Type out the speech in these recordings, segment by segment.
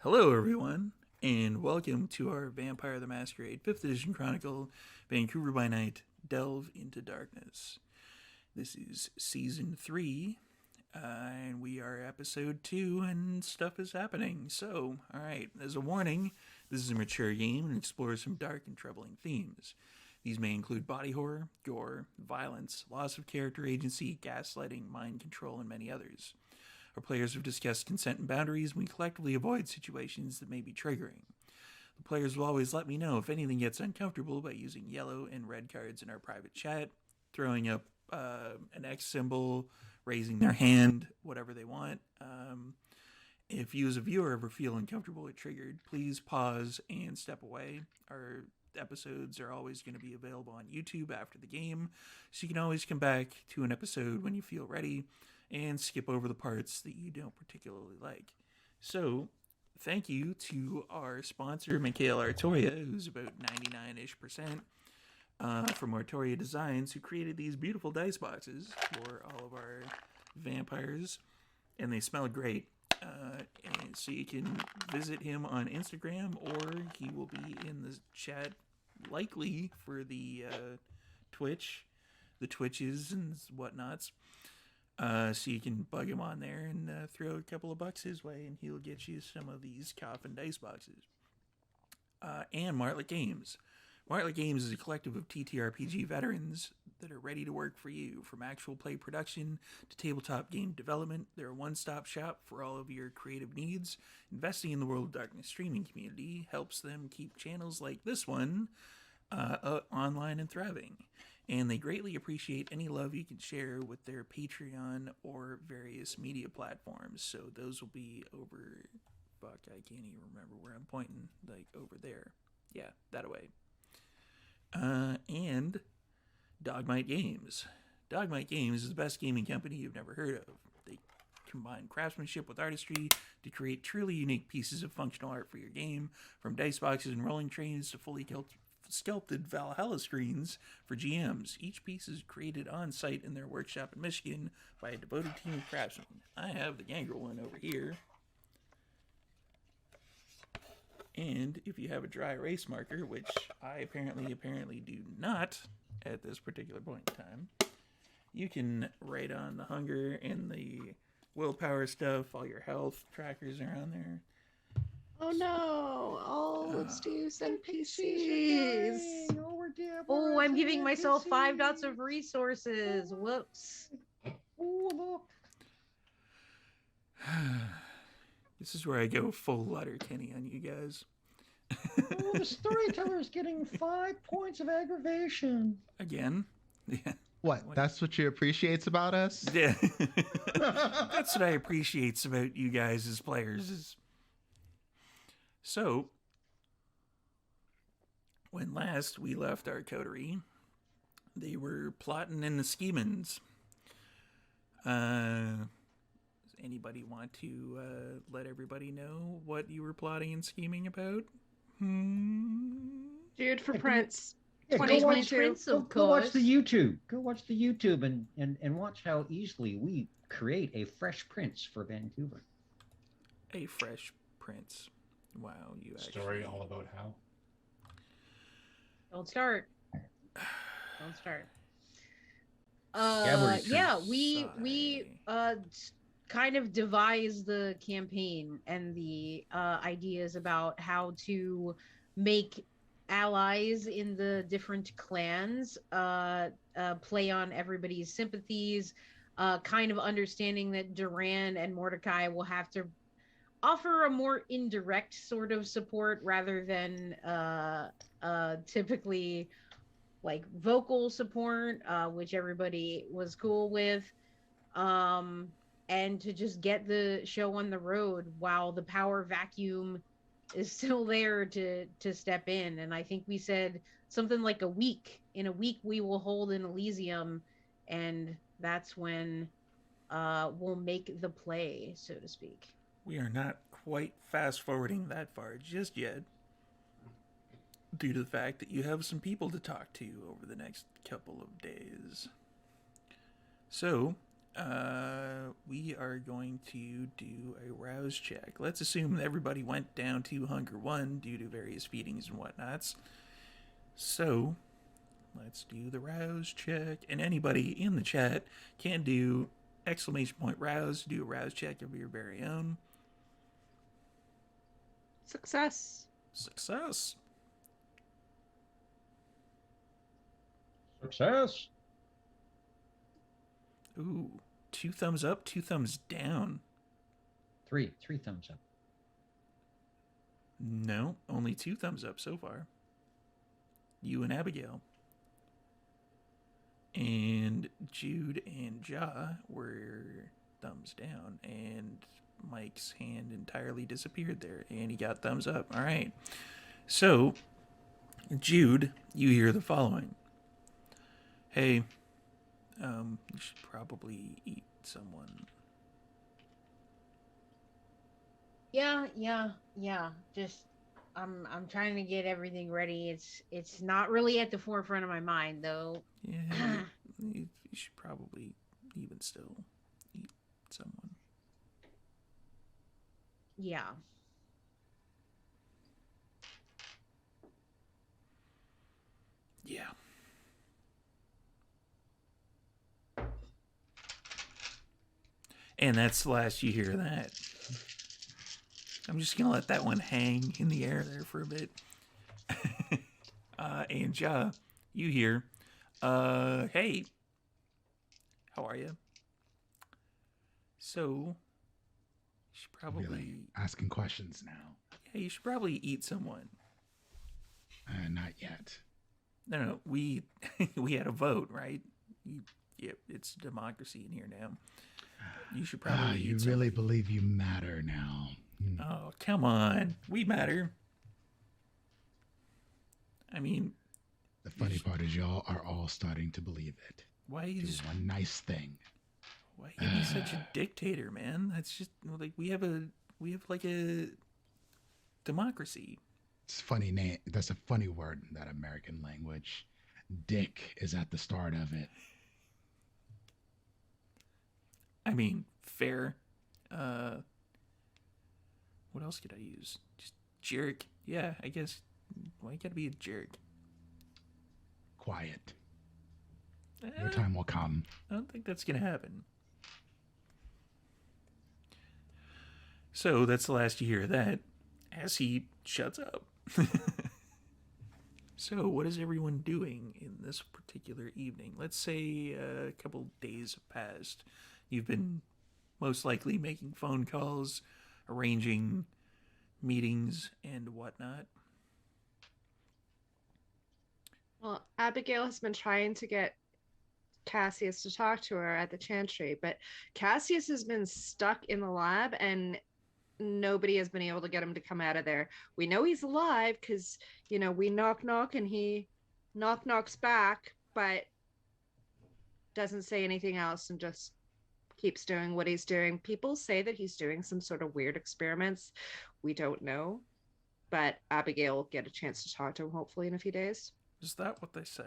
Hello, everyone, and welcome to our Vampire the Masquerade 5th Edition Chronicle Vancouver by Night Delve into Darkness. This is Season 3, and we are Episode 2, and stuff is happening. So, alright, as a warning, this is a mature game and explores some dark and troubling themes. These may include body horror, gore, violence, loss of character agency, gaslighting, mind control, and many others. Our players have discussed consent and boundaries, and we collectively avoid situations that may be triggering. The players will always let me know if anything gets uncomfortable by using yellow and red cards in our private chat, throwing up an X symbol, raising their hand, whatever they want. If you as a viewer ever feel uncomfortable or triggered, please pause and step away. Our episodes are always going to be available on YouTube after the game, so you can always come back to an episode when you feel ready and skip over the parts that you don't particularly like. So, thank you to our sponsor, Mikhail Artoria, who's about 99-ish% from Artoria Designs, who created these beautiful dice boxes for all of our vampires, and they smell great. And so you can visit him on Instagram, or he will be in the chat likely for the Twitches and whatnots. So you can bug him on there and throw a couple of bucks his way, and he'll get you some of these coffin dice boxes. And Martlet Games. Martlet Games is a collective of TTRPG veterans that are ready to work for you. From actual play production to tabletop game development, they're a one-stop shop for all of your creative needs. Investing in the World of Darkness streaming community helps them keep channels like this one online and thriving. And they greatly appreciate any love you can share with their Patreon or various media platforms. So those will be over, I can't even remember where I'm pointing, like over there. Yeah, that away. And Dogmite Games. Dogmite Games is the best gaming company you've never heard of. They combine craftsmanship with artistry to create truly unique pieces of functional art for your game, from dice boxes and rolling trains to fully sculpted Valhalla screens for GMs. Each piece is created on site in their workshop in Michigan by a devoted team of craftsmen. I have the Gangrel one over here. And if you have a dry erase marker, which I apparently do not at this particular point in time, you can write on the hunger and the willpower stuff. All your health trackers are on there. Oh no! Oh, let's do some NPCs. Oh, I'm giving myself 5 dots of resources. Whoops. This is where I go full Letterkenny on you guys. Oh, the storyteller's getting 5 points of aggravation. Again? Yeah. What? That's what you appreciates about us? Yeah. That's what I appreciate about you guys as players. So, when last we left our coterie, they were plotting and scheming. Anybody want to let everybody know what you were plotting and scheming about? Dude for Prince. Yeah, 2022, Prince, of go watch course. the YouTube. Go watch the YouTube and watch how easily we create a fresh prince for Vancouver. A fresh prince. Wow, you Story actually... all about how. Don't start. Don't start. We kind of devised the campaign and the ideas about how to make allies in the different clans play on everybody's sympathies, kind of understanding that Duran and Mordecai will have to offer a more indirect sort of support rather than typically like vocal support, which everybody was cool with, and to just get the show on the road while the power vacuum is still there to step in. And I think we said something like a week. In a week we will hold an Elysium, and that's when we'll make the play, so to speak. We are not quite fast forwarding that far just yet, due to the fact that you have some people to talk to over the next couple of days. So, We are going to do a rouse check. Let's assume that everybody went down to Hunger 1 due to various feedings and whatnots. So, let's do the rouse check. And anybody in the chat can do !rouse, do a rouse check of your very own. Success. Success. Success. Ooh, 2 thumbs up, 2 thumbs down. Three thumbs up. No, only 2 thumbs up so far. You and Abigail. And Jude and Ja were thumbs down, and Mike's hand entirely disappeared there, and he got thumbs up. All right. So, Jude, you hear the following. Hey, you should probably eat someone. Yeah. Just I'm trying to get everything ready. It's not really at the forefront of my mind though. Yeah, you should probably even still eat someone. Yeah. Yeah. And that's the last you hear of that. I'm just going to let that one hang in the air there for a bit. And Ja, you hear, hey, how are you? So, you should probably... Really asking questions now. Yeah, you should probably eat someone. Not yet. No, we had a vote, right? Yeah, it's democracy in here now. You should probably You eat really somebody. believe you matter now. Oh, come on. We matter. I mean... The funny part is y'all are all starting to believe it. Why Do is... one nice thing. Why are you such a dictator, man? That's just... Like, we have like a... democracy. It's a funny name. That's a funny word in that American language. Dick is at the start of it. I mean, fair. What else could I use? Just jerk. Yeah, I guess. Why you gotta be a jerk? Quiet. Your time will come. I don't think that's gonna happen. So that's the last you hear of that, as he shuts up. So what is everyone doing in this particular evening? Let's say a couple days have passed. You've been most likely making phone calls, arranging meetings, and whatnot. Well, Abigail has been trying to get Cassius to talk to her at the Chantry, but Cassius has been stuck in the lab and nobody has been able to get him to come out of there. We know he's alive because, we knock and he knocks back, but doesn't say anything else and just keeps doing what he's doing. People say that he's doing some sort of weird experiments. We don't know, but Abigail will get a chance to talk to him hopefully in a few days. Is that what they say?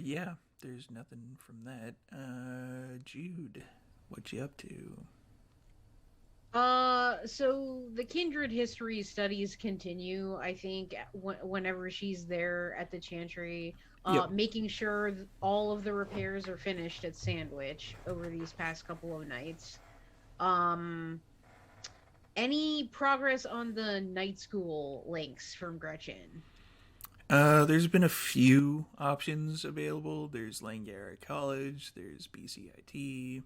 Yeah, there's nothing from that. Jude, what you up to? So the kindred history studies continue, I think, whenever she's there at the Chantry, Yep. making sure all of the repairs are finished at Sandwich over these past couple of nights. Any progress on the night school links from Gretchen? There's been a few options available. There's Langara College, there's BCIT,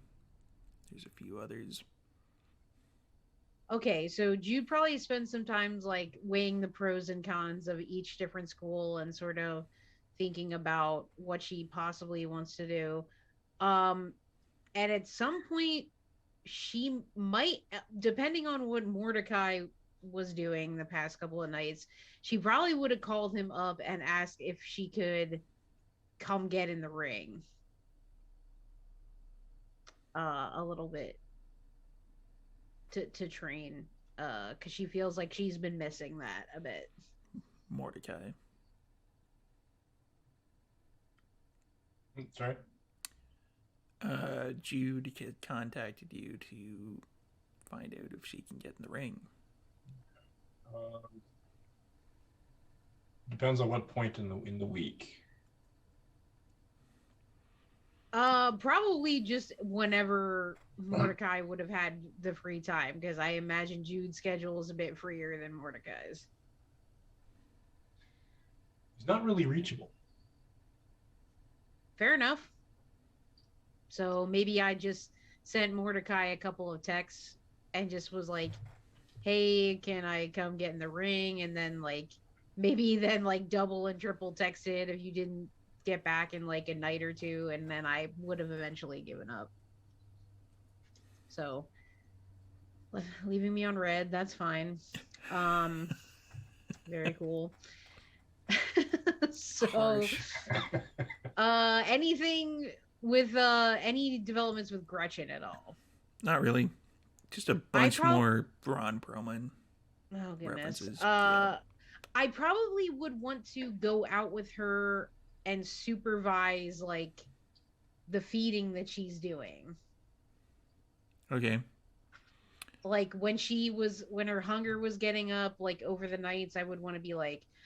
there's a few others. Okay, so Jude probably spend some time like weighing the pros and cons of each different school and sort of thinking about what she possibly wants to do. And at some point, she might, depending on what Mordecai was doing the past couple of nights, she probably would have called him up and asked if she could come get in the ring a little bit to train, because she feels like she's been missing that a bit. Mordecai. Sorry. Jude contacted you to find out if she can get in the ring. Depends on what point in the week. Probably just whenever Mordecai would have had the free time, because I imagine Jude's schedule is a bit freer than Mordecai's. He's not really reachable. Fair enough. So maybe I just sent Mordecai a couple of texts and just was like, hey, can I come get in the ring? And then maybe then double and triple texted if you didn't get back in a night or two, and then I would have eventually given up. So leaving me on red, that's fine. Very cool. So anything with any developments with Gretchen at all? Not really. Just a bunch more Ron Perlman references. I probably would want to go out with her and supervise the feeding that she's doing. Okay. When her hunger was getting up over the nights, I would want to be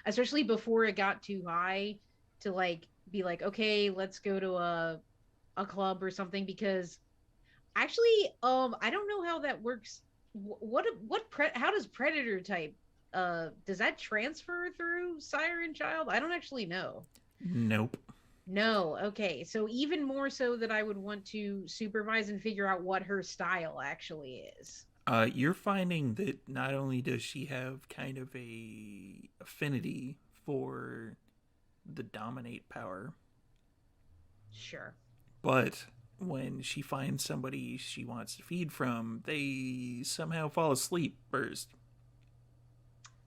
especially before it got too high, to be okay, let's go to a club or something, because actually I don't know how that works. How does predator type does that transfer through Siren Child? I don't actually know. Nope. No. Okay. So even more so that I would want to supervise and figure out what her style actually is. You're finding that not only does she have kind of a affinity for the dominate power. Sure. But when she finds somebody she wants to feed from, they somehow fall asleep first.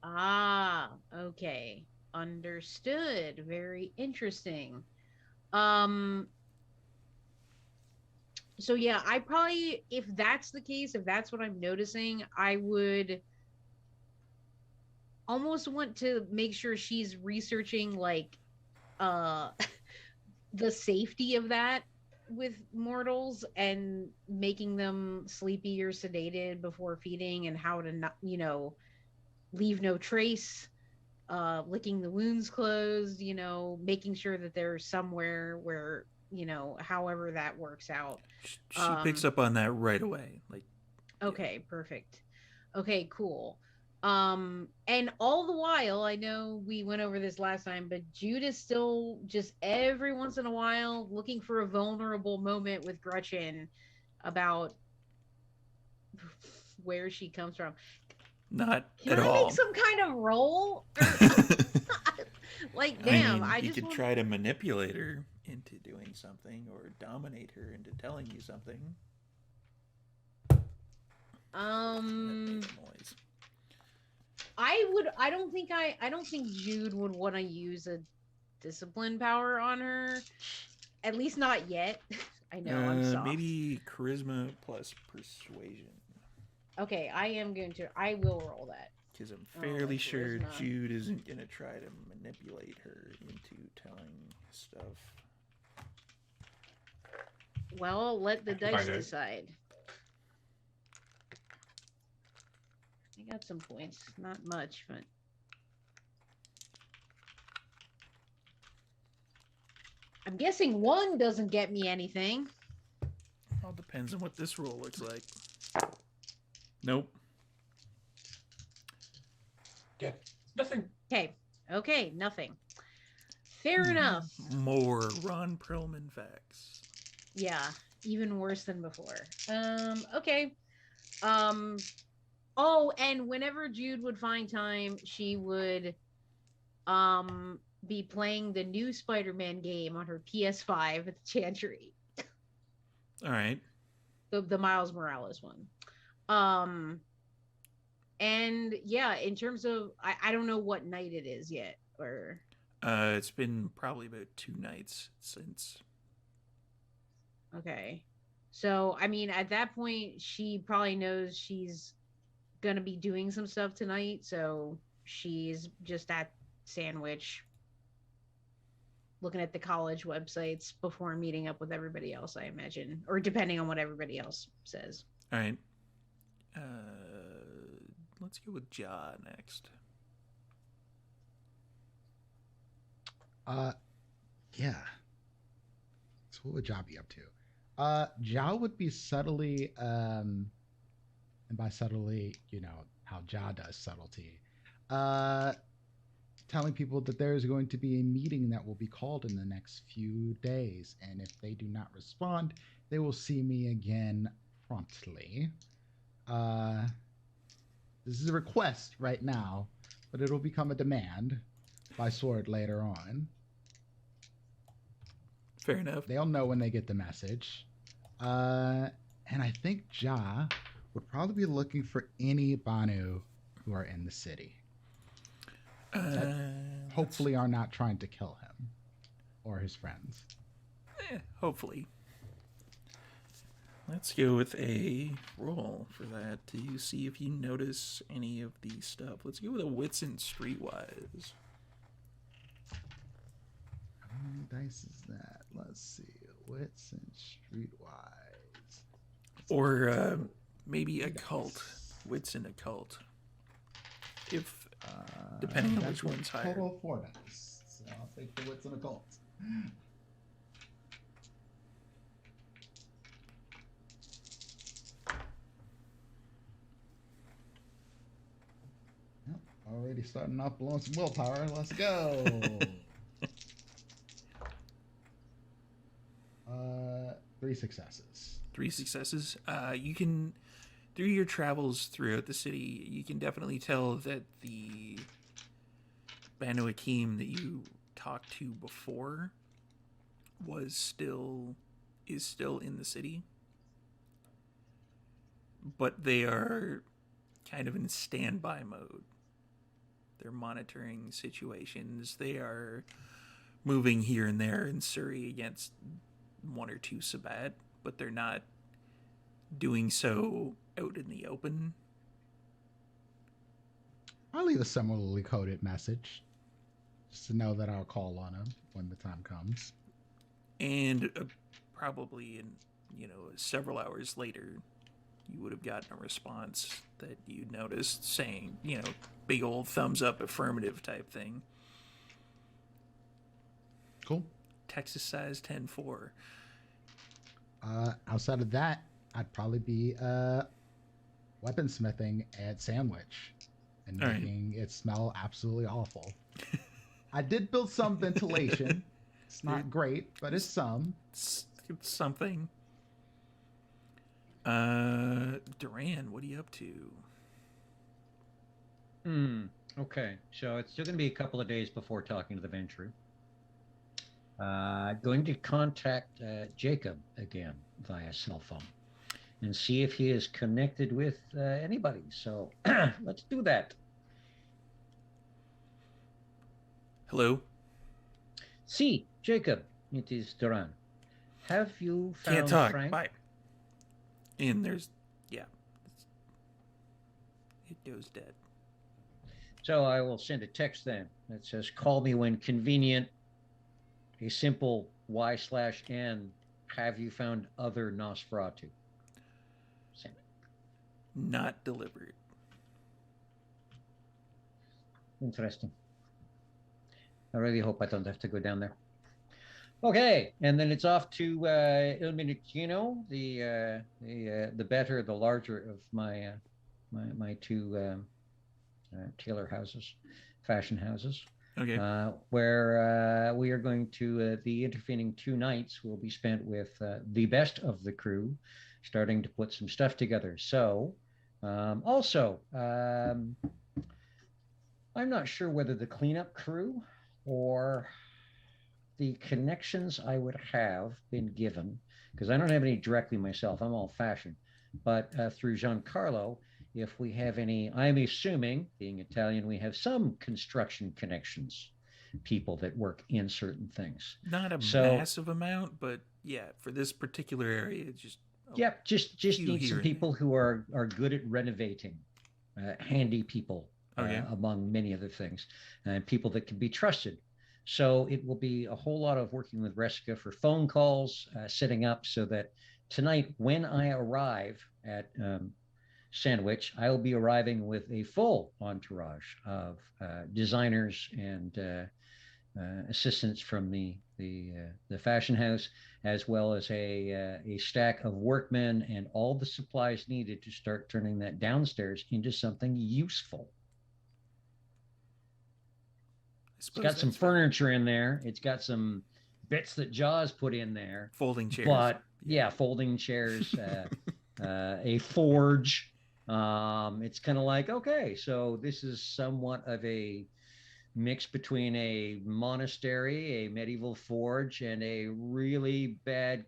Ah, okay. Understood. Very interesting. So yeah, I probably, if that's the case, if that's what I'm noticing, I would almost want to make sure she's researching the safety of that with mortals and making them sleepy or sedated before feeding, and how to not, leave no trace, licking the wounds closed, making sure that they're somewhere where, however that works out. She picks up on that right away. Okay, perfect. Okay, cool. And all the while, I know we went over this last time, but Jude is still just every once in a while looking for a vulnerable moment with Gretchen about where she comes from. Not Can at I all. make some kind of roll? Damn, I mean, you just could try to manipulate her into doing something, or dominate her into telling you something. Noise. I don't think Jude would want to use a discipline power on her. At least not yet. I know, I'm soft. Maybe charisma plus persuasion. Okay, I will roll that. Because I'm fairly sure Jude isn't going to try to manipulate her into telling stuff. Well, let the dice decide. I got some points. Not much, but... I'm guessing 1 doesn't get me anything. All depends on what this roll looks like. Nope. Yeah, nothing. Okay, nothing. Fair enough. More Ron Perlman facts. Yeah, even worse than before. Okay. Oh, and whenever Jude would find time, she would be playing the new Spider-Man game on her PS5 at the Chantry. All right. The Miles Morales one. And yeah, in terms of, I don't know what night it is yet, or... It's been probably about 2 nights since. Okay. So, I mean, at that point, she probably knows she's gonna be doing some stuff tonight, so she's just at Sandwich. looking at the college websites before meeting up with everybody else, I imagine, or depending on what everybody else says. All right. Let's go with Ja next. Yeah. So what would Ja be up to? Ja would be subtly, and by subtly, you know how Ja does subtlety. Telling people that there is going to be a meeting that will be called in the next few days, and if they do not respond, they will see me again promptly. This is a request right now, but it'll become a demand by Sword later on. Fair enough. They'll know when they get the message. And I think Ja would probably be looking for any Banu who are in the city. Hopefully are not trying to kill him or his friends. Hopefully. Let's go with a roll for that to see if you notice any of the stuff. Let's go with a wits and streetwise. How many dice is that? Let's see. Wits and streetwise. Or maybe occult. Wits and occult. If depending on which one's higher. Total of 4 dice. So I'll take the wits and occult. Yep, already starting off blowing some willpower. Let's go. 3 successes. 3 successes. You can, through your travels throughout the city, you can definitely tell that the Banu Hakim that you talked to before is still in the city, but they are kind of in standby mode. They're monitoring situations. They are moving here and there in Surrey against 1 or 2 Sabbat, but they're not doing so out in the open. I'll leave a similarly coded message just to know that I'll call on him when the time comes. And probably in, several hours later, you would have gotten a response that you noticed saying, big old thumbs up affirmative type thing. Cool. Texas size 10-4. Outside of that, I'd probably be weaponsmithing at Sandwich and making it smell absolutely awful. I did build some ventilation. It's not great, but it's some. It's something. Duran, what are you up to? Okay, so it's still going to be a couple of days before talking to the Ventru. Going to contact Jacob again via cell phone and see if he is connected with anybody. So let's do that. Hello? See, Jacob, it is Duran. Have you found Can't talk. Frank? Bye. And there's, it goes dead. So I will send a text then that says, call me when convenient. A simple Y/N. Have you found other Nosferatu? Send it. Not delivered. Interesting. I really hope I don't have to go down there. Okay, and then it's off to Il Minutino, the better, the larger of my my 2 tailor houses, fashion houses. Okay. Where we are going to, the intervening 2 nights will be spent with the best of the crew, starting to put some stuff together. So, also, I'm not sure whether the cleanup crew or the connections I would have been given, because I don't have any directly myself, I'm old-fashioned, but through Giancarlo, if we have any, I'm assuming, being Italian, we have some construction connections, people that work in certain things. Not a massive amount, but for this particular area, just need some people who are good at renovating, handy people, among many other things, and people that can be trusted. So it will be a whole lot of working with Resica for phone calls, setting up so that tonight, when I arrive at Sandwich, I will be arriving with a full entourage of designers and assistants from the fashion house, as well as a stack of workmen and all the supplies needed to start turning that downstairs into something useful. It's got some furniture in there. It's got some bits that Jaws put in there. Folding chairs. But yeah, folding chairs, a forge. It's kind of like, okay, so this is somewhat of a mix between a monastery, a medieval forge, and a really bad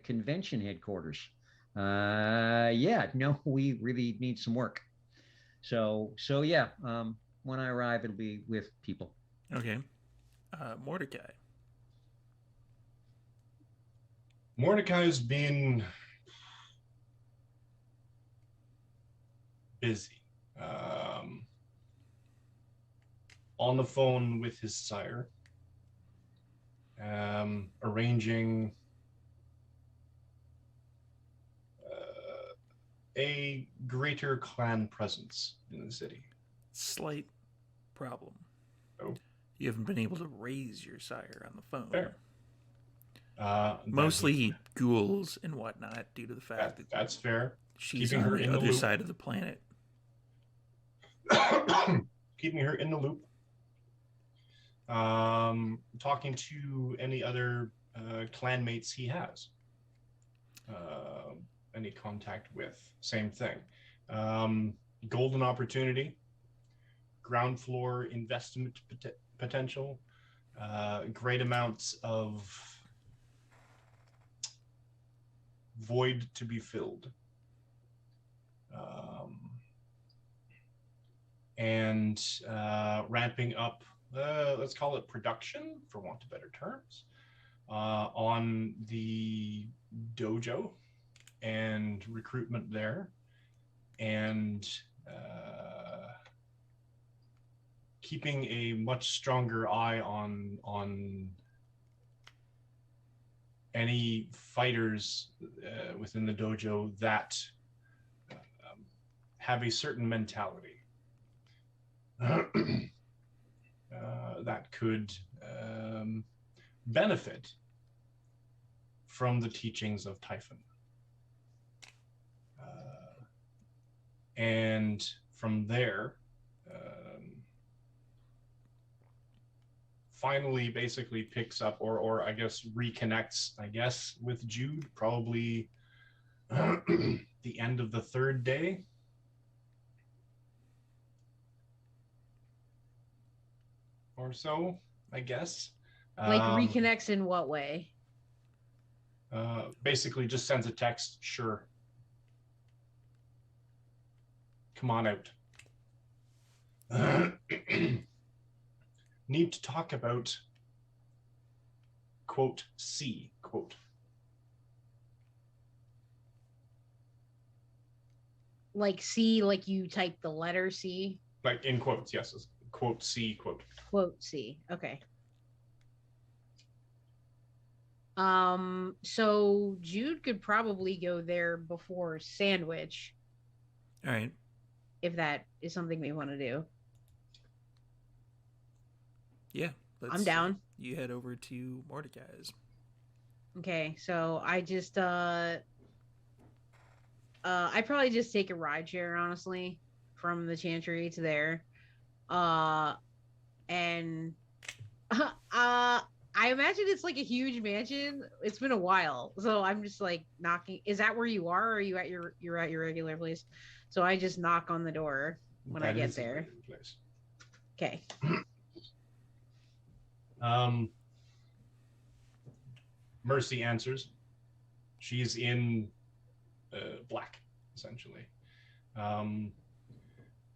convention headquarters. Yeah, no, we really need some work. So yeah, when I arrive, it'll be with people. Okay. Mordecai. Mordecai's been busy. On the phone with his sire, arranging a greater clan presence in the city. Slight problem. Oh. You haven't been able to raise your sire on the phone. Fair. Mostly ghouls and whatnot, due to the fact that that's fair. She's on the other side of the planet. Keeping her in the loop. Talking to any other clanmates he has. Any contact with, same thing. Golden opportunity, ground floor investment potential, great amounts of void to be filled. And ramping up, let's call it production, for want of better terms, on the dojo and recruitment there, and keeping a much stronger eye on any fighters within the dojo that have a certain mentality that could benefit from the teachings of Typhon. And from there, finally basically picks up or I guess reconnects, with Jude, probably the end of the third day. Or so, I guess. Like reconnects in what way? Basically just sends a text, sure. Come on out. Need to talk about, quote, C, quote. Like C, like you type the letter C? Like in quotes, yes. Quote C, quote. Quote C, okay. So Jude could probably go there before Sandwich. All right. If that is something we want to do. Yeah. I'm down. You head over to Mordecai's. Okay, so I just I probably just take a ride share, honestly, from the Chantry to there. And I imagine it's like a huge mansion. It's been a while, so I'm just like knocking. Is that where you are? Or are you at you're at your regular place? So I just knock on the door when I get there. Okay. Mercy answers. She's in black, essentially.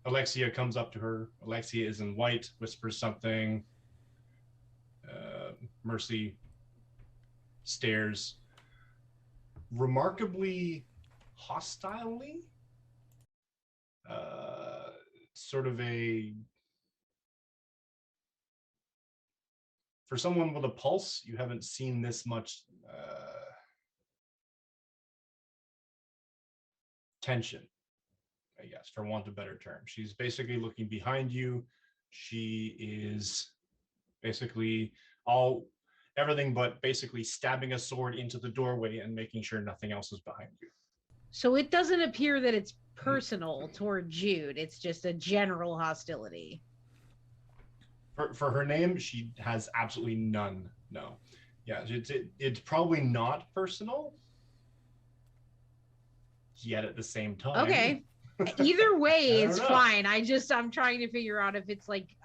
Alexia comes up to her. Alexia is in white, whispers something. Mercy stares remarkably hostilely. Sort of a for someone with a pulse, you haven't seen this much tension, I guess, for want of a better term. She's basically looking behind you. She is basically everything but basically stabbing a sword into the doorway and making sure nothing else is behind you. So it doesn't appear that it's personal toward Jude. It's just a general hostility. For her name, she has absolutely none. No. Yeah, it's probably not personal. Yet at the same time. Okay. Either way, it's know. fine. I'm trying to figure out if it's like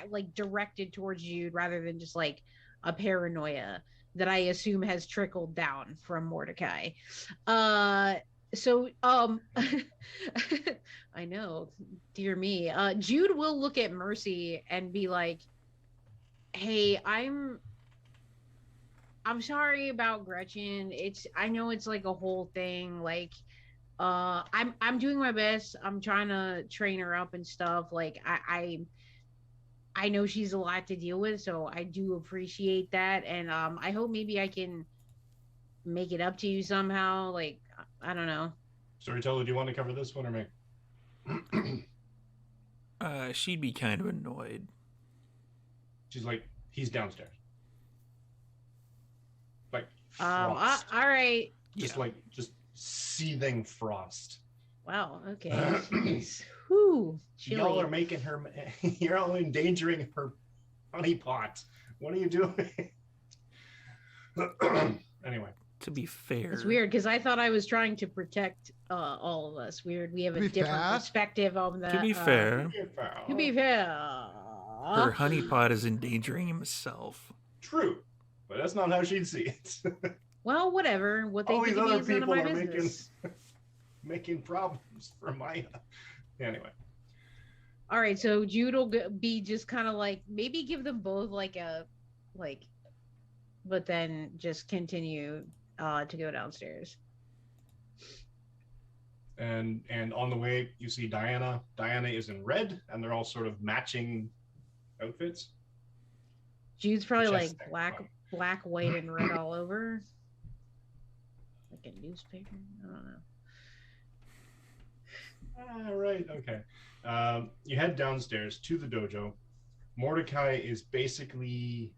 like directed towards Jude rather than just like a paranoia that I assume has trickled down from Mordecai. So I know, dear me. Jude will look at Mercy and be like, "Hey, I'm sorry about Gretchen. I know it's like a whole thing. Like, I'm doing my best. I'm trying to train her up and stuff. Like, I know she's a lot to deal with, so I do appreciate that. And I hope maybe I can make it up to you somehow. Like, I don't know." Storyteller, do you want to cover this one or me? She'd be kind of annoyed. She's like, he's downstairs. Like frost. All right. Just seething frost. Wow. Okay. Whew, chilly. Y'all are making her. You're all endangering her honey pot. What are you doing? Anyway. To be fair, it's weird because I thought I was trying to protect all of us. Weird. We have a different perspective on that. To be fair. To be fair. Her honeypot is endangering himself. True. But that's not how she'd see it. Well, whatever. What they all think these of me other is none of people my are business. making problems for my. Anyway. All right, so Jude will be just kind of like maybe give them both but then just continue to go downstairs. And on the way, you see Diana. Diana is in red, and they're all sort of matching outfits. Jude's probably like black, white, and red all over. Like a newspaper. I don't know. Right. Okay. You head downstairs to the dojo. Mordecai is basically,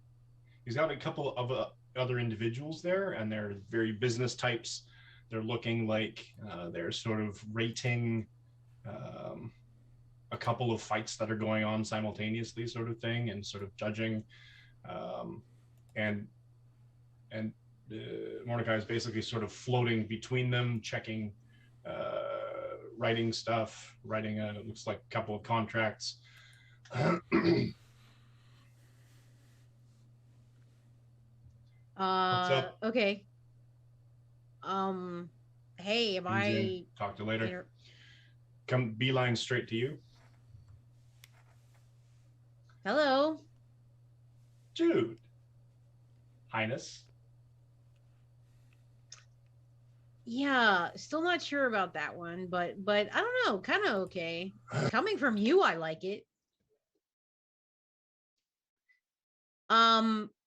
he's got a couple of other individuals there, and they're very business types. They're looking like they're sort of rating a couple of fights that are going on simultaneously, sort of thing, and sort of judging. And Mordecai is basically sort of floating between them, checking, writing stuff, looks like a couple of contracts. What's up? Okay. Hey, am I talk to you later? Come beeline straight to you. Hello, Jude. Highness. Yeah, still not sure about that one, but I don't know, kind of okay. Coming from you, I like it.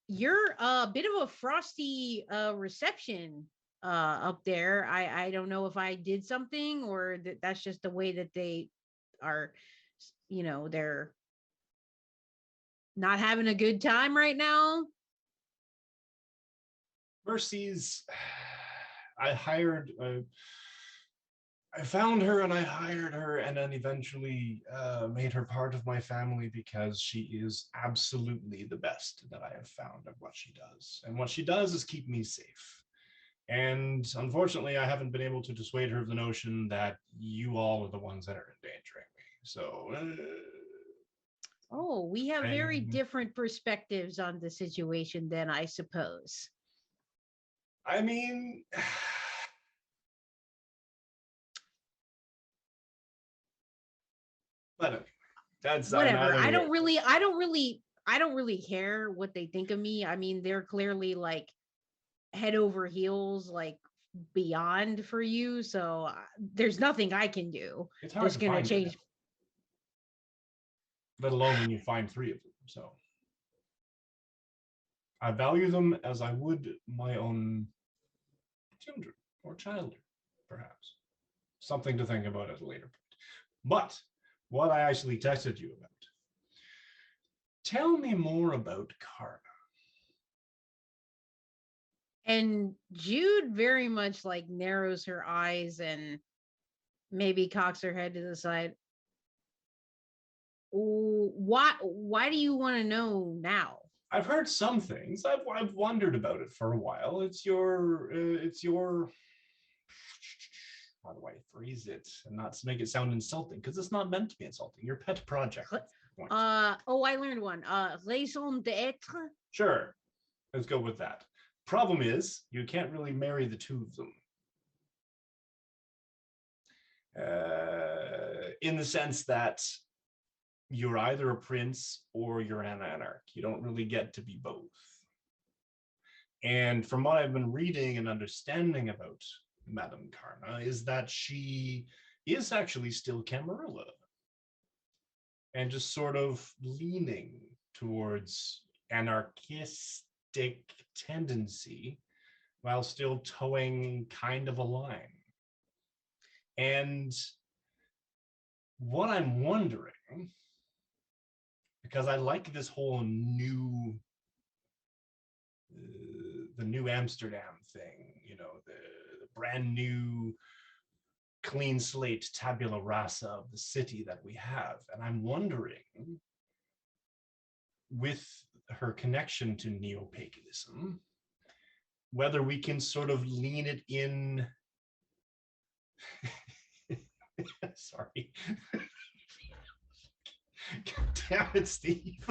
You're a bit of a frosty reception up there. I don't know if I did something or that's just the way that they are, they're not having a good time right now. Mercy's, I found her and I hired her and then eventually made her part of my family because she is absolutely the best that I have found at what she does. And what she does is keep me safe. And unfortunately, I haven't been able to dissuade her of the notion that you all are the ones that are endangering me. So... Oh, we have very different perspectives on the situation then, I suppose. I mean... But anyway, that's whatever. I don't really care what they think of me. I mean, they're clearly like head over heels, like beyond for you. So there's nothing I can do that's going to change. Let alone when you find three of them. So I value them as I would my own children or child, perhaps. Something to think about at a later point. But what I actually texted you about, tell me more about Karna. And Jude very much like narrows her eyes and maybe cocks her head to the side. Why do you want to know now? I've heard some things. I've wondered about it for a while. It's your how do I phrase it and not to make it sound insulting, because it's not meant to be insulting. Your pet project. I learned one. Raison d'être. Sure. Let's go with that. Problem is, you can't really marry the two of them. In the sense that you're either a prince or you're an anarch. You don't really get to be both. And from what I've been reading and understanding about Madame Karna is that she is actually still Camarilla and just sort of leaning towards anarchistic tendency while still towing kind of a line. And what I'm wondering, because I like this whole new the new Amsterdam thing, you know, the brand new clean slate tabula rasa of the city that we have. And I'm wondering, with her connection to neo-paganism, whether we can sort of lean it in. Sorry. God damn it, Steve.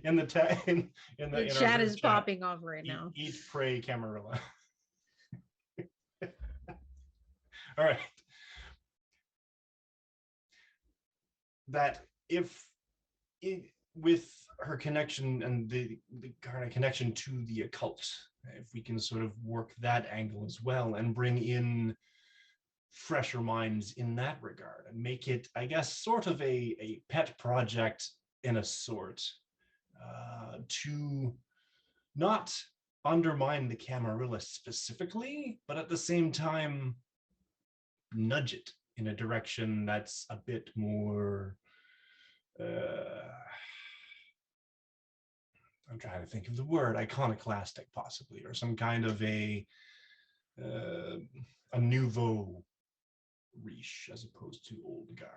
In the chat is popping off right now. Eat, pray, Camarilla. All right. That with her connection and the kind of connection to the occult, if we can sort of work that angle as well and bring in fresher minds in that regard and make it, I guess, sort of a pet project in a sort, to not undermine the Camarilla specifically, but at the same time nudge it in a direction that's a bit more I'm trying to think of the word, iconoclastic possibly, or some kind of a nouveau riche as opposed to old guard.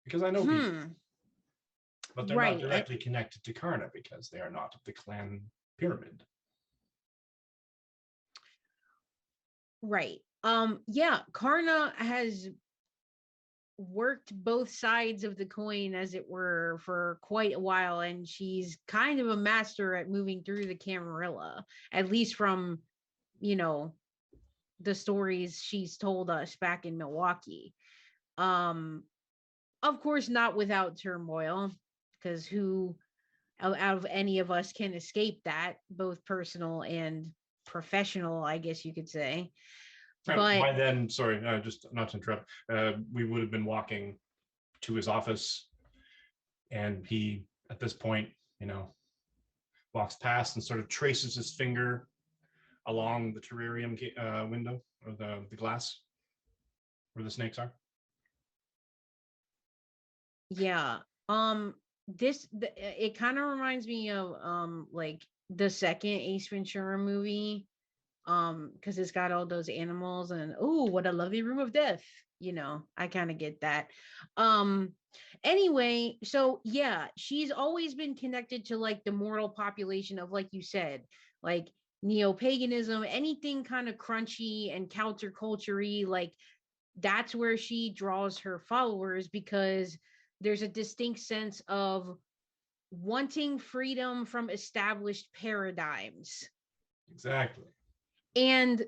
Because I know people, but they're not directly connected to Karna because they are not of the clan pyramid. Right. Yeah, Karna has worked both sides of the coin, as it were, for quite a while, and she's kind of a master at moving through the Camarilla, at least from, you know, the stories she's told us back in Milwaukee. Of course, not without turmoil, because who out of any of us can escape that, both personal and professional, I guess you could say. But by then, sorry, just not to interrupt, we would have been walking to his office, and he, at this point, you know, walks past and sort of traces his finger along the terrarium window or the glass where the snakes are. Yeah. It kind of reminds me of like the second Ace Ventura movie, because it's got all those animals and oh, what a lovely room of death. You know, I kind of get that. Anyway, so yeah, she's always been connected to like the mortal population of, like you said, like neo-paganism, anything kind of crunchy and counterculture-y, like that's where she draws her followers, because there's a distinct sense of wanting freedom from established paradigms. Exactly. And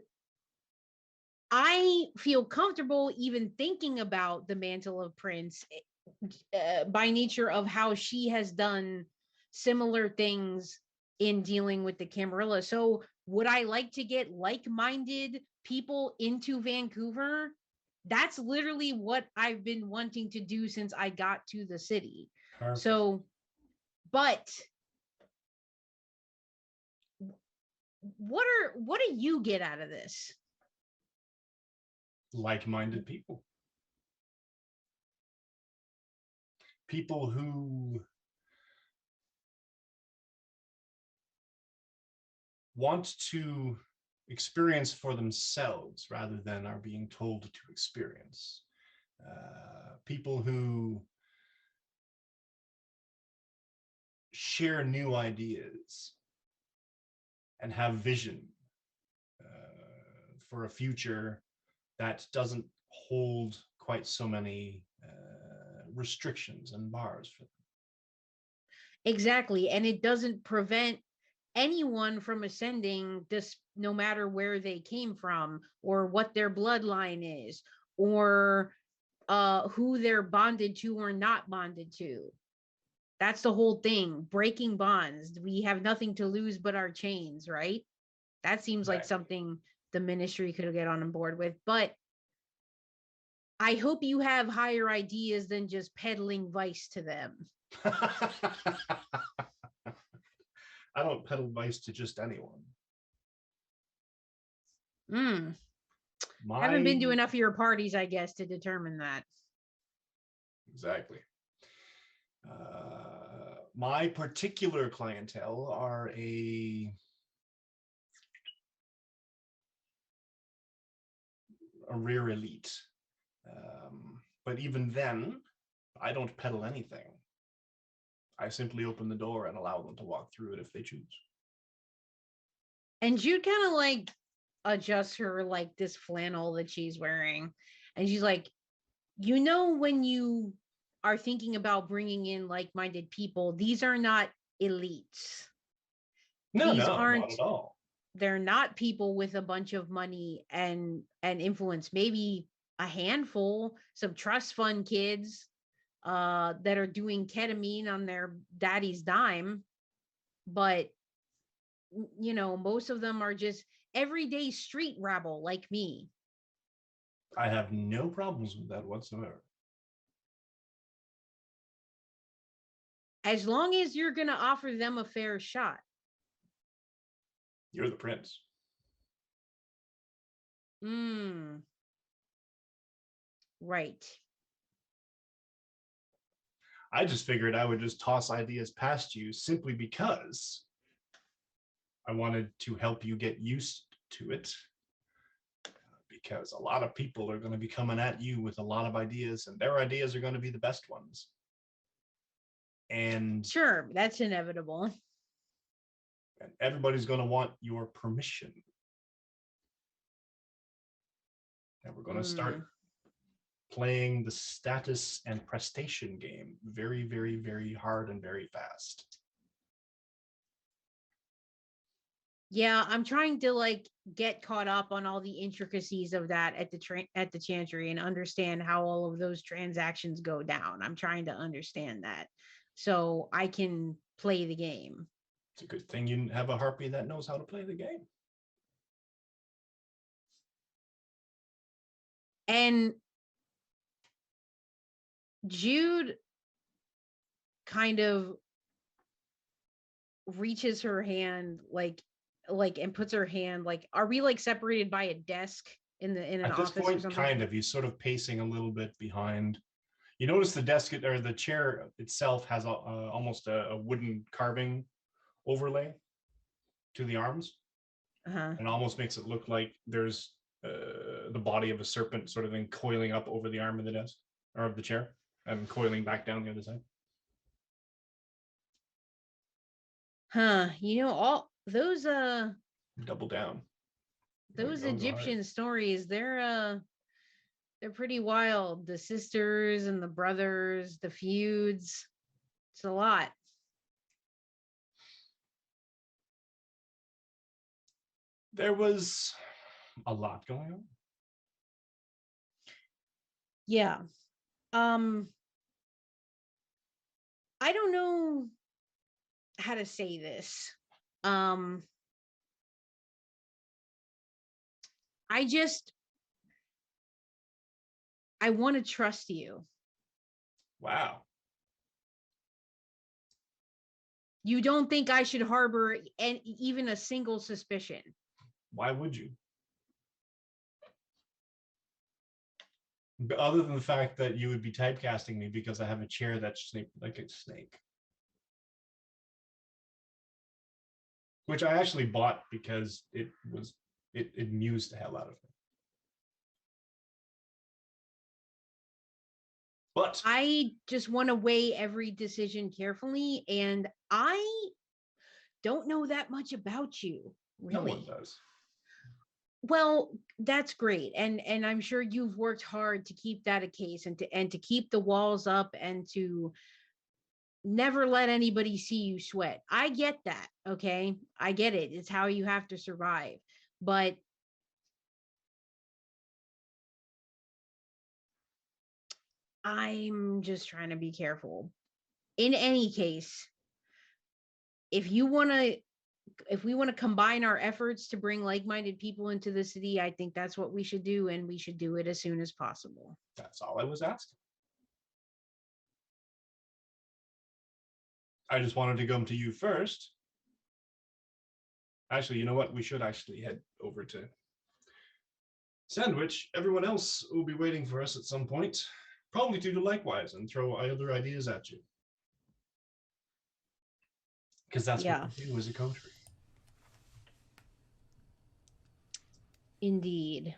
I feel comfortable even thinking about the Mantle of Prince by nature of how she has done similar things in dealing with the Camarilla. So would I like to get like-minded people into Vancouver? That's literally what I've been wanting to do since I got to the city. Perfect. So, but what do you get out of this? Like-minded people. People who want to experience for themselves rather than are being told to experience. People who share new ideas and have vision for a future that doesn't hold quite so many restrictions and bars for them. Exactly. And it doesn't prevent anyone from ascending, this, no matter where they came from or what their bloodline is, or who they're bonded to or not bonded to. That's the whole thing. Breaking bonds. We have nothing to lose but our chains, right? That seems like something the ministry could get on board with. But I hope you have higher ideas than just peddling vice to them. I don't peddle vice to just anyone. Haven't been to enough of your parties, I guess, to determine that. Exactly. My particular clientele are a rare elite. But even then, I don't peddle anything. I simply open the door and allow them to walk through it if they choose. And Jude kind of like adjusts her like this flannel that she's wearing. And she's like, you know, when you are thinking about bringing in like-minded people, these are not elites. These aren't, not at all. They're not people with a bunch of money and influence. Maybe a handful, some trust fund kids that are doing ketamine on their daddy's dime. But, you know, most of them are just everyday street rabble like me. I have no problems with that whatsoever. As long as you're going to offer them a fair shot. You're the prince. Right. I just figured I would just toss ideas past you simply because I wanted to help you get used to it. Because a lot of people are going to be coming at you with a lot of ideas, and their ideas are going to be the best ones. And sure, that's inevitable. And everybody's going to want your permission. And we're going to start playing the status and prestation game very, very, very hard and very fast. Yeah, I'm trying to like get caught up on all the intricacies of that at the Chantry and understand how all of those transactions go down. I'm trying to understand that so I can play the game. It's a good thing you have a harpy that knows how to play the game. And Jude kind of reaches her hand like and puts her hand like, are we like separated by a desk in an office? At this point, kind of. He's sort of pacing a little bit behind. You notice the desk or the chair itself has almost a wooden carving overlay to the arms. And almost makes it look like there's the body of a serpent sort of then coiling up over the arm of the desk or of the chair and coiling back down the other side. You know, all those double down. Those Egyptian stories, they're pretty wild. The sisters and the brothers, the feuds. It's a lot. There was a lot going on. Yeah. I don't know how to say this. I want to trust you. Wow. You don't think I should harbor even a single suspicion? Why would you? Other than the fact that you would be typecasting me because I have a chair that's shaped like a snake. Which I actually bought because it amused the hell out of me. But I just want to weigh every decision carefully, and I don't know that much about you, really. No one does. Well, that's great, and I'm sure you've worked hard to keep that a case, and to keep the walls up, and to never let anybody see you sweat. I get that, okay? I get it. It's how you have to survive. But I'm just trying to be careful. In any case, if we want to combine our efforts to bring like-minded people into the city, I think that's what we should do, and we should do it as soon as possible. That's all I was asking. I just wanted to come to you first. Actually, you know what? We should actually head over to Sandwich. Everyone else will be waiting for us at some point, probably to do likewise and throw other ideas at you. Because that's what we do as a coterie. Indeed.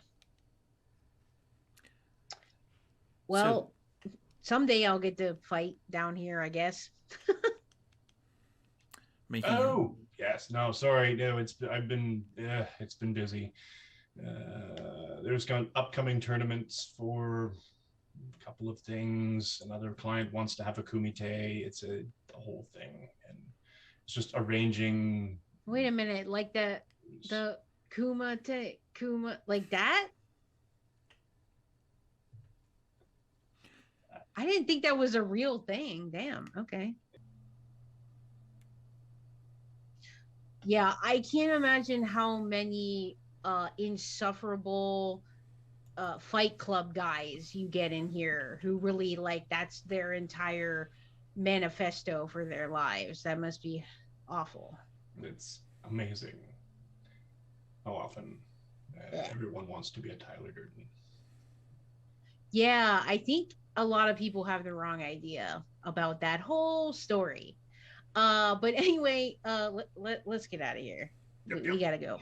Well, someday I'll get to fight down here, I guess. Oh, yes. No, sorry. No, it's been busy. There's upcoming tournaments for a couple of things. Another client wants to have a kumite. It's a whole thing, and it's just arranging. Wait a minute, like the kuma like that? I didn't think that was a real thing. Damn. Okay. Yeah, I can't imagine how many insufferable fight club guys you get in here who really that's their entire manifesto for their lives. That must be awful. It's amazing how often everyone wants to be a Tyler Durden. Yeah, I think a lot of people have the wrong idea about that whole story. But anyway, let's get out of here. We gotta go.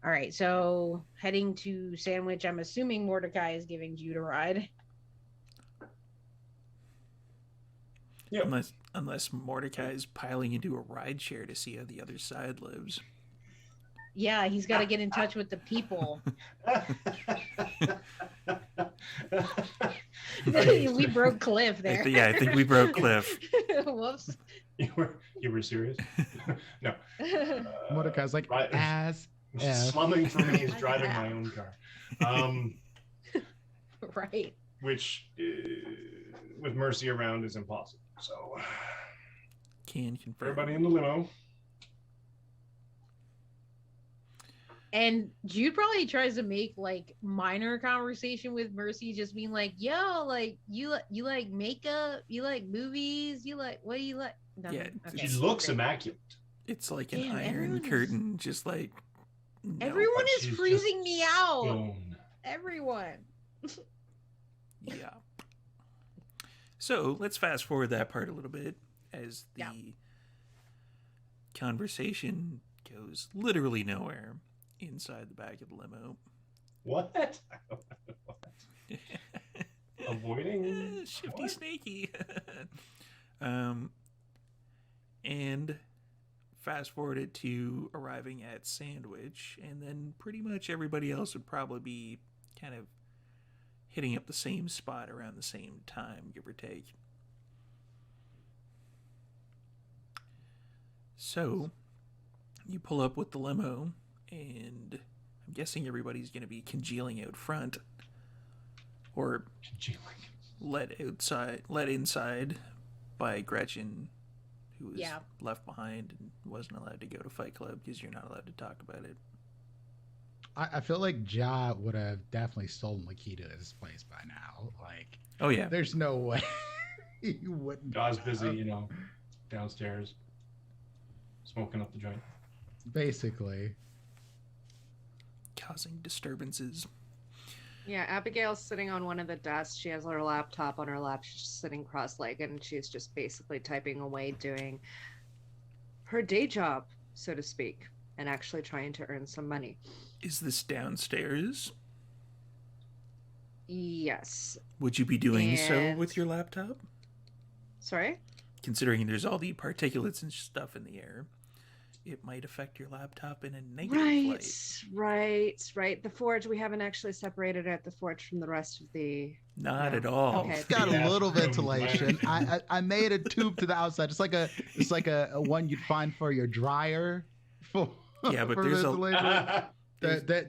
All right, so heading to Sandwich. I'm assuming Mordecai is giving Jude a ride. Yeah. Unless Mordecai is piling into a ride share to see how the other side lives. Yeah, he's got to get in touch with the people. We broke Cliff there. I think we broke Cliff. Whoops. You were serious? No. Mordecai's like, right. Slumming for me is driving my own car. Right. Which, with Mercy around, is impossible. So, can confirm. Everybody in the limo. And Jude probably tries to make minor conversation with Mercy, just being like, yo, you like makeup, you like movies, what do you like? Nothing. Yeah, okay. She looks immaculate. It's like an iron curtain, just like everyone is freezing me out. Stone. Everyone. Yeah. So let's fast forward that part a little bit as the conversation goes literally nowhere inside the back of the limo. What? Avoiding? Shifty snaky. And fast forward it to arriving at Sandwich, and then pretty much everybody else would probably be kind of hitting up the same spot around the same time, give or take. So you pull up with the limo, and I'm guessing everybody's going to be congealing out front, or let inside by Gretchen, who was left behind and wasn't allowed to go to Fight Club because you're not allowed to talk about it. I feel like Ja would have definitely stolen the key to his place by now. Like, Oh yeah. there's no way he wouldn't. Jaws busy, downstairs smoking up the joint. Basically. Causing disturbances. Yeah, Abigail's sitting on one of the desks. She has her laptop on her lap. She's just sitting cross-legged, and she's just basically typing away, doing her day job, so to speak, and actually trying to earn some money. Is this downstairs? Yes. Would you be doing so And- with your laptop? Sorry? Considering there's all the particulates and stuff in the air, it might affect your laptop in a negative light. Right. The forge, we haven't actually separated out the forge from the rest of the... Not No. at all. Okay. It's got Yeah. a little ventilation. I made a tube to the outside. It's like a one you'd find for your dryer. For, Yeah, but for there's a- ventilation.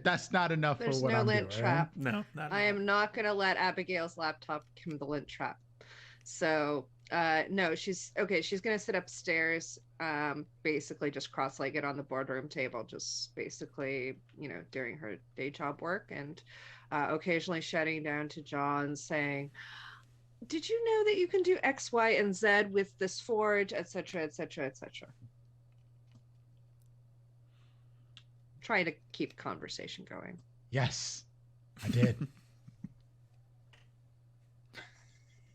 That's not enough There's for what no I'm lint doing. trap. No, not at I all. am not going to let Abigail's laptop become the lint trap. So, no, she's going to sit upstairs, basically just cross-legged on the boardroom table, just basically, doing her day job work, and occasionally shutting down to John saying, did you know that you can do X, Y, and Z with this forge, etc., etc., etc. Trying to keep conversation going. Yes, I did.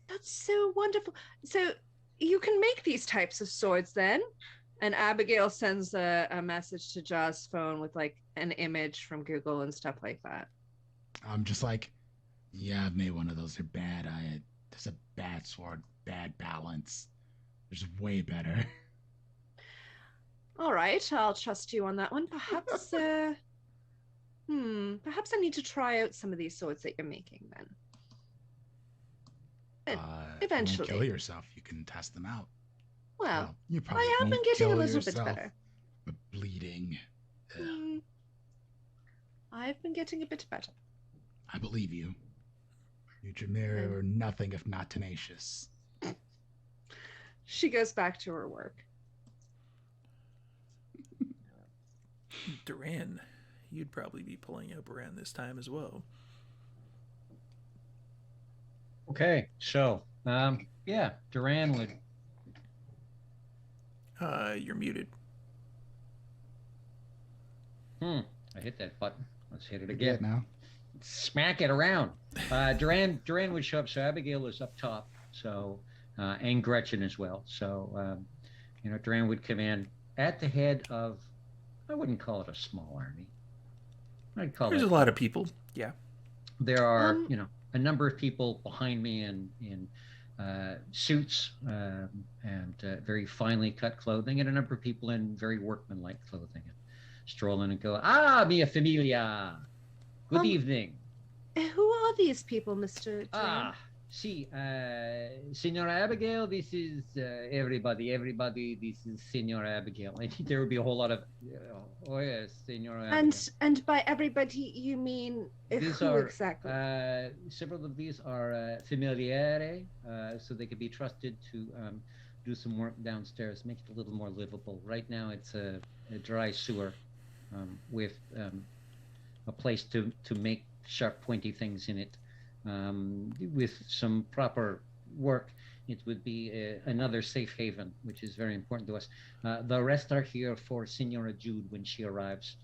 That's so wonderful. So you can make these types of swords then? And Abigail sends a message to Ja's phone with like an image from Google and stuff like that. I'm just like, yeah, I've made one of those. They're bad. There's a bad sword, bad balance. There's way better. All right, I'll trust you on that one. Perhaps, perhaps I need to try out some of these swords that you're making then. Eventually. Don't kill yourself. You can test them out. Well, you probably I have been won't getting a kill little bit yourself, better. But bleeding. I've been getting a bit better. I believe you. You, Jameer, are nothing if not tenacious. She goes back to her work. Duran, you'd probably be pulling up around this time as well. Okay, so yeah, Duran would. You're muted. I hit that button. Let's hit it Good again. now. Smack it around. Duran would show up. So Abigail is up top. So and Gretchen as well. So Duran would come in at the head of. I wouldn't call it a small army. I'd call There's it. a lot of people. Yeah. There are a number of people behind me in suits and very finely cut clothing, and a number of people in very workmanlike clothing, and stroll in and go, mia familia. Good evening. Who are these people, Mr. Duran? See, Senora Abigail, this is everybody. Everybody, this is Senora Abigail. I think there would be a whole lot of, oh yes, Senora Abigail. And by everybody, you mean These who are, exactly? several of these are familiare, so they could be trusted to do some work downstairs, make it a little more livable. Right now, it's a dry sewer with a place to make sharp, pointy things in it. With some proper work, it would be another safe haven, which is very important to us. The rest are here for Senora Jude when she arrives,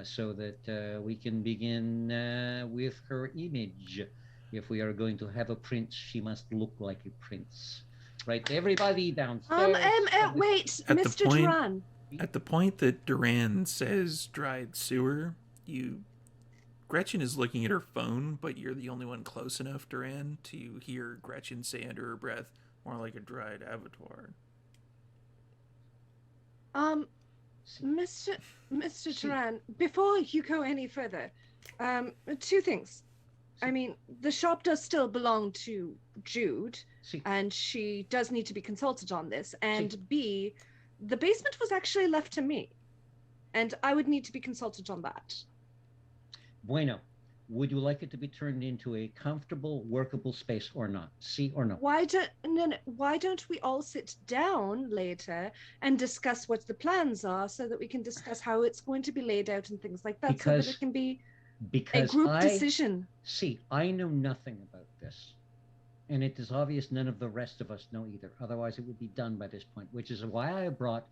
so that we can begin with her image. If we are going to have a prince, she must look like a prince. Right, everybody downstairs. Wait, At the Mr. point- Duran. At the point that Duran says dried sewer, Gretchen is looking at her phone, but you're the only one close enough, Duran, to hear Gretchen say under her breath, more like a dried abattoir. Mr. Duran, before you go any further, two things. I mean, the shop does still belong to Jude, and she does need to be consulted on this. And B, the basement was actually left to me, and I would need to be consulted on that. Bueno. Would you like it to be turned into a comfortable, workable space or not? See or no? Why don't we all sit down later and discuss what the plans are so that we can discuss how it's going to be laid out and things like that, so that it can be a group decision. See, I know nothing about this. And it is obvious none of the rest of us know either. Otherwise, it would be done by this point, which is why I brought.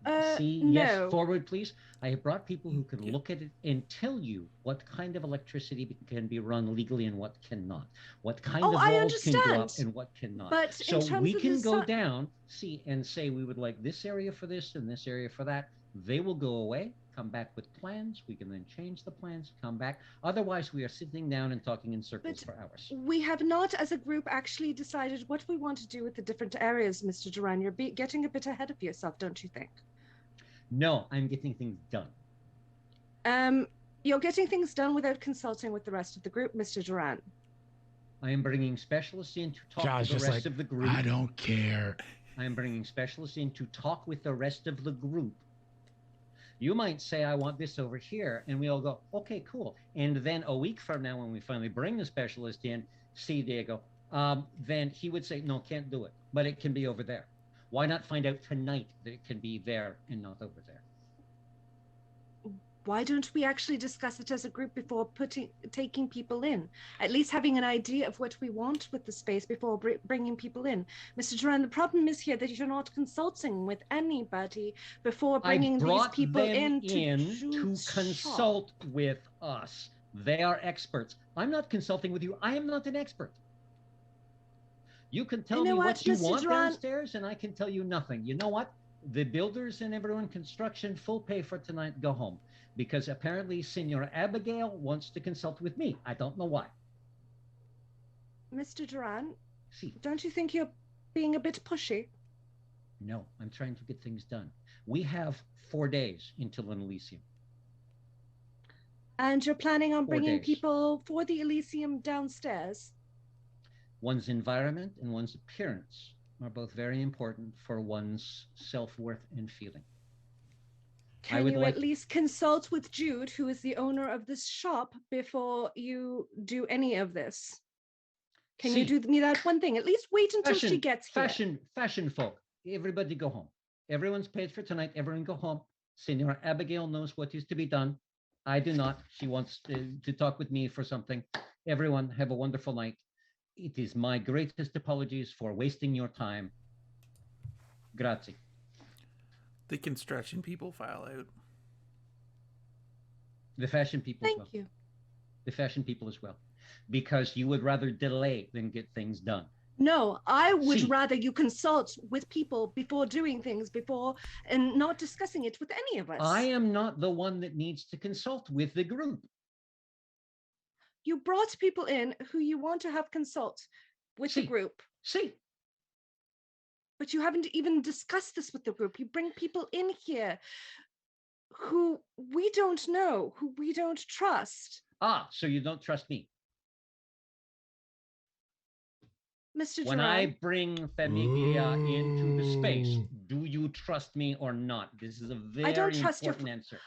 No. Yes, forward, please. I have brought people who can look at it and tell you what kind of electricity can be run legally and what cannot. What kind of walls can go up and what cannot. But so we can go down, and say we would like this area for this and this area for that. They will go away, come back with plans. We can then change the plans, come back. Otherwise, we are sitting down and talking in circles for hours. We have not, as a group, actually decided what we want to do with the different areas, Mr. Duran. You're getting a bit ahead of yourself, don't you think? No, I'm getting things done. You're getting things done without consulting with the rest of the group, Mr. Duran. I am bringing specialists in to talk to the rest of the group. I don't care. I am bringing specialists in to talk with the rest of the group. You might say, I want this over here. And we all go, okay, cool. And then a week from now, when we finally bring the specialist in, see Diego, then he would say, no, can't do it. But it can be over there. Why not find out tonight that it can be there and not over there? Why don't we actually discuss it as a group before taking people in? At least having an idea of what we want with the space before bringing people in. Mr. Duran, the problem is here that you're not consulting with anybody before bringing these people in to consult with us. They are experts. I'm not consulting with you. I am not an expert. You can tell me what you want downstairs, and I can tell you nothing. You know what? The builders and everyone, construction, full pay for tonight, go home. Because apparently Senora Abigail wants to consult with me. I don't know why. Mr. Duran, don't you think you're being a bit pushy? No, I'm trying to get things done. We have 4 days until an Elysium. And you're planning on bringing people for the Elysium downstairs? One's environment and one's appearance are both very important for one's self-worth and feeling. Can you at least consult with Jude, who is the owner of this shop, before you do any of this? Can you do me that one thing? At least wait until she gets here. Fashion folk. Everybody go home. Everyone's paid for tonight. Everyone go home. Senora Abigail knows what is to be done. I do not. She wants to talk with me for something. Everyone have a wonderful night. It is my greatest apologies for wasting your time. Grazie. The construction people file out. The fashion people as well. Thank you. The fashion people as well. Because you would rather delay than get things done. No, I would rather you consult with people before doing things, and not discussing it with any of us. I am not the one that needs to consult with the group. You brought people in who you want to have consult with the group. But you haven't even discussed this with the group. You bring people in here who we don't know, who we don't trust. So you don't trust me? Mr. When Duran, I bring Familia into the space, do you trust me or not? This is a very important answer.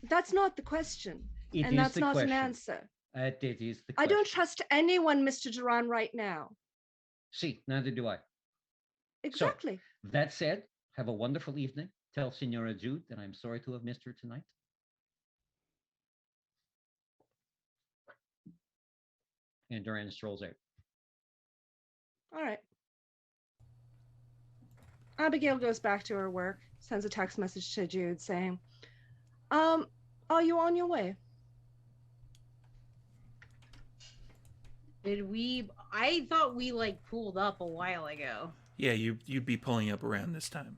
That's not the question. That's not an answer. It is the question. I don't trust anyone, Mr. Duran, right now. Neither do I. Exactly. So, that said, have a wonderful evening. Tell Senora Jude that I'm sorry to have missed her tonight. And Duran strolls out. All right. Abigail goes back to her work, sends a text message to Jude saying, are you on your way? I thought we pulled up a while ago. Yeah, you'd be pulling up around this time.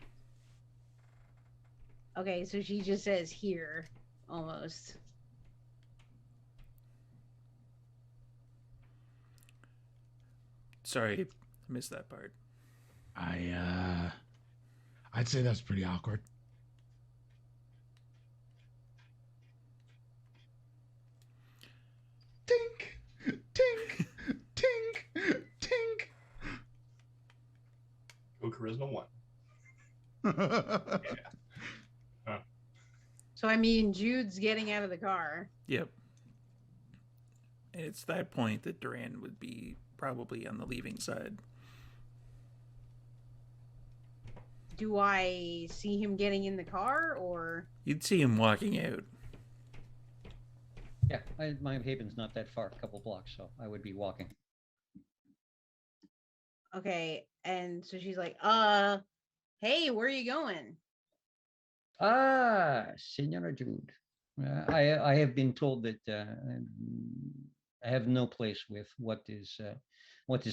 Okay, so she just says here, almost. Sorry, I missed that part. I'd say that's pretty awkward. Tink, tink, tink, tink. Go charisma 1. Yeah. So I mean, Jude's getting out of the car. Yep. And it's that point that Duran would be probably on the leaving side. Do I see him getting in the car or? You'd see him walking out. Yeah, my haven's not that far, a couple blocks, so I would be walking. Okay, and so she's like, hey, where are you going? Senora Jude. I have been told that I have no place with what is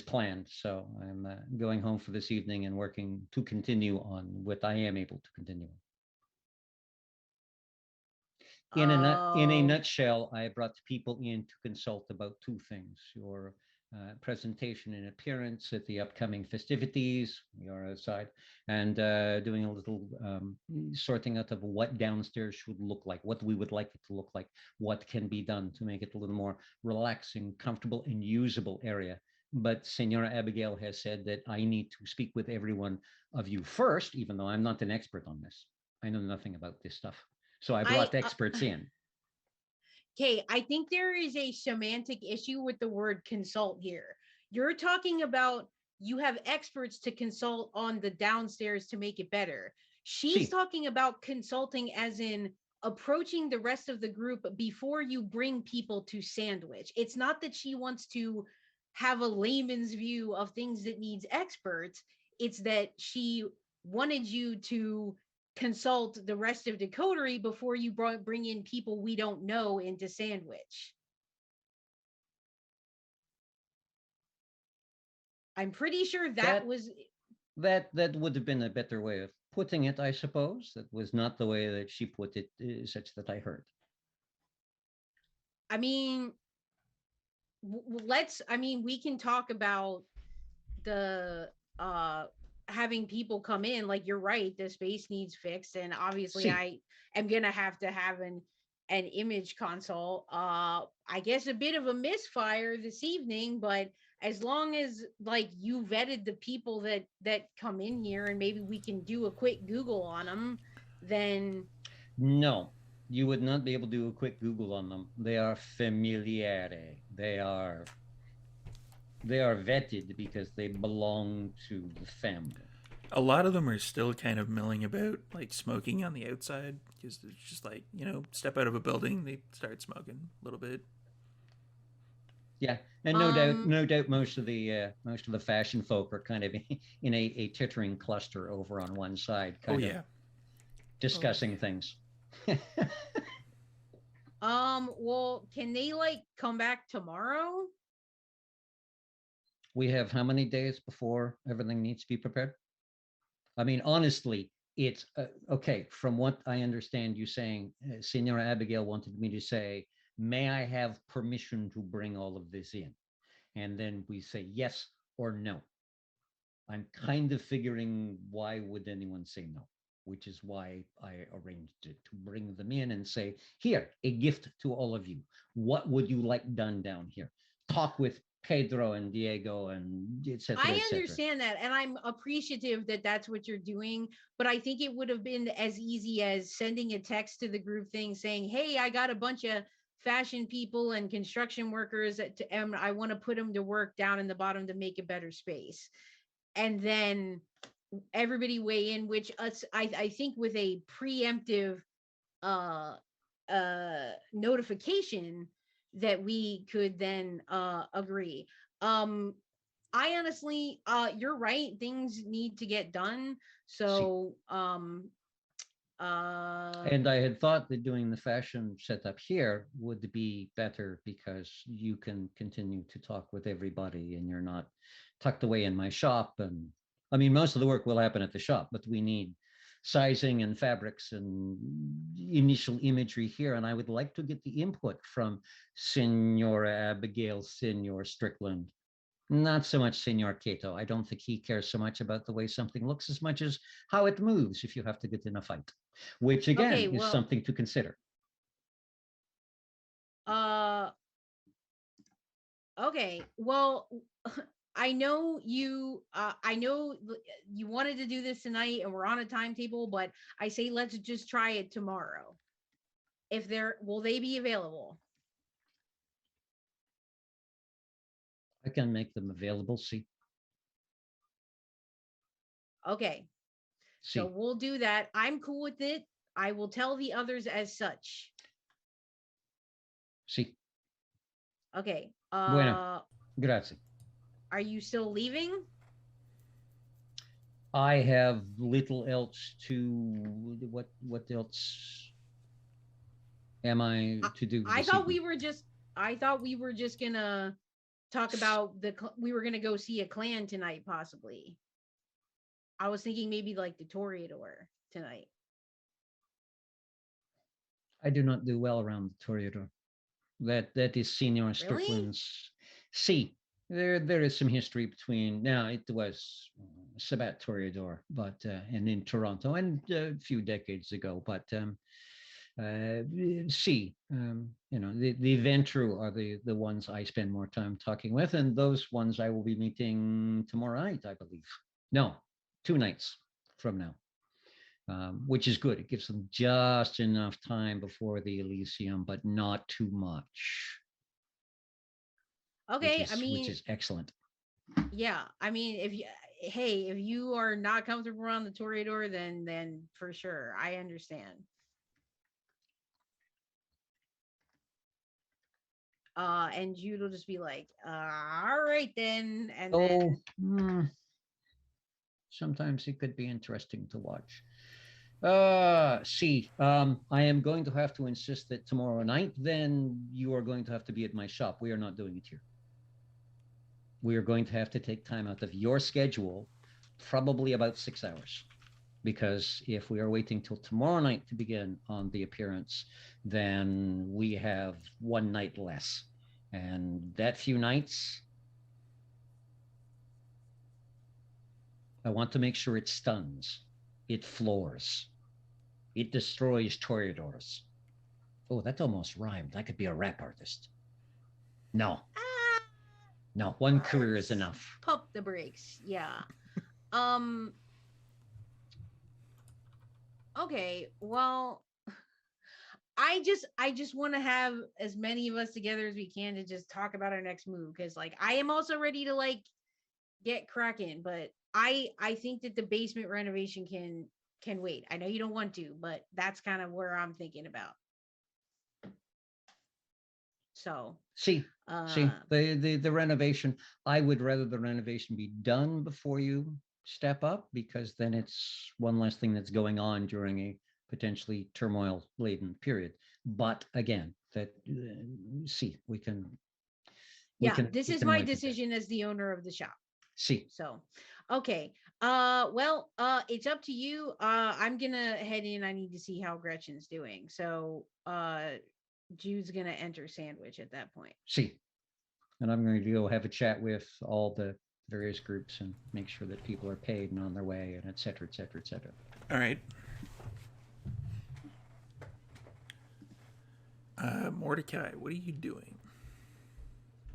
planned, so I'm going home for this evening and working to continue on what I am able to continue. In a nutshell, I brought people in to consult about two things: your presentation and appearance at the upcoming festivities, we are outside, and doing a little sorting out of what downstairs should look like, what we would like it to look like, what can be done to make it a little more relaxing, comfortable, and usable area. But Senora Abigail has said that I need to speak with everyone of you first, even though I'm not an expert on this. I know nothing about this stuff. So I brought experts in. Okay, I think there is a semantic issue with the word consult here. You're talking about you have experts to consult on the downstairs to make it better. She's talking about consulting as in approaching the rest of the group before you bring people to Sandwich. It's not that she wants to have a layman's view of things that needs experts. It's that she wanted you to consult the rest of Decotery before you bring in people we don't know into Sandwich. I'm pretty sure that would have been a better way of putting it, I suppose. That was not the way that she put it, such that I heard. I mean, we can talk about the having people come in. Like, you're right, the space needs fixed, and obviously I am gonna have to have an image console. I guess a bit of a misfire this evening, but as long as like you vetted the people that come in here and maybe we can do a quick Google on them, then no, you would not be able to do a quick Google on them. They are familiare. They are vetted because they belong to the family. A lot of them are still kind of milling about, like smoking on the outside, because it's just like, step out of a building, they start smoking a little bit. Yeah, and no doubt, most of the fashion folk are kind of in a tittering cluster over on one side, kind of discussing things. Well, can they like come back tomorrow? We have how many days before everything needs to be prepared? I mean, honestly, it's okay. From what I understand you saying, Senora Abigail wanted me to say, may I have permission to bring all of this in? And then we say yes or no. I'm kind of figuring, why would anyone say no? Which is why I arranged it to bring them in and say, here, a gift to all of you. What would you like done down here? Talk with Pedro and Diego and etc. I understand that, and I'm appreciative that that's what you're doing, but I think it would have been as easy as sending a text to the group thing saying, hey, I got a bunch of fashion people and construction workers and I want to put them to work down in the bottom to make a better space. And then everybody weigh in, which I think with a preemptive notification that we could then agree. I honestly, you're right, things need to get done. So and I had thought that doing the fashion setup here would be better because you can continue to talk with everybody and you're not tucked away in my shop. And I mean, most of the work will happen at the shop, but we need sizing and fabrics and initial imagery here. And I would like to get the input from Senora Abigail, Senor Strickland, not so much Senor Cato. I don't think he cares so much about the way something looks as much as how it moves if you have to get in a fight, which again is something to consider. Okay, well, I know you wanted to do this tonight and we're on a timetable, but I say let's just try it tomorrow. Will they be available? I can make them available. See, Okay. So see, we'll do that. I'm cool with it. I will tell the others as such. see. Okay. Bueno, grazie. Are you still leaving? I have little else to. What else am I to do I this thought evening? I thought we were just gonna talk about we were gonna go see a clan tonight, possibly. I was thinking maybe like the Toreador tonight. I do not do well around the Toreador. That is Senior Really? Strickland's. See, there is some history between. Now it was Sabat Toreador, but and in Toronto, and a few decades ago. But see, the Ventru are the ones I spend more time talking with, and those ones I will be meeting tomorrow night, I believe. No, 2 nights from now. Which is good. It gives them just enough time before the Elysium, but not too much. Okay, which is excellent. Yeah, I mean, if you are not comfortable around the Toreador, then for sure, I understand. And Jude will just be like, all right then, and then sometimes it could be interesting to watch. See, I am going to have to insist that tomorrow night, then you are going to have to be at my shop. We are not doing it here. We are going to have to take time out of your schedule, probably about 6 hours. Because if we are waiting till tomorrow night to begin on the appearance, then we have 1 night less. And that few nights, I want to make sure it stuns, it floors, it destroys Toreadors. Oh, that almost rhymed. I could be a rap artist. No. No, one career is enough. Pump the brakes. Yeah. Okay. Well, I just want to have as many of us together as we can to just talk about our next move, because like I am also ready to like get cracking, but I think that the basement renovation can wait. I know you don't want to, but that's kind of where I'm thinking about. So see the renovation. I would rather the renovation be done before you step up, because then it's one less thing that's going on during a potentially turmoil laden period. But again, that see, we can. This is my decision as the owner of the shop. See. So, okay. Well, it's up to you. I'm gonna head in. I need to see how Gretchen's doing. So, Jude's gonna enter Sandwich at that point. See. And I'm going to go have a chat with all the various groups and make sure that people are paid and on their way, and et cetera, et cetera, et cetera. All right. Mordecai, what are you doing?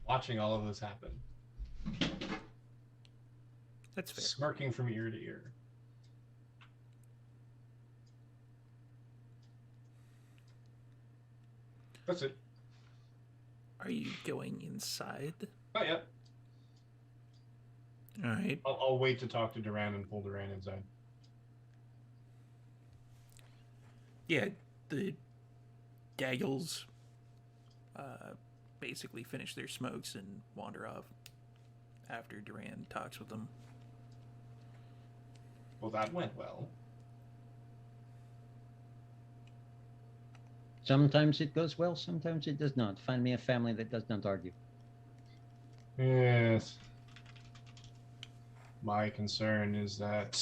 Watching all of this happen. That's fair. Smirking from ear to ear. That's it. Are you going inside? Not yet. All right. I'll wait to talk to Duran and pull Duran inside. Yeah, the Gaggles basically finish their smokes and wander off after Duran talks with them. Well, that went well. Sometimes it goes well, sometimes it does not. Find me a family that does not argue. Yes. My concern is that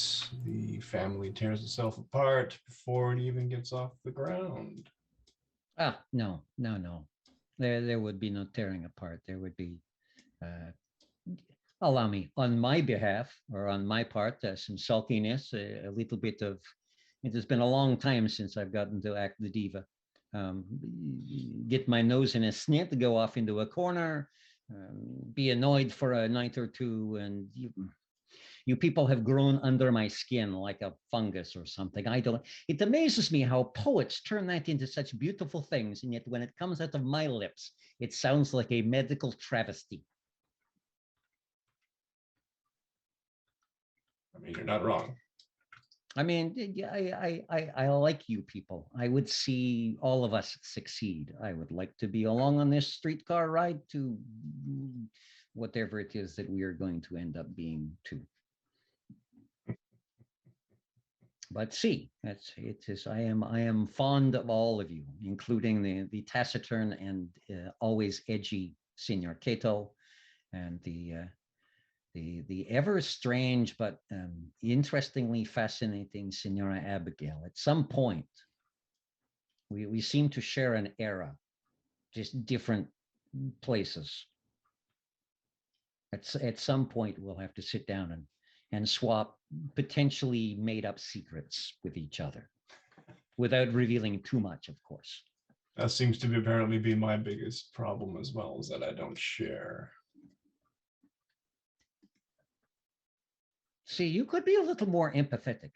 the family tears itself apart before it even gets off the ground. No. There would be no tearing apart. There would be, allow me, on my behalf or on my part, some sulkiness, a little bit of. It has been a long time since I've gotten to act the diva. Get my nose in a snit, go off into a corner, be annoyed for a night or two, and you people have grown under my skin like a fungus or something. It amazes me how poets turn that into such beautiful things, and yet when it comes out of my lips, it sounds like a medical travesty. mean, you're not wrong. I mean, I like you people. I would see all of us succeed. I would like to be along on this streetcar ride to whatever it is that we are going to end up being too. But see, it is. I am fond of all of you, including the taciturn and always edgy Senor Cato, and the ever strange but interestingly fascinating Senora Abigail. At some point, we seem to share an era, just different places. At some point, we'll have to sit down and swap potentially made up secrets with each other without revealing too much, of course. That seems to apparently be my biggest problem as well, is that I don't share. See, you could be a little more empathetic.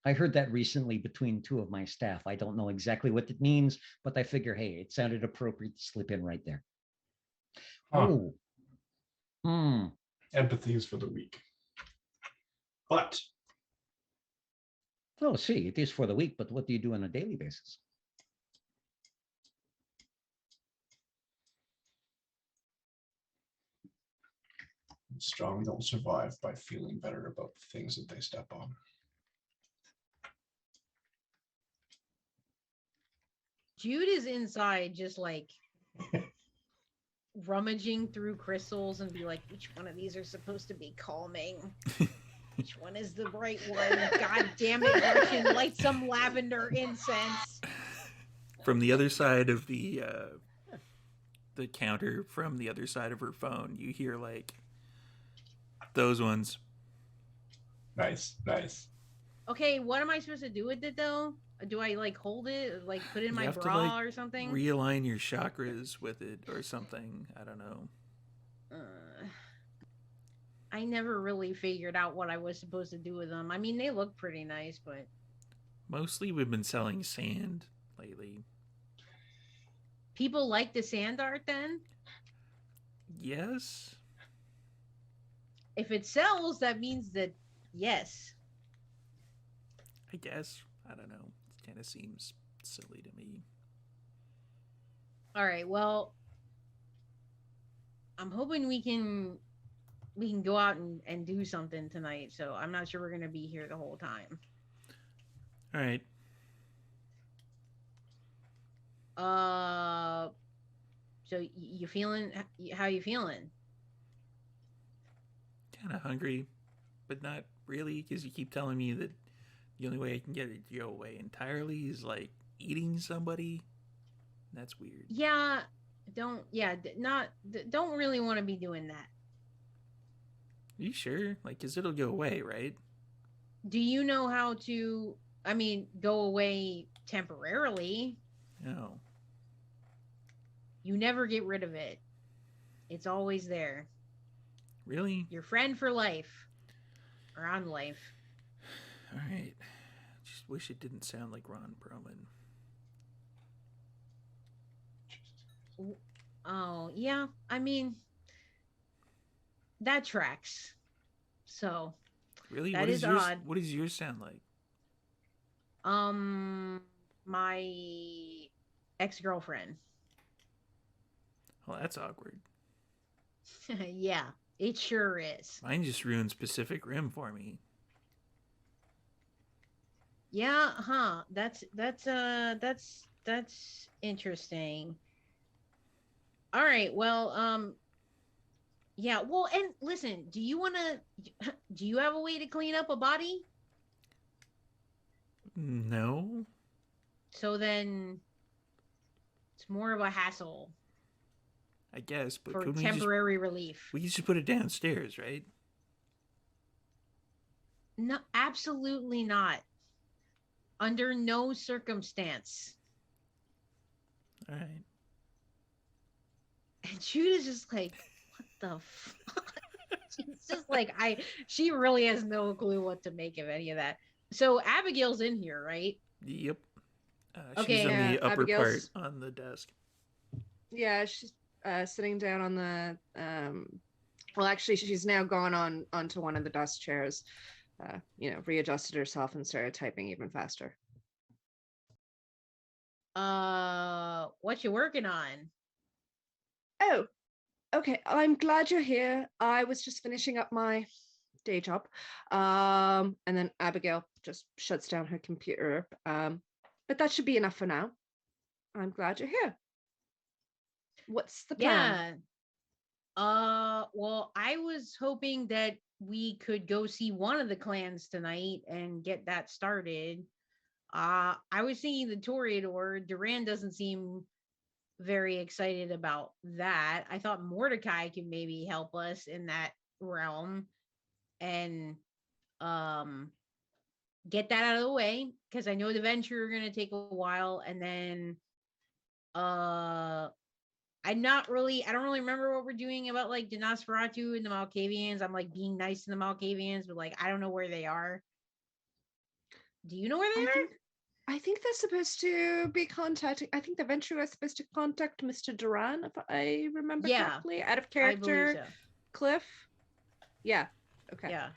I heard that recently between two of my staff. I don't know exactly what it means, but I figure, hey, it sounded appropriate to slip in right there. Huh. Oh. Empathy is for the weak. But Oh, see, it is for the week, but what do you do on a daily basis? strong don't survive by feeling better about the things that they step on. Jude is inside just like rummaging through crystals and be like, which one of these are supposed to be calming? Which one is the right one? God damn it, Gretchen, light some lavender incense. From the other side of the counter, from the other side of her phone, you hear like those ones. Nice. Okay, what am I supposed to do with it though? Do I like hold it, like put it in my bra or something? Realign your chakras with it or something. I don't know. I never really figured out what I was supposed to do with them. I mean, they look pretty nice, but mostly we've been selling sand lately. People like the sand art then? Yes. If it sells, that means that yes. I guess. I don't know. It kind of seems silly to me. All right. Well, I'm hoping we can go out and do something tonight. So I'm not sure we're going to be here the whole time. All right. So you feeling, how you feeling? Kind of hungry, but not really, because you keep telling me that the only way I can get it to go away entirely is like eating somebody. That's weird. Yeah, don't really want to be doing that. Are you sure? Like, because it'll go away, right? Do you know how to, go away temporarily? No. You never get rid of it. It's always there. Really? Your friend for life. Or on life. All right. Just wish it didn't sound like Ron Perlman. Oh, yeah. That tracks. So. Really? That is odd. What does yours sound like? My ex-girlfriend. Well, that's awkward. Yeah, it sure is. Mine just ruined Pacific Rim for me. Yeah, huh. That's interesting. All right, well, yeah, well, and listen, do you have a way to clean up a body? No. So then it's more of a hassle. I guess, but for temporary relief. We can just put it downstairs, right? No, absolutely not. Under no circumstance. All right. And Jude is just like, what the fuck? She's just like, she really has no clue what to make of any of that. So Abigail's in here, right? Yep. Okay, she's on the upper Abigail's... part on the desk. Yeah, she's sitting down on the Well, actually, she's now gone onto one of the desk chairs, readjusted herself and started typing even faster. What you working on? Oh, okay. I'm glad you're here. I was just finishing up my day job. And then Abigail just shuts down her computer. But that should be enough for now. I'm glad you're here. What's the plan? Yeah. Well, I was hoping that we could go see one of the clans tonight and get that started. I was thinking the Toreador. Duran doesn't seem very excited about that. I thought Mordecai could maybe help us in that realm and get that out of the way, because I know the venture are gonna take a while, and then I don't really remember what we're doing about like the Nosferatu and the Malkavians. I'm like being nice to the Malkavians, but like I don't know where they are. Do you know where they are? I think they're supposed to be contacting. I think the venture is supposed to contact Mr. Duran, if I remember correctly. Out of character, I believe so. Cliff. Yeah. Okay. Yeah.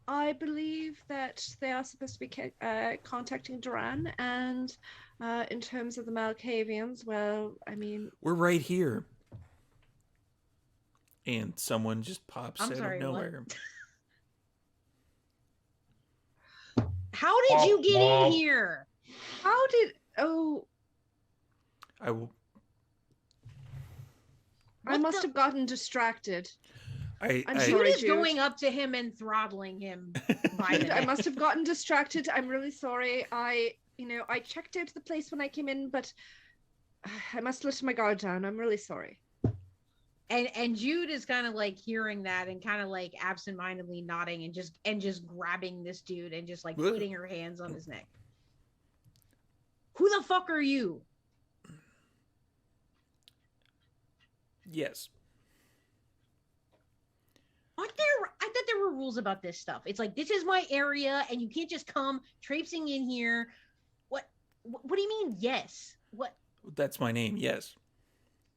I believe that they are supposed to be contacting Duran, and in terms of the Malkavians, well, I mean, We're right here. And someone just pops I'm out sorry, of nowhere. How did you get in here? how did? Oh, I will. I must have gotten distracted. I'm sorry, Jude is Jude. going up to him and throttling him by the I neck. must have gotten distracted. I'm really sorry. I checked out the place when I came in, but I must let my guard down. I'm really sorry. And Jude is kind of like hearing that and kind of like absentmindedly nodding and just grabbing this dude and just like putting her hands on his neck. Who the fuck are you? Yes. I thought there were rules about this stuff. It's like, this is my area and you can't just come traipsing in here. What do you mean, yes? What? That's my name, yes.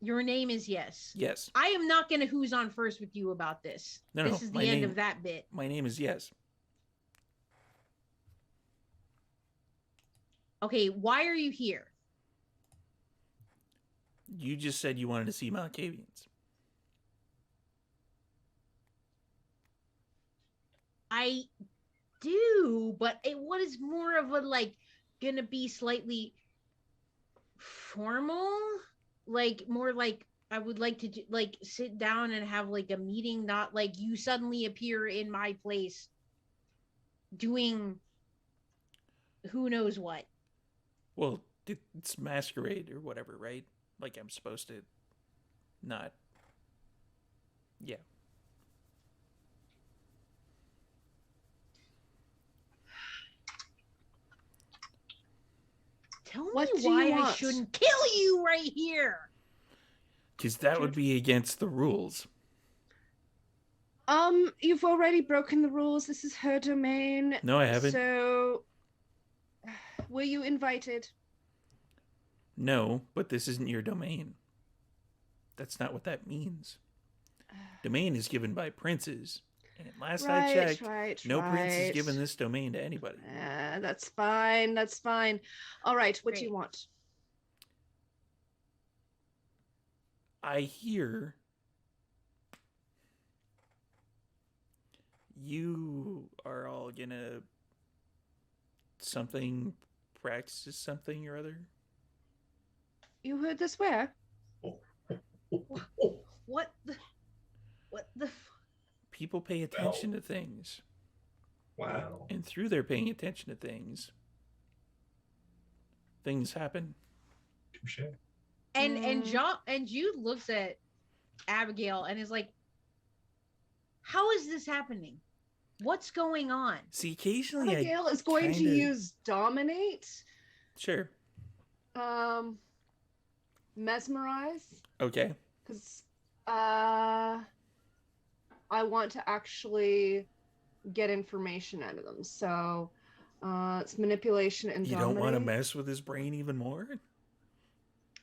Your name is Yes. Yes. I am not going to who's on first with you about this. No, this is the end of that bit. My name is Yes. Okay, why are you here? You just said you wanted to see Malkavians. I do, but what is more of a like gonna be slightly formal, like more like I would like to like sit down and have like a meeting, not like you suddenly appear in my place doing who knows what. Well, it's Masquerade or whatever, right? Like I'm supposed to not. Yeah. Tell What me do you why I want? shouldn't kill you right here. Because that would be against the rules. You've already broken the rules. This is her domain. No, I haven't. So, were you invited? No, but this isn't your domain. That's not what that means. Domain is given by princes. And last I checked, no prince has given this domain to anybody. That's fine. That's fine. All right. What do you want? I hear you are all gonna practice something or other. You heard this where? What the People pay attention to things. Wow. And through their paying attention to things happen. Touche. And Jude looks at Abigail and is like, how is this happening? What's going on? See, occasionally Abigail is going to use dominate. Sure. Mesmerize. Okay. Because I want to actually get information out of them. So it's manipulation and you dominate. don't want to mess with his brain even more?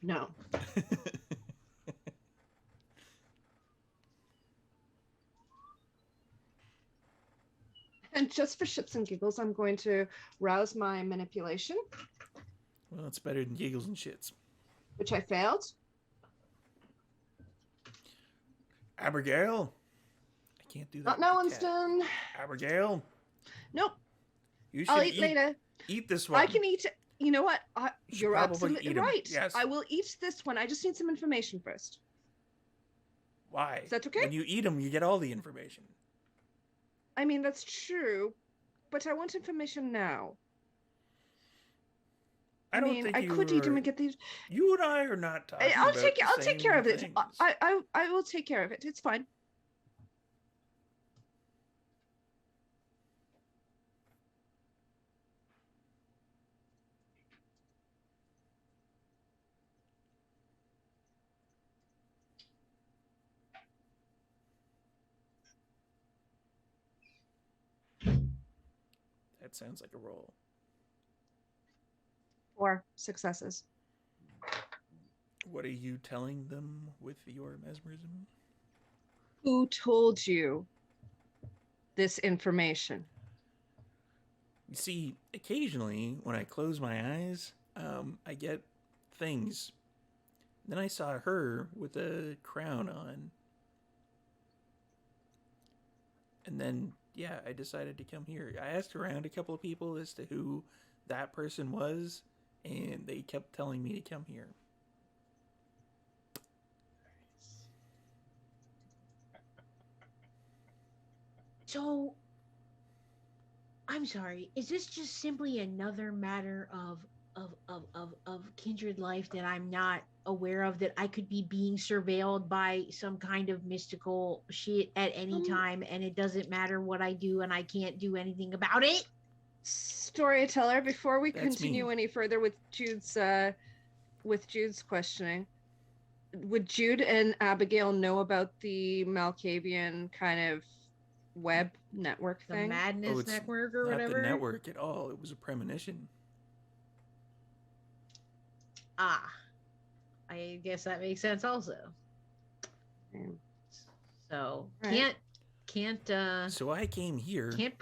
No. And just for shits and giggles, I'm going to rouse my manipulation, Well, it's better than giggles and shits. which I failed. Abigail? I can't do that. Not with now the one's cat. done. Abigail? Nope. You should I'll eat later. Eat this one. I can eat. You know what? should You're probably absolutely eat 'em. right. Yes. I will eat this one. I just need some information first. Why? Is that okay? When you eat them, you get all the information. I mean, that's true, but I want information now. I don't mean, think I you could eat them are- and get these. You and I are not talking I'll about take. the I'll take same care of it. things. I will take care of it. It's fine. That sounds like a roll. 4 successes. What are you telling them with your mesmerism? Who told you this information? You see, occasionally when I close my eyes, I get things. Then I saw her with a crown on. And then, yeah, I decided to come here. I asked around a couple of people as to who that person was, and they kept telling me to come here. So, I'm sorry. Is this just simply another matter of kindred life that I'm not aware of, that I could be being surveilled by some kind of mystical shit at any time, and it doesn't matter what I do and I can't do anything about it? Storyteller, before we That's continue me. any further with Jude's questioning, would Jude and Abigail know about the Malkavian kind of web network The thing? Madness it's Network or not whatever? the network at all. It was a premonition. Ah, I guess that makes sense also. Mm. So Right. can't So I came here can't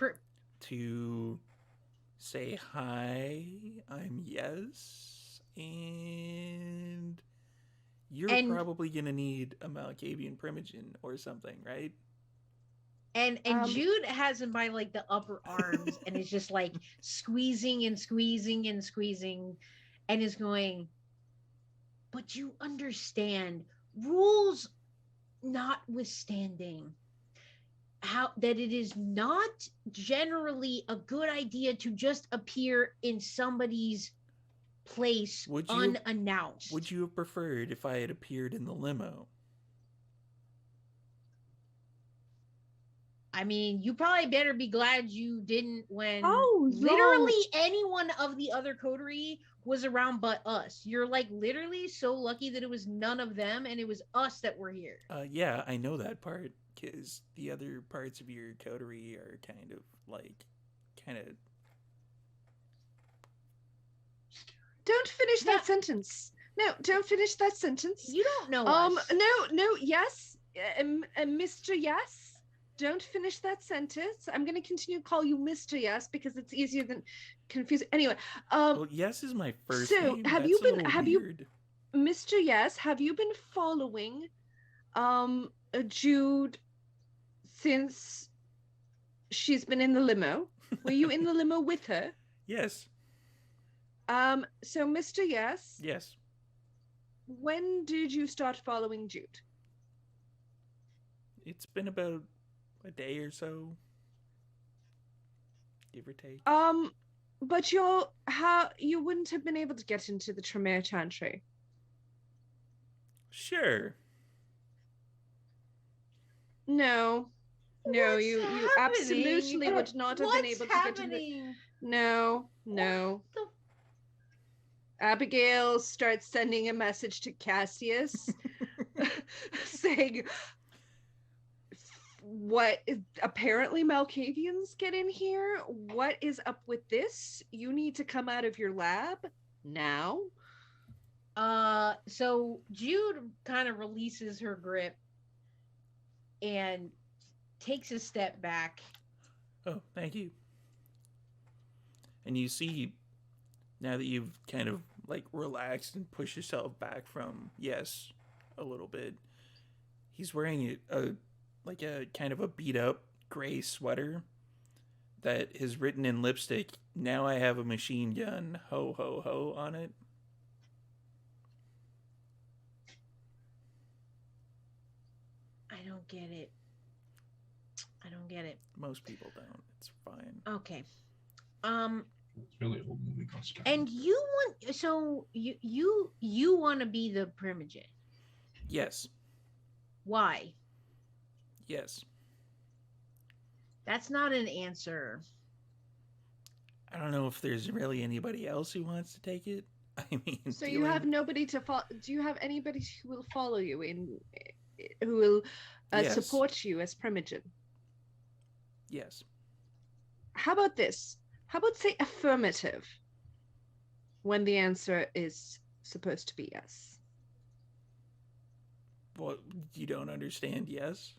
to say hi, I'm Yes, and you're And- probably gonna need a Malkavian primogen or something, right? And Um, Jude has him by like the upper arms and is just like squeezing and squeezing and squeezing and is going, but you understand, rules notwithstanding, how that it is not generally a good idea to just appear in somebody's place Would you- unannounced. Would you have preferred if I had appeared in the limo? I mean, you probably better be glad you didn't when Oh, no. literally anyone of the other coterie was around but us. You're like literally so lucky that it was none of them and it was us that were here. Yeah, I know that part, because the other parts of your coterie are kind of. Don't finish Yeah. that sentence. No, don't finish that sentence. You don't know us. No, yes, Mr. Yes. Don't finish that sentence. I'm going to continue to call you Mr. Yes because it's easier than confusing. Anyway, Well, Yes is my first so name. have That's you a been- little have you- weird. Mr. Yes, have you been following Jude since she's been in the limo? Were you in the limo with her? Yes, So Mr. Yes, yes. when did you start following Jude? It's been about a day or so, give or take. But you wouldn't have been able to get into the Tremere Chantry. Sure. No, What's you happening? absolutely would not have been What's able to get into the. happening? No. What the Abigail starts sending a message to Cassius saying, what is apparently Malkavians get in here? What is up with this? You need to come out of your lab now. So Jude kind of releases her grip and takes a step back Oh, thank you. And you see, now that you've kind of like relaxed and pushed yourself back from yes a little bit, he's wearing a kind of a beat up gray sweater that is written in lipstick, "Now I have a machine gun, ho ho ho," on it. I don't get it. I don't get it. Most people don't. It's fine. Okay. It's really old movie costume. And you want you want to be the primogen. Yes. Why? Yes. That's not an answer. I don't know if there's really anybody else who wants to take it. I mean, So you have nobody to follow. Do you have anybody who will follow you who will Yes. support you as primogen? Yes. How about this? How about say affirmative when the answer is supposed to be yes? Well, you don't understand yes?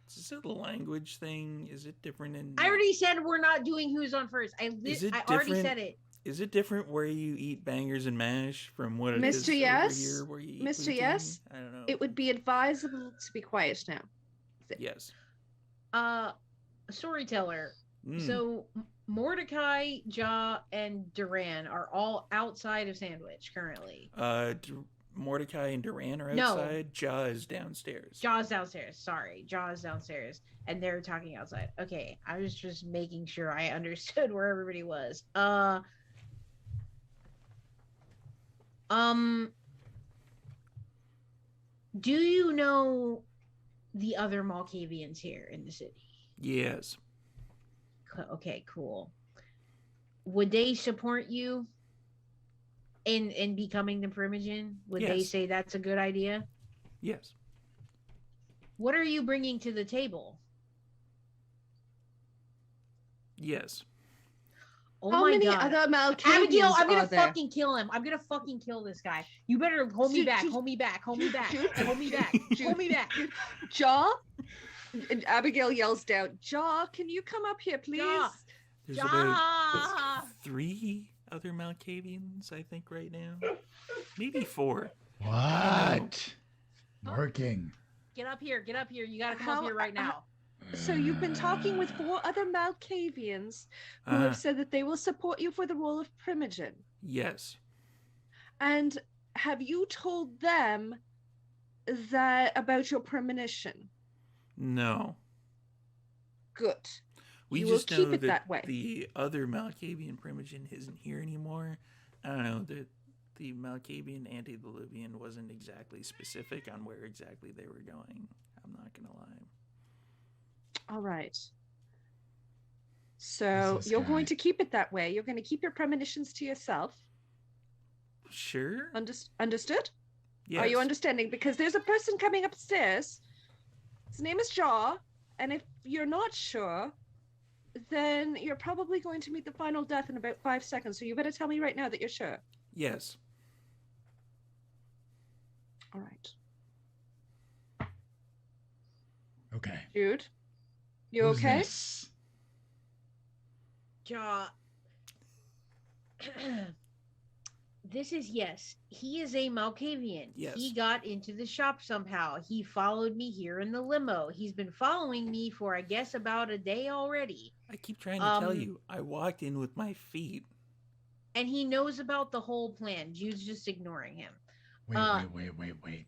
Is it a language thing? Is it different in... I already said we're not doing who's on first. I already different? said it. Is it different where you eat bangers and mash from what it is Mr. Yes? over here where you eat Mr. poutine? Yes? I don't know. It would be advisable to be quiet now. Yes. Storyteller. Mm. So Mordecai, Ja, and Duran are all outside of Sandwich currently. Mordecai and Duran are No. outside. Ja is downstairs. Ja's downstairs. Sorry, Ja's downstairs, and they're talking outside. Okay, I was just making sure I understood where everybody was. Do you know the other Malkavians here in the city? Yes. Okay, cool. Would they support you in becoming the primogen? Would they Yes. say that's a good idea? Yes. What are you bringing to the table? Yes. Oh How my many god. other Malkavians Abigail, I'm are gonna there? fucking kill him. I'm gonna fucking kill this guy. You better hold me Shoot, back, shoot, hold me back, hold me back, shoot, hold me back, shoot, hold me back. Jaw? And Abigail yells down, Jaw, can you come up here, please? Jaw. There's Ja! about 3 other Malkavians, I think, right now. Maybe 4. What? Working. Get up here, get up here. You gotta come How- up here right now. So you've been talking with 4 other Malkavians who have said that they will support you for the role of primogen. Yes. And have you told them that about your premonition? No. Good. We You will just keep know it that way. the other Malkavian primogen isn't here anymore. I don't know, the Malkavian antediluvian wasn't exactly specific on where exactly they were going. I'm not going to lie. All right. So Who's this you're going guy? to keep it that way. You're going to keep your premonitions to yourself. Sure? Understood? Yes. Are you understanding? Because there's a person coming upstairs. His name is Jaw. And if you're not sure, then you're probably going to meet the final death in about 5 seconds. So you better tell me right now that you're sure. Yes. All right. Okay. Jude, you Who's okay? this? Ja. This is yes. He is a Malkavian. Yes. He got into the shop somehow. He followed me here in the limo. He's been following me for I guess about a day already. I keep trying to tell you, I walked in with my feet. And he knows about the whole plan. Jude's just ignoring him. Wait.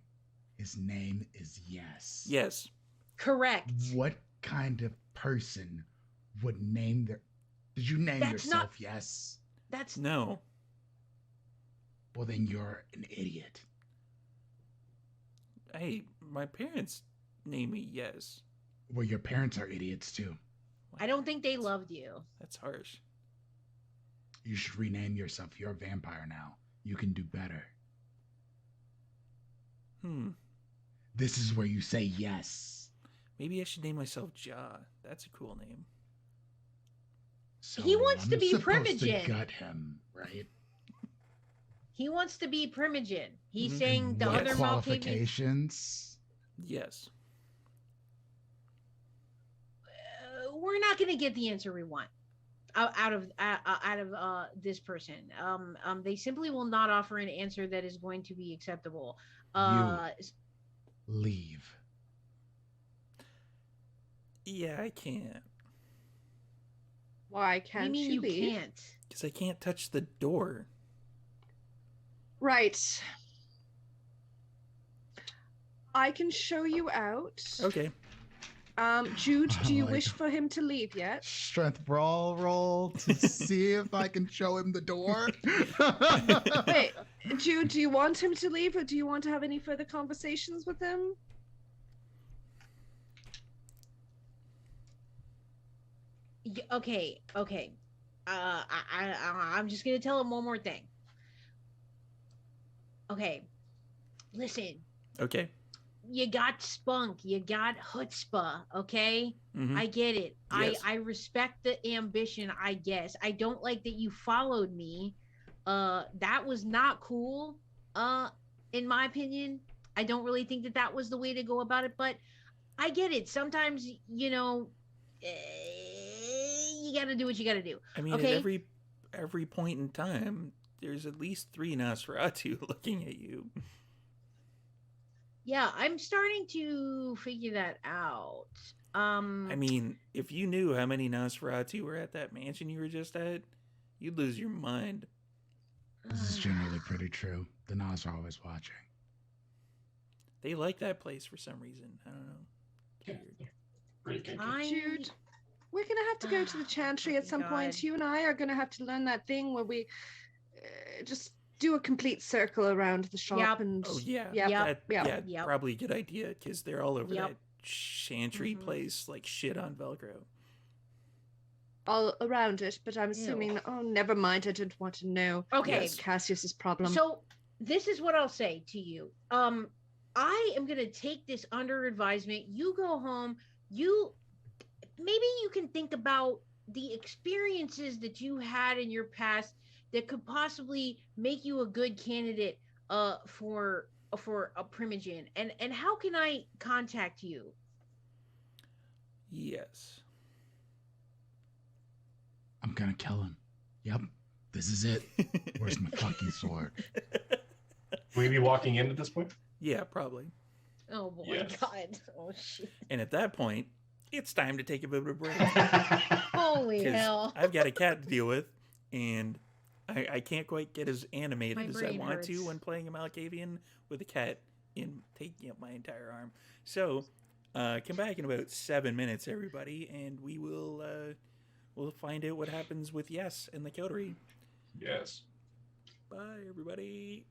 His name is Yes. Yes. Correct. What kind of person would name their... Did you name That's yourself not- Yes? That's No. Well, then you're an idiot. Hey, my parents named me Yes. Well, your parents are idiots too. I don't think they loved you. That's harsh. You should rename yourself. You're a vampire now. You can do better. This is where you say yes. Maybe I should name myself Ja. That's a cool name. So He wants to I'm be supposed to primogen. gut him, right? He wants to be primogen. He's Mhm. saying the What other Malkavian. qualifications? Yes. We're we're not going to get the answer we want out of this person. They simply will not offer an answer that is going to be acceptable. Leave. Yeah, I can't. Why What do you can't mean you you leave? can't? Because I can't touch the door. Right. I can show you out. Okay. Jude, do you Like- wish for him to leave yet? Strength brawl roll to see if I can show him the door. Wait, Jude, do you want him to leave, or do you want to have any further conversations with him? Okay. I'm just gonna tell him one more thing. Okay, listen. Okay. You got spunk. You got chutzpah. Okay, Mhm. I get it. Yes. I respect the ambition. I guess I don't like that you followed me. That was not cool. In my opinion, I don't really think that that was the way to go about it. But I get it. Sometimes you got to do what you got to do. I mean, Okay. at every point in time, there's at least 3 Nosferatu looking at you. Yeah, I'm starting to figure that out. I mean, if you knew how many Nosferatu were at that mansion you were just at, you'd lose your mind. This is generally pretty true. The Nas are always watching. They like that place for some reason. I don't know. It's weird. Pretty good. Jude, we're gonna have to go to the chantry at some point. God. You and I are gonna have to learn that thing where we just do a complete circle around the shop Yep. and Oh yeah, Yep. yeah, probably a good idea because they're all over Yep. that chantry Mhm. place like shit on Velcro. all around it. But I'm assuming, oh, never mind. I didn't want to know. Okay. Yes. Cassius's problem. So this is what I'll say to you. I am gonna take this under advisement. You go home. Maybe you can think about the experiences that you had in your past that could possibly make you a good candidate for a primogen. And how can I contact you? Yes. I'm gonna kill him. Yep. This is it. Where's my fucking sword? Will we be walking in at this point? Yeah, probably. Oh boy, Yes. God! Oh shit! And at that point, it's time to take a bit of a break. Holy 'Cause hell! I've got a cat to deal with, and I can't quite get as animated My as I brain want to hurts. when playing a Malkavian with a cat in taking up my entire arm. So, come back in about 7 minutes, everybody, and we will we'll find out what happens with Yes and the coterie. Yes. Bye, everybody.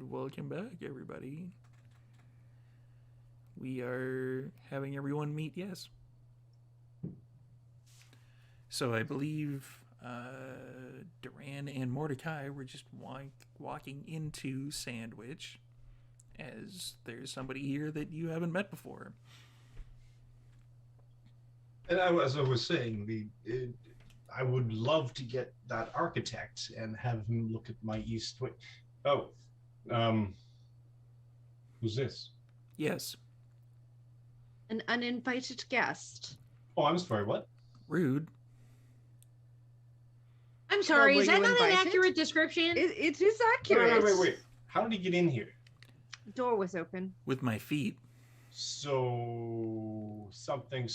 Welcome back, everybody. We are having everyone meet Yes. So I believe Duran and Mordecai were just walking into Sandwich, as there's somebody here that you haven't met before. And as I was saying, I would love to get that architect and have him look at my east wing. Oh, who's this? Yes. An uninvited guest. Oh, I'm sorry, what? Rude. I'm sorry, Well, is were that you not an invited? accurate description? It is accurate. Wait. How did he get in here? Door was open. With my feet. So something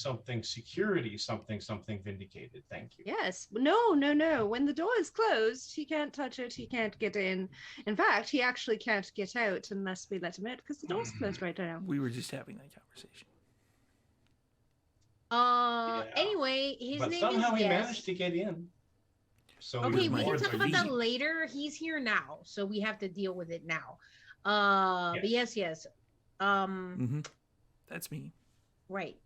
security, something vindicated. Thank you. Yes. No. When the door is closed, he can't touch it. He can't get in. In fact, he actually can't get out unless we let him out because the door's closed right now. We were just having that conversation. Anyway, his But name somehow is he Yes. managed to get in. So Okay, his we can boards talk are about that easy. later. He's here now, so we have to deal with it now. Yes. But yes. That's me. Right.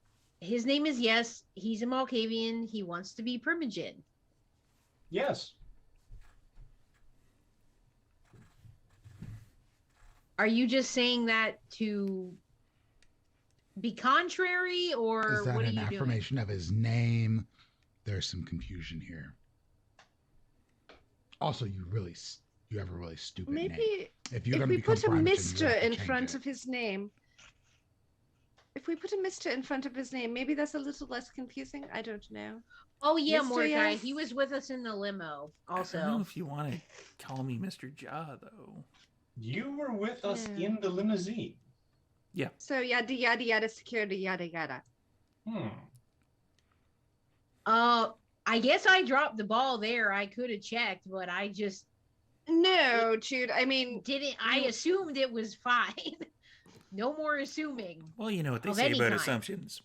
His name is Yes. He's a Malkavian. He wants to be Primogen. Yes. Are you just saying that to be contrary, or Is that what are an you doing? affirmation of his name? There's some confusion here. Also, you have a really stupid name. Maybe If you're if going to we become put a Primogen, you Mister have to in change front it. of his name. If we put a Mister in front of his name, maybe that's a little less confusing. I don't know. Oh yeah, Mr. Mordecai. Yes. He was with us in the limo. I don't know Also, if you want to call me Mr. Ja, though. You were with us No. in the limousine. So yada yada yada security yada yada. I guess I dropped the ball there. I could have checked, but I just No, Jude. I mean, didn't. I assumed it was fine. No more assuming. Well, you know what they Of say any about kind. assumptions.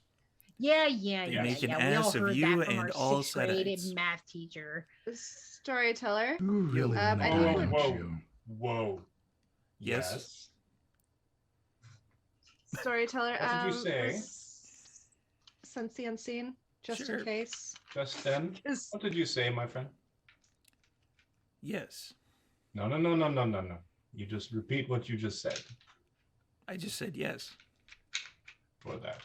Yeah. They make an We all ass of heard you that from and our all sixth grade Setites. math teacher. storyteller. You really want to I die, think- don't Whoa. you? Whoa. Yes. Storyteller. What did you say? Sense the unseen, just Sure. in case. Just then. Is What did you say, my friend? Yes. No. You just repeat what you just said. I just said yes. For that.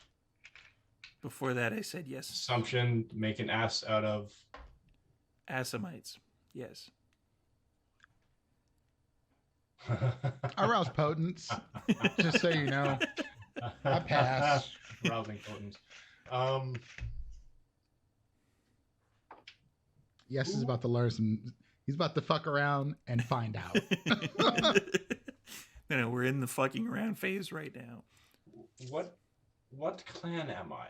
Before that, I said yes. Assumption, make an ass out of... Assamites. Yes. Arouse potents. Just so you know. I pass. Rousing potents. Yes, he's about to learn some. He's about to fuck around and find out. No, we're in the fucking around phase right now. What clan am I?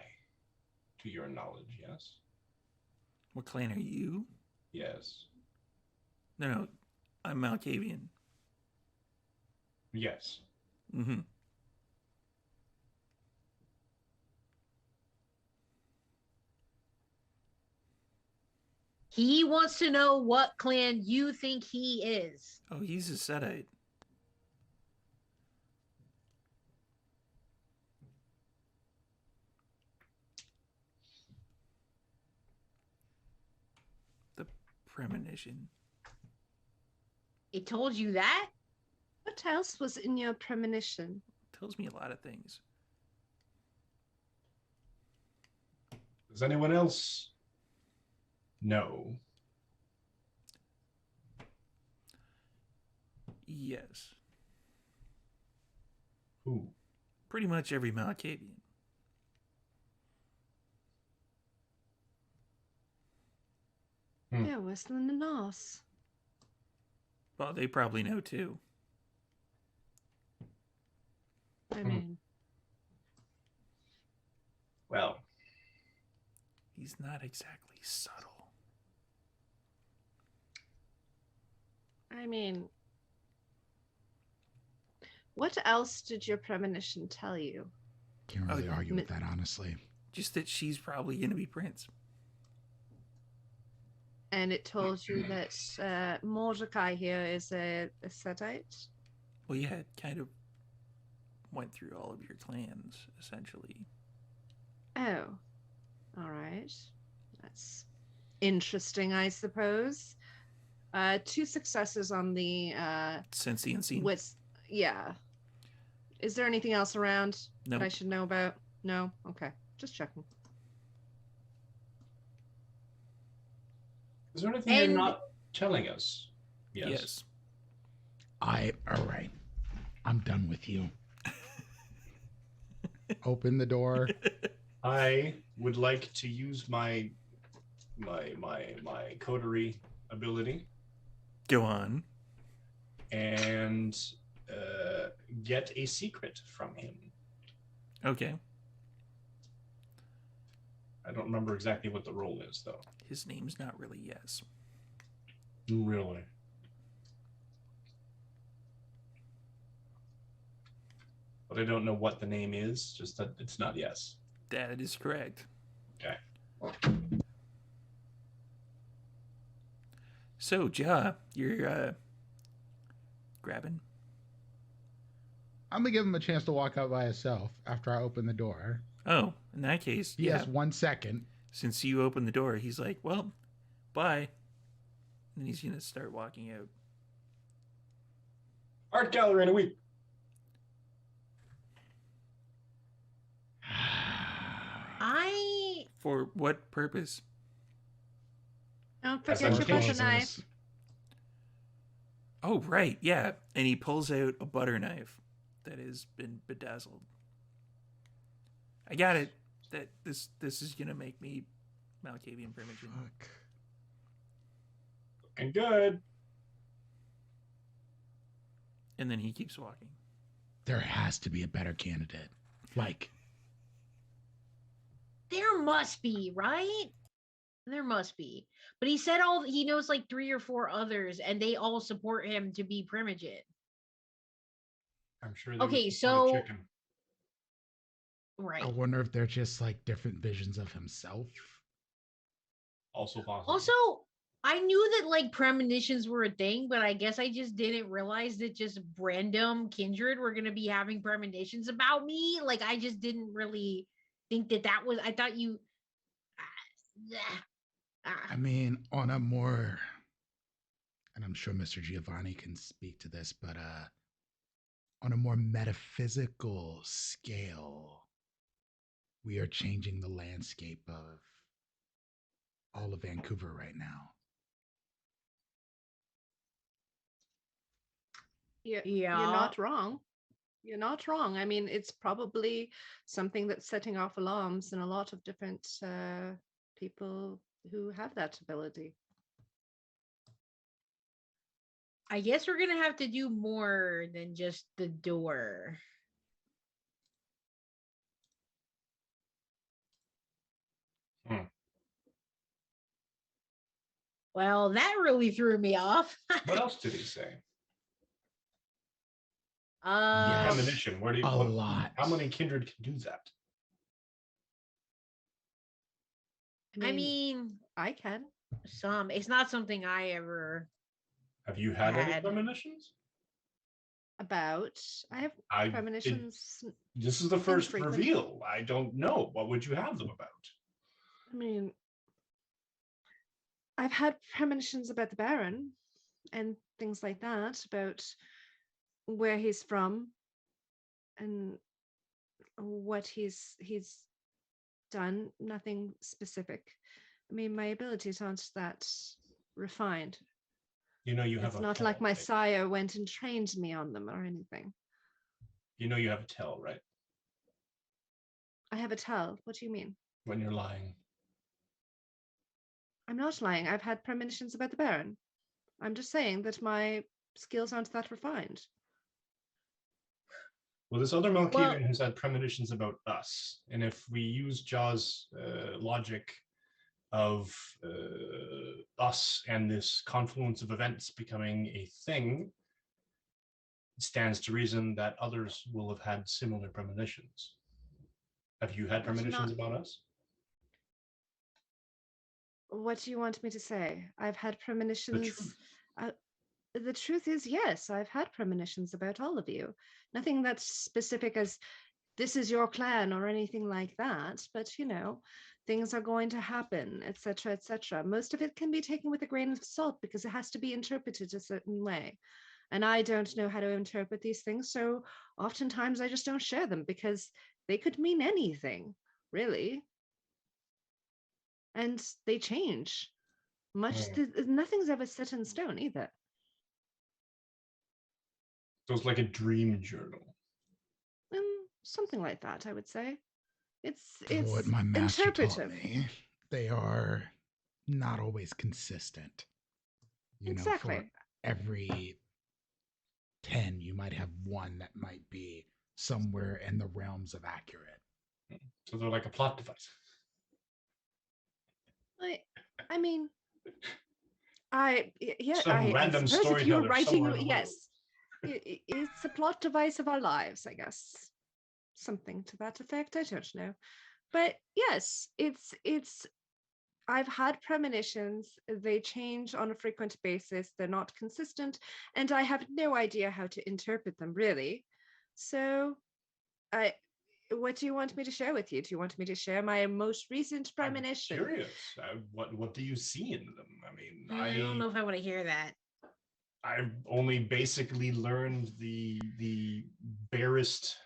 To your knowledge, yes? What clan are you? Yes. No, I'm Malkavian. Yes. Mm-hmm. He wants to know what clan you think he is. Oh, he's a Setite. The premonition. It told you that? What else was in your premonition? Tells me a lot of things. Does anyone else know? Yes. Who? Pretty much every Malkavian. Yeah, Westland and Nos. Well, they probably know too. I mean, Well, He's not exactly subtle. What else did your premonition tell you? Can't really argue with that, honestly. Just that she's probably going to be Prince. And it told you that Mordecai here is a Setite? Well, yeah, it kind of went through all of your clans, essentially. Oh, all right. That's interesting, I suppose. 2 successes on the Sentient scene? yeah. Is there anything else around Nope. that I should know about? No? Okay. Just checking. is there anything you're not telling us? Yes. All right. I'm done with you. Open the door. I would like to use my coterie ability Go on. and get a secret from him. Okay. I don't remember exactly what the role is, though. His name's not really Yes. Really? But I don't know what the name is, just that it's not Yes. That is correct. Okay. So, Ja, you're grabbing. I'm gonna give him a chance to walk out by himself after I open the door. Oh, in that case, He has 1 second. Since you open the door, he's like, well, bye. And he's going to start walking out. Art gallery in a week. For what purpose? Don't That's forget your okay. butter knife. Oh, right. Yeah. And he pulls out a butter knife that has been bedazzled. I got it. That this is going to make me Malkavian Primogen. Fuck. Looking good. And then he keeps walking. There has to be a better candidate. Like, There must be, right? There must be. But he said he knows like 3 or 4 others, and they all support him to be Primogen. I'm sure. Okay, was so- chicken. Right. I wonder if they're just like different visions of himself. Also possible. Also, I knew that like premonitions were a thing, but I guess I just didn't realize that just random kindred were going to be having premonitions about me. Like, I just didn't really think that was, I thought you. I mean, on a more and I'm sure Mr. Giovanni can speak to this, but on a more metaphysical scale, we are changing the landscape of all of Vancouver right now. You're not wrong. You're not wrong. I mean, it's probably something that's setting off alarms in a lot of different people who have that ability. I guess we're gonna have to do more than just the door. Well, that really threw me off. What else did he say? Yes. Premonition. Where do you? A lot. How many kindred can do that? I mean, I can. some. It's not something I ever. Have you had any premonitions? I have premonitions. This is the first infrequent. reveal. I don't know. What would you have them about? I mean, I've had premonitions about the Baron and things like that, about where he's from and what he's done. Nothing specific. I mean, my abilities aren't that refined. You know, you have. It's not like my sire went and trained me on them or anything. You know, you have a tell, right? I have a tell. What do you mean? When you're lying. I'm not lying. I've had premonitions about the Baron. I'm just saying that my skills aren't that refined. Well, this other Malkavian has had premonitions about us. And if we use Jaw's logic of us and this confluence of events becoming a thing, it stands to reason that others will have had similar premonitions. Have you had premonitions about us? What do you want me to say? I've had premonitions. The truth is, yes, I've had premonitions about all of you. Nothing that's specific as this is your clan or anything like that, but you know, things are going to happen, etc., etc. Most of it can be taken with a grain of salt because it has to be interpreted a certain way. And I don't know how to interpret these things, so oftentimes I just don't share them because they could mean anything, really. And they change. Nothing's ever set in stone either. So it's like a dream journal. Something like that, I would say. It's what my master interpretive. taught me. They are not always consistent. You know, for every 10, you might have one that might be somewhere in the realms of accurate. So they're like a plot device. I mean, random suppose if you were writing, yes, it's a plot device of our lives, I guess. Something to that effect. I don't know, but yes, it's. I've had premonitions. They change on a frequent basis. They're not consistent, and I have no idea how to interpret them really. So, what do you want me to share with you? Do you want me to share my most recent premonition? I'm curious. What do you see in them? I mean, I don't know if I want to hear that. I've only basically learned the barest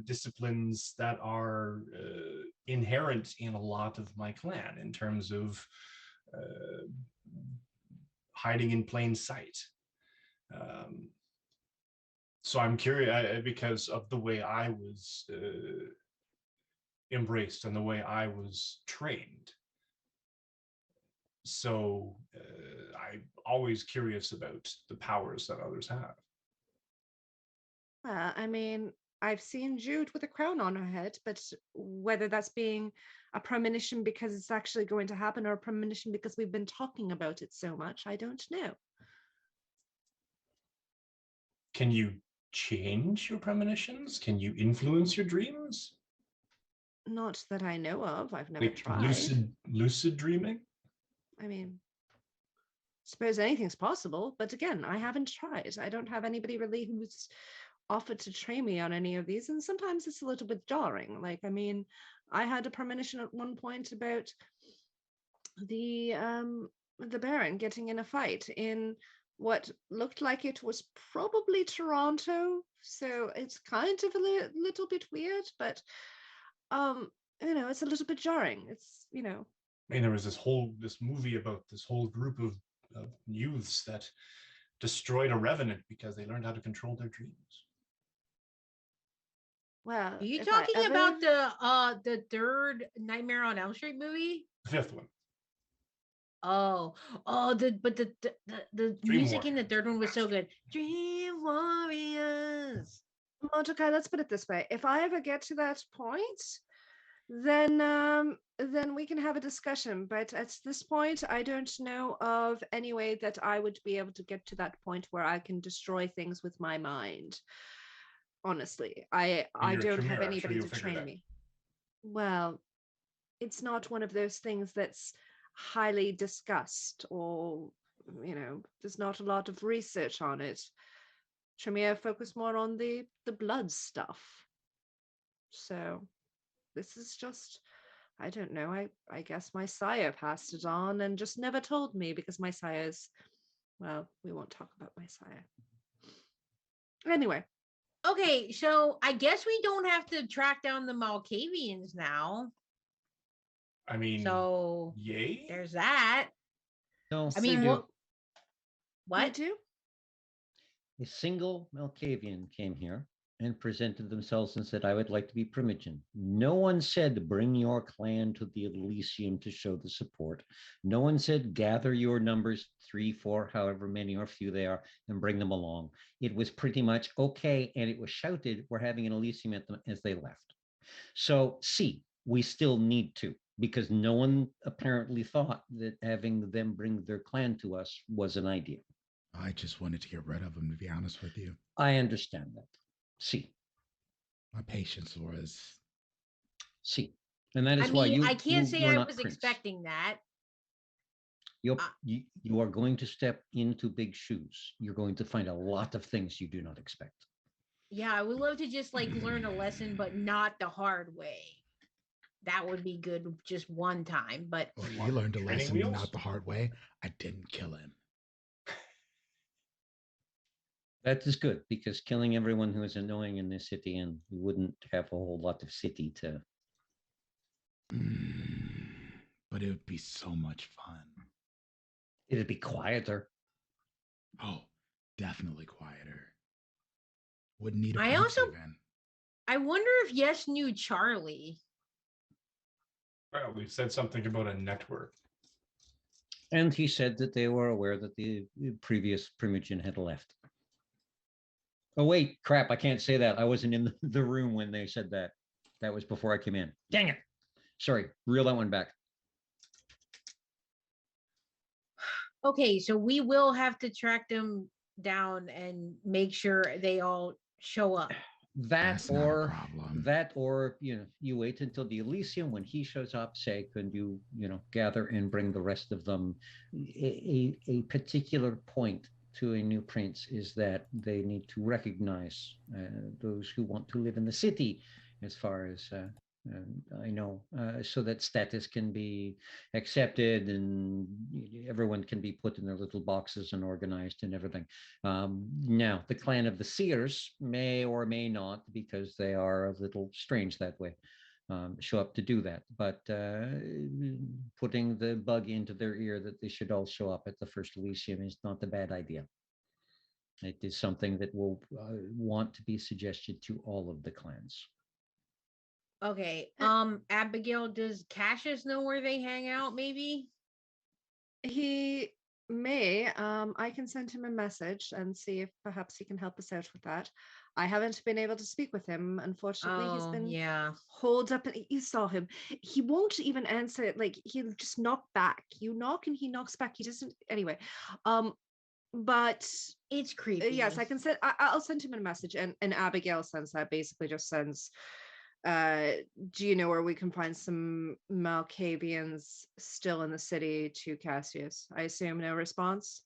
disciplines that are inherent in a lot of my clan in terms of hiding in plain sight. So I'm curious because of the way I was embraced and the way I was trained. So I'm always curious about the powers that others have. I mean, I've seen Jude with a crown on her head, but whether that's being a premonition because it's actually going to happen or a premonition because we've been talking about it so much, I don't know. Can you change your premonitions? Can you influence your dreams? Not that I know of. I've never tried. Lucid dreaming? I mean, suppose anything's possible, but again, I haven't tried. I don't have anybody really who's offered to train me on any of these, and sometimes it's a little bit jarring. Like, I mean, I had a premonition at one point about the the Baron getting in a fight in what looked like it was probably Toronto. So it's kind of a little bit weird, but it's a little bit jarring. It's I mean, there was this movie about this whole group of youths that destroyed a revenant because they learned how to control their dreams. Well, Are you if I talking ever- about the third Nightmare on Elm Street movie? The fifth one. Oh, the Dream music in the Warrior. third one was so good. Dream Warriors. Mordecai, let's put it this way: if I ever get to that point, then we can have a discussion. But at this point, I don't know of any way that I would be able to get to that point where I can destroy things with my mind. Honestly, I You're a don't have Tremere, I'm sure anybody you'll to figure train it out. me. Well, it's not one of those things that's highly discussed, or there's not a lot of research on it. Tremere focus more on the blood stuff. So this is just, I don't know, I guess my sire passed it on and just never told me, because my sire's, well, we won't talk about my sire. Anyway. Okay, so I guess we don't have to track down the Malkavians now. I mean, So yay? there's that. No, I mean, we do. You what? do? A single Malkavian came here and presented themselves and said, I would like to be Primogen. No one said, bring your clan to the Elysium to show the support. No one said, gather your numbers, 3, 4, however many or few they are, and bring them along. It was pretty much okay, and it was shouted, we're having an Elysium at them as they left. So, we still need to, because no one apparently thought that having them bring their clan to us was an idea. I just wanted to get rid of him, to be honest with you. I understand that. My patience was. And that is why I can't say you're I not was Prince. expecting that. You are going to step into big shoes. You're going to find a lot of things you do not expect. Yeah, I would love to just learn a lesson, but not the hard way. That would be good just one time. But Well, he learned a Training lesson wheels? not the hard way. I didn't kill him. That is good, because killing everyone who is annoying in this city, and you wouldn't have a whole lot of city to. But it would be so much fun. It'd be quieter. Oh, definitely quieter. Wouldn't need a I prince also- even. I wonder if Yes knew Charlie. Well, we said something about a network. And he said that they were aware that the previous Primogen had left. Oh, wait, crap, I can't say that. I wasn't in the room when they said that. That was before I came in. Dang it. Sorry, reel that one back. Okay, so we will have to track them down and make sure they all show up. That's not a problem. You wait until the Elysium. When he shows up, say, can you gather and bring the rest of them? A particular point to a new prince is that they need to recognize those who want to live in the city, as far as I know, so that status can be accepted and everyone can be put in their little boxes and organized and everything. Now, the clan of the Seers may or may not, because they are a little strange that way, show up to do that. But putting the bug into their ear that they should all show up at the first Elysium is not a bad idea. It is something that will want to be suggested to all of the clans. Okay. Abigail, does Cassius know where they hang out, maybe? He may. I can send him a message and see if perhaps he can help us out with that. I haven't been able to speak with him, unfortunately. He's been holed up. You saw him. He won't even answer. He'll just knock back. You knock and he knocks back. He doesn't. Anyway, but it's creepy. Yes, I can send. I'll send him a message, and Abigail sends that. Basically, just sends. Do you know where we can find some Malkavians still in the city to Cassius? I assume no response.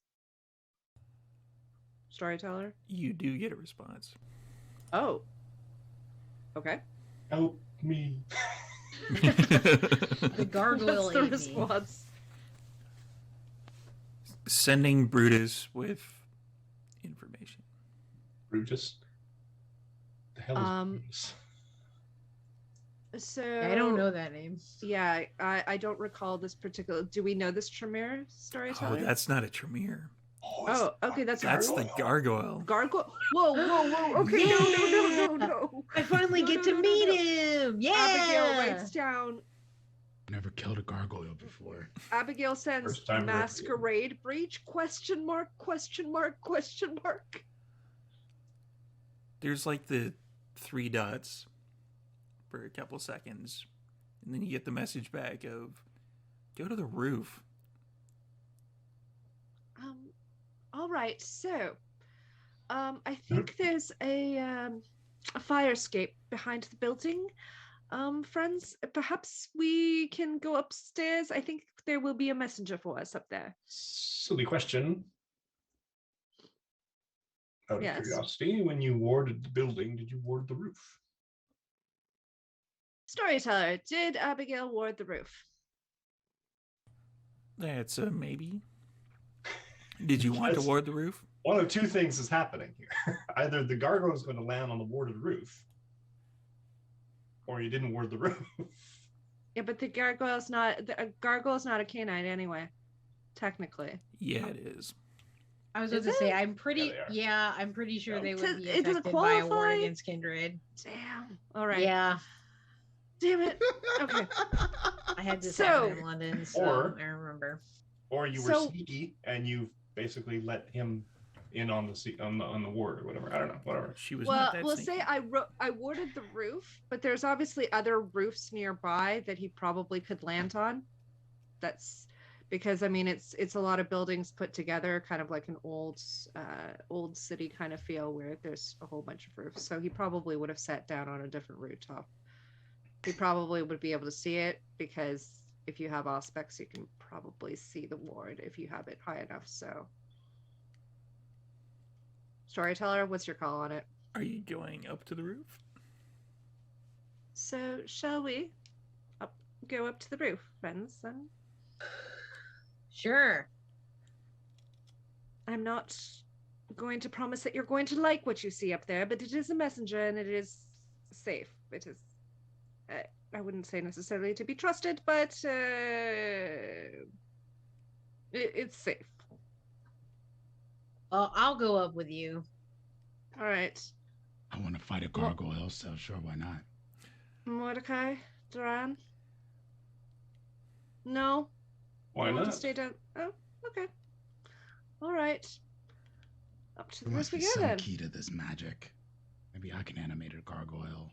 Storyteller? You do get a response. Oh. Okay. Help me. The gargoyle. What's the response? sending Brutus with information. Brutus. The hell is Brutus? So I don't know that name. Yeah, I don't recall this particular. Do we know this Tremere Oh, storyteller? that's not a Tremere. Oh, okay, that's the gargoyle. Gargoyle. Whoa. Okay, no. I finally get to meet him. Yeah. Abigail writes down. Never killed a gargoyle before. Abigail sends First time masquerade breach ? There's like the 3 dots for a couple seconds, and then you get the message back of go to the roof. All right. So, I think there's a fire escape behind the building. Friends, perhaps we can go upstairs. I think there will be a messenger for us up there. Silly question. Out of Yes. curiosity, when you warded the building, did you ward the roof? Storyteller, did Abigail ward the roof? That's a maybe. Did you want to Yes. ward the roof? One of two things is happening here. Either the gargoyle is going to land on the warded roof, or you didn't ward the roof. Yeah, but the gargoyle's not a canine anyway, technically. Yeah, it is. I was Is about to say, it? I'm pretty. Yeah, I'm pretty sure Yeah. they would be It doesn't affected by a war qualify? against kindred. Damn. All right. Yeah, Damn it. Okay. I had this So- happen in London, so Or- I remember. Or you were So- sneaky and you basically let him in on the ward or whatever. I don't know. Whatever. She was Well, not that we'll sneaky. say I warded the roof, but there's obviously other roofs nearby that he probably could land on. That's because I mean it's a lot of buildings put together, kind of like an old city kind of feel where there's a whole bunch of roofs. So he probably would have sat down on a different rooftop. He probably would be able to see it because if you have aspects, you can probably see the ward if you have it high enough. So, storyteller, what's your call on it? Are you going up to the roof? So, shall we go up to the roof, friends? Then Sure. I'm not going to promise that you're going to like what you see up there, but it is a messenger and it is safe. It is. I wouldn't say necessarily to be trusted, but it's safe. Well, I'll go up with you. All right, I want to fight a gargoyle, so sure, why not? Mordecai, Duran. No, Why you want not? to stay down? Oh, okay. All right. Up to the There must roof be again some then. key to this magic. Maybe I can animate a gargoyle.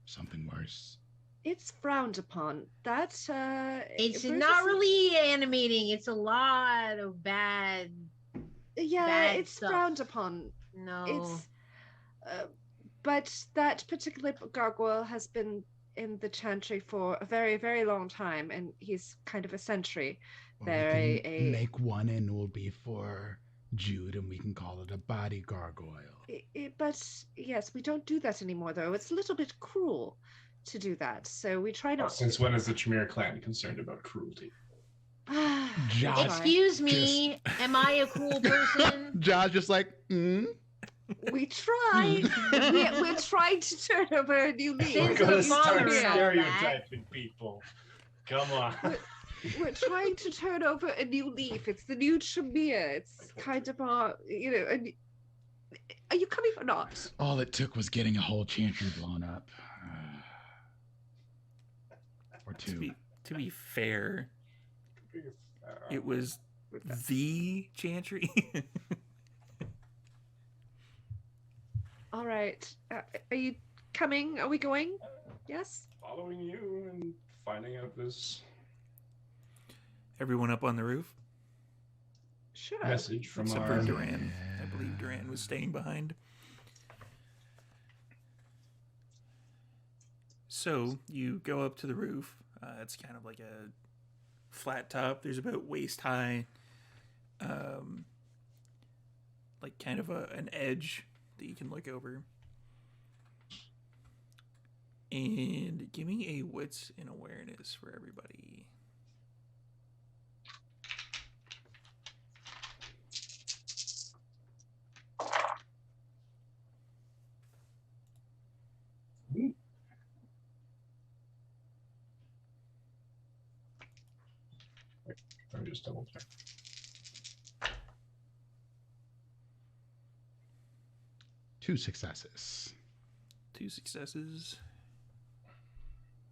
Something worse. It's frowned upon. That It's Brutus not is- really animating. It's a lot of bad. Yeah, bad it's stuff. frowned upon. No. It's but that particular gargoyle has been in the chantry for a very, very long time, and he's kind of a sentry. Or They're we can a- make one and it will be for Jude, and we can call it a body gargoyle. But yes, we don't do that anymore, though. It's a little bit cruel to do that, so we try Well, not since when is the Tremere clan concerned about cruelty? to. Josh- We try. Excuse me. Am I a cruel person? John's just like, We try. We're trying to turn over a new leaf. Since We're the gonna father start and all that. stereotyping people. Come on. We're trying to turn over a new leaf. It's the new Tremere. It's kind of our, are you coming or not? All it took was getting a whole chantry blown up. Or To two. be fair, it was the chantry. All right. Are you coming? Are we going? Yes? Following you and finding out this Everyone up on the roof, Sure. message from except our for Duran. I believe Duran was staying behind. So you go up to the roof. It's kind of like a flat top. There's about waist high, like kind of an edge that you can look over. And give me a wits and awareness for everybody. Let me just double check. 2 successes. 2 successes.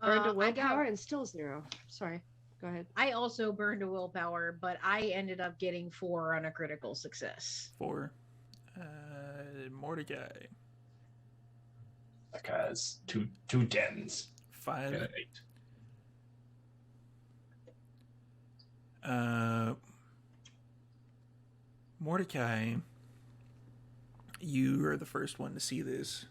Burned a I willpower have- and still 0. Sorry. Go ahead. I also burned a willpower, but I ended up getting 4 on a critical success. 4. Mordecai. That guy's two tens 5. and an 8. Mordecai, you are the first one to see this.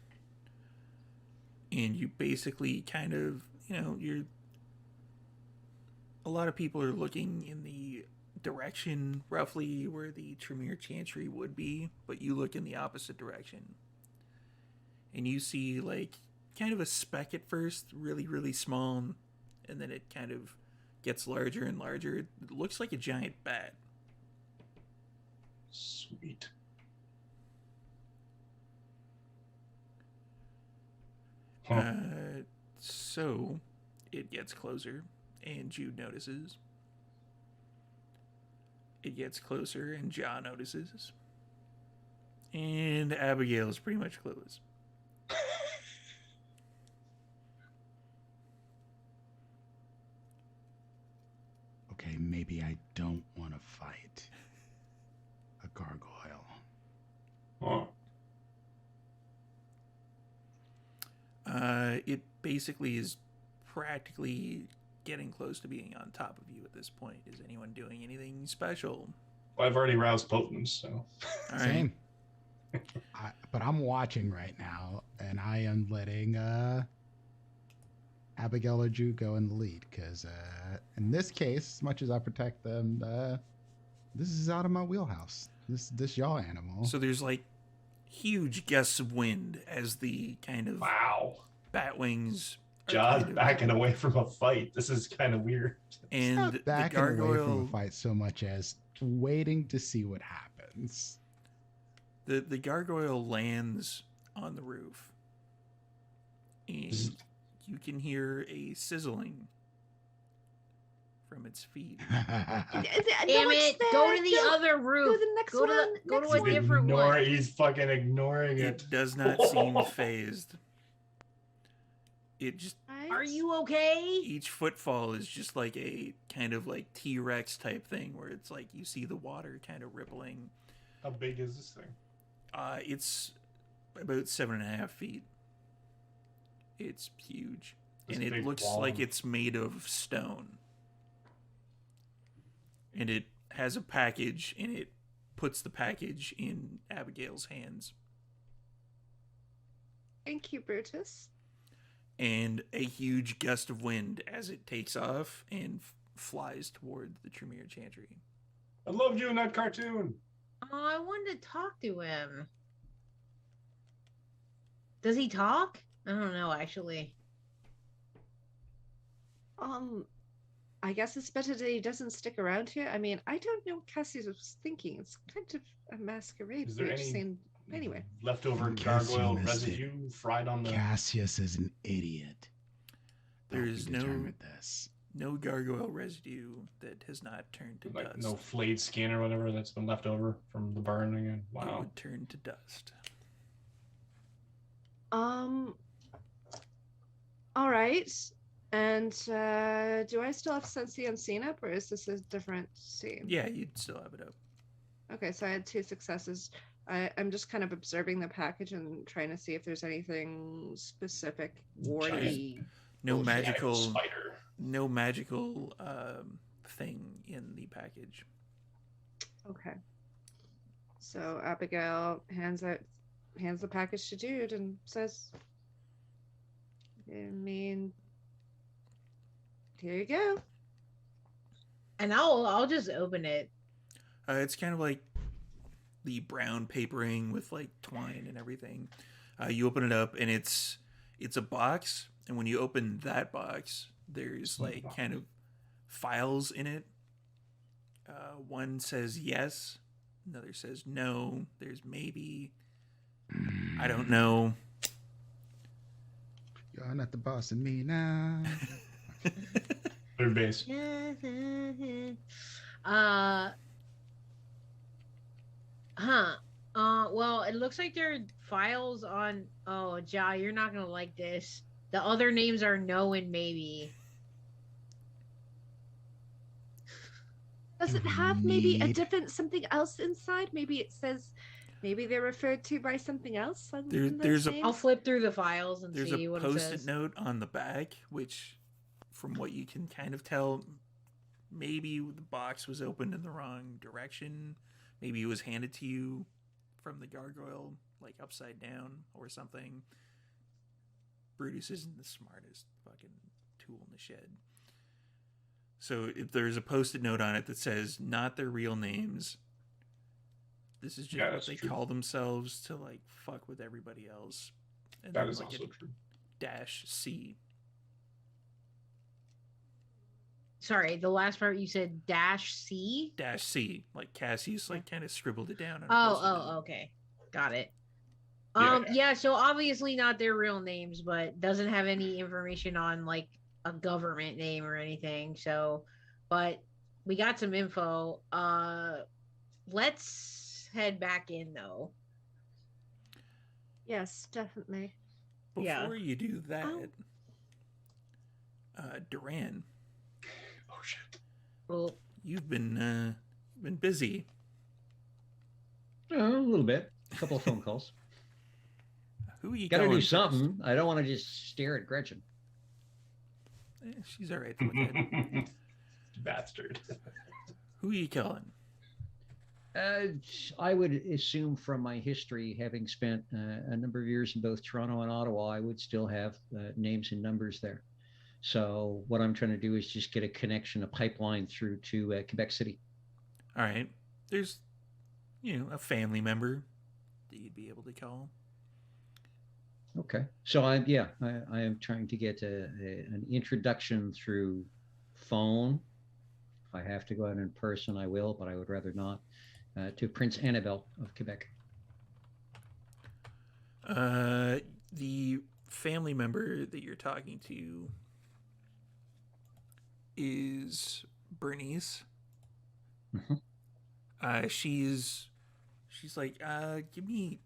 And you basically kind of, a lot of people are looking in the direction roughly where the Tremere Chantry would be, but you look in the opposite direction. And you see, kind of a speck at first, really, really small, and then it kind of gets larger and larger. It looks like a giant bat. Sweet. Huh. So it gets closer, and Jude notices. It gets closer, and Ja notices. And Abigail is pretty much clueless. Okay, maybe I don't want to fight a gargoyle. Huh. It basically is practically getting close to being on top of you at this point. Is anyone doing anything special? Well, I've already roused potence, so. All right. Same. But I'm watching right now, and I am letting Abigail or Jude go in the lead, because in this case, as much as I protect them, this is out of my wheelhouse. This y'all animal. So there's huge gusts of wind as the kind of Wow. bat wings are John's kind of- backing away from a fight. This is kind of weird. It's and not the backing away from gargoyle, a fight so much as waiting to see what happens. the gargoyle lands on the roof, and you can hear a sizzling from its feet. Damn it! Go to the other roof. Go to the next Go to one. the- go to next a one. different one. He's fucking ignoring it. It does not seem phased. It just, Are you okay? each footfall is just like a kind of T-Rex type thing where it's you see the water kind of rippling. How big is this thing? It's about 7.5 feet. It's huge. This And it big looks wall. like it's made of stone. And it has a package, and it puts the package in Abigail's hands. Thank you, Brutus. And a huge gust of wind as it takes off and flies toward the Tremere Chantry. I loved you in that cartoon. Oh, I wanted to talk to him. Does he talk? I don't know, actually. I guess it's better that he doesn't stick around here. I mean, I don't know what Cassius was thinking. It's kind of a masquerade. Is there We're any saying anyway. leftover In case you gargoyle missed it, residue fried on the? Cassius is an idiot. There Thought we is no- determined this. No gargoyle residue that has not turned to dust. No flayed skin or whatever that's been left over from the burn again. It Wow. would turn to dust. All right. And do I still have Sense the Unseen up, or is this a different scene? Yeah, you'd still have it up. Okay, so I had 2 successes. I'm just kind of observing the package and trying to see if there's anything specific wardy. No Giant magical, spider. no magical thing in the package. Okay. So Abigail hands the package to Jude and says, I mean, here you go. And I'll just open it. It's kind of like the brown papering with twine and everything. You open it up, and it's a box. And when you open that box, there's kind of files in it. One says yes, another says no. There's maybe. I don't know. You're not the boss of me now. Third base. uh well, it looks like there are files on. Oh, Ja, you're not gonna like this. The other names are no and maybe. Does Do it we have maybe a need- different something else inside? Maybe it says, maybe they're referred to by something else other than There's those a- names? I'll flip through the files and There's see a what it post-it says. note on the back, which, from what you can kind of tell, maybe the box was opened in the wrong direction. Maybe it was handed to you from the gargoyle, like upside down or something. Brutus isn't the smartest fucking tool in the shed. So if there's a post-it note on it that says not their real names, this is just Yeah, what that's they true. call themselves to like fuck with everybody else. And That then is like also a true. -C. Sorry, the last part you said -C. -C. Like Cassius like kind of scribbled it down on a Oh, post-it note. okay, got it. Yeah. Yeah. So obviously not their real names, but doesn't have any information on like a government name or anything. So, but we got some info. Let's head back in though. Yes, definitely. Before Yeah. you do that, Oh. Duran, Oh shit. Well, you've been busy. A little bit. A couple of phone calls. Who are you Got to calling do first? something. I don't want to just stare at Gretchen. She's all right to look at. Bastard. Who are you calling? I would assume from my history, having spent a number of years in both Toronto and Ottawa, I would still have names and numbers there. So what I'm trying to do is just get a connection, a pipeline through to Quebec City. All right. There's, a family member that you'd be able to call. Okay. So I am trying to get an introduction through phone. If I have to go out in person, I will, but I would rather not. To Prince Annabelle of Quebec. The family member that you're talking to is Bernice. Mhm. She's like, give me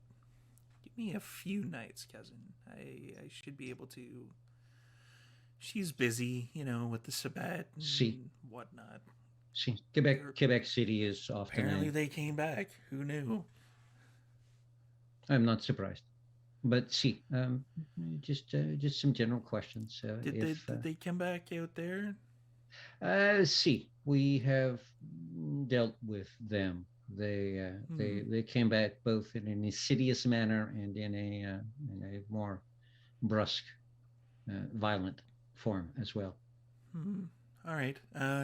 a few nights, cousin. I should be able to. She's busy, with the Sabbat and See. whatnot. See, Quebec City is often. Apparently, they came back. Who knew? I'm not surprised. But see, just some general questions. Did they come back out there? See, we have dealt with them. They came back both in an insidious manner and in a more brusque, violent form as well. All right.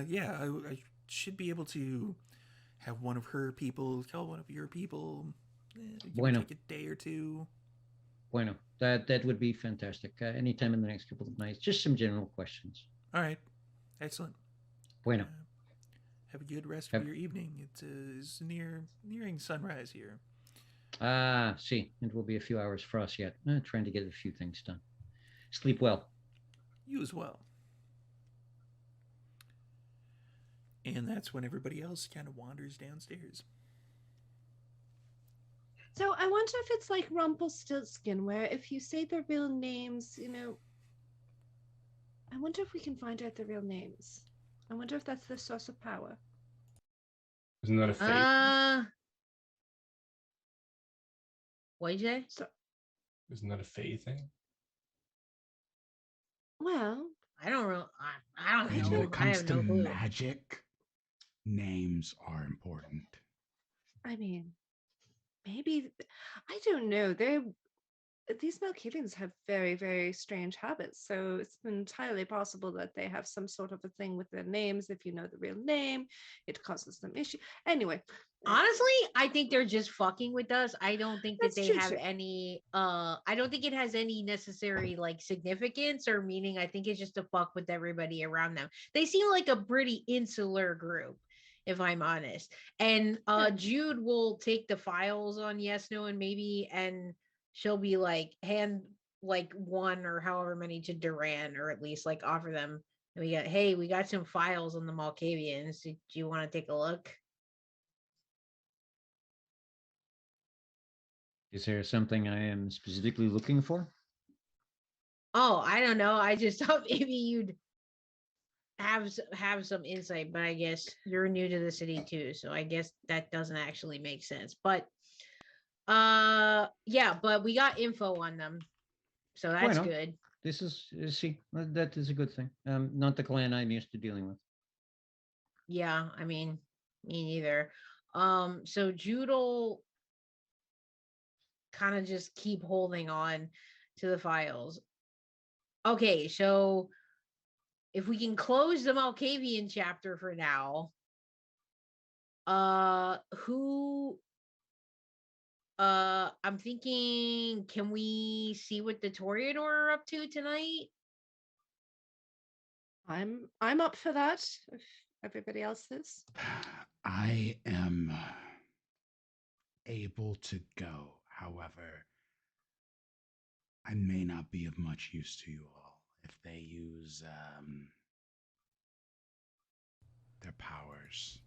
Yeah, I should be able to have one of her people call one of your people. Bueno. Take a day or two. Bueno, that would be fantastic. Anytime in the next couple of nights, just some general questions. All right. Excellent. Bueno. Have a good rest of your evening. It's nearing sunrise here. See, it will be a few hours for us yet. Trying to get a few things done. Sleep well. You as well. And that's when everybody else kind of wanders downstairs. So I wonder if it's like Rumpelstiltskin, where if you say the real names, I wonder if we can find out the real names. I wonder if that's the source of power. Isn't that a fate? What'd you say? So, Isn't that a Fae thing? well, I don't know. I don't And know. when it I comes have to no clue. magic, names are important. I mean, maybe I don't know. These Malkavians have very, very strange habits, so it's entirely possible that they have some sort of a thing with their names. If you know the real name, it causes them issue. Anyway, Honestly, I think they're just fucking with us. I don't think that That's they true, have too. any I don't think it has any necessary like significance or meaning. I think it's just to fuck with everybody around them. They seem like a pretty insular group, if I'm honest. And Yeah. Jude will take the files on yes, no, and maybe, and she'll be like hand like one or however many to Duran, or at least like offer them We got some files on the Malkavians. Do you want to take a look? Is there something I am specifically looking for? Oh, I don't know. I just thought maybe you'd have some insight, but I guess you're new to the city too, so I guess that doesn't actually make sense. But yeah, but we got info on them, so that's Bueno, good. this is see, that is a good thing. Not the clan I'm used to dealing with. Yeah, I mean, me neither. So Jude'll kind of just keep holding on to the files. Okay, so if we can close the Malkavian chapter for now, who I'm thinking, can we see what the Toreador are up to tonight? I'm up for that if everybody else is. I am able to go. However, I may not be of much use to you all if they use their powers.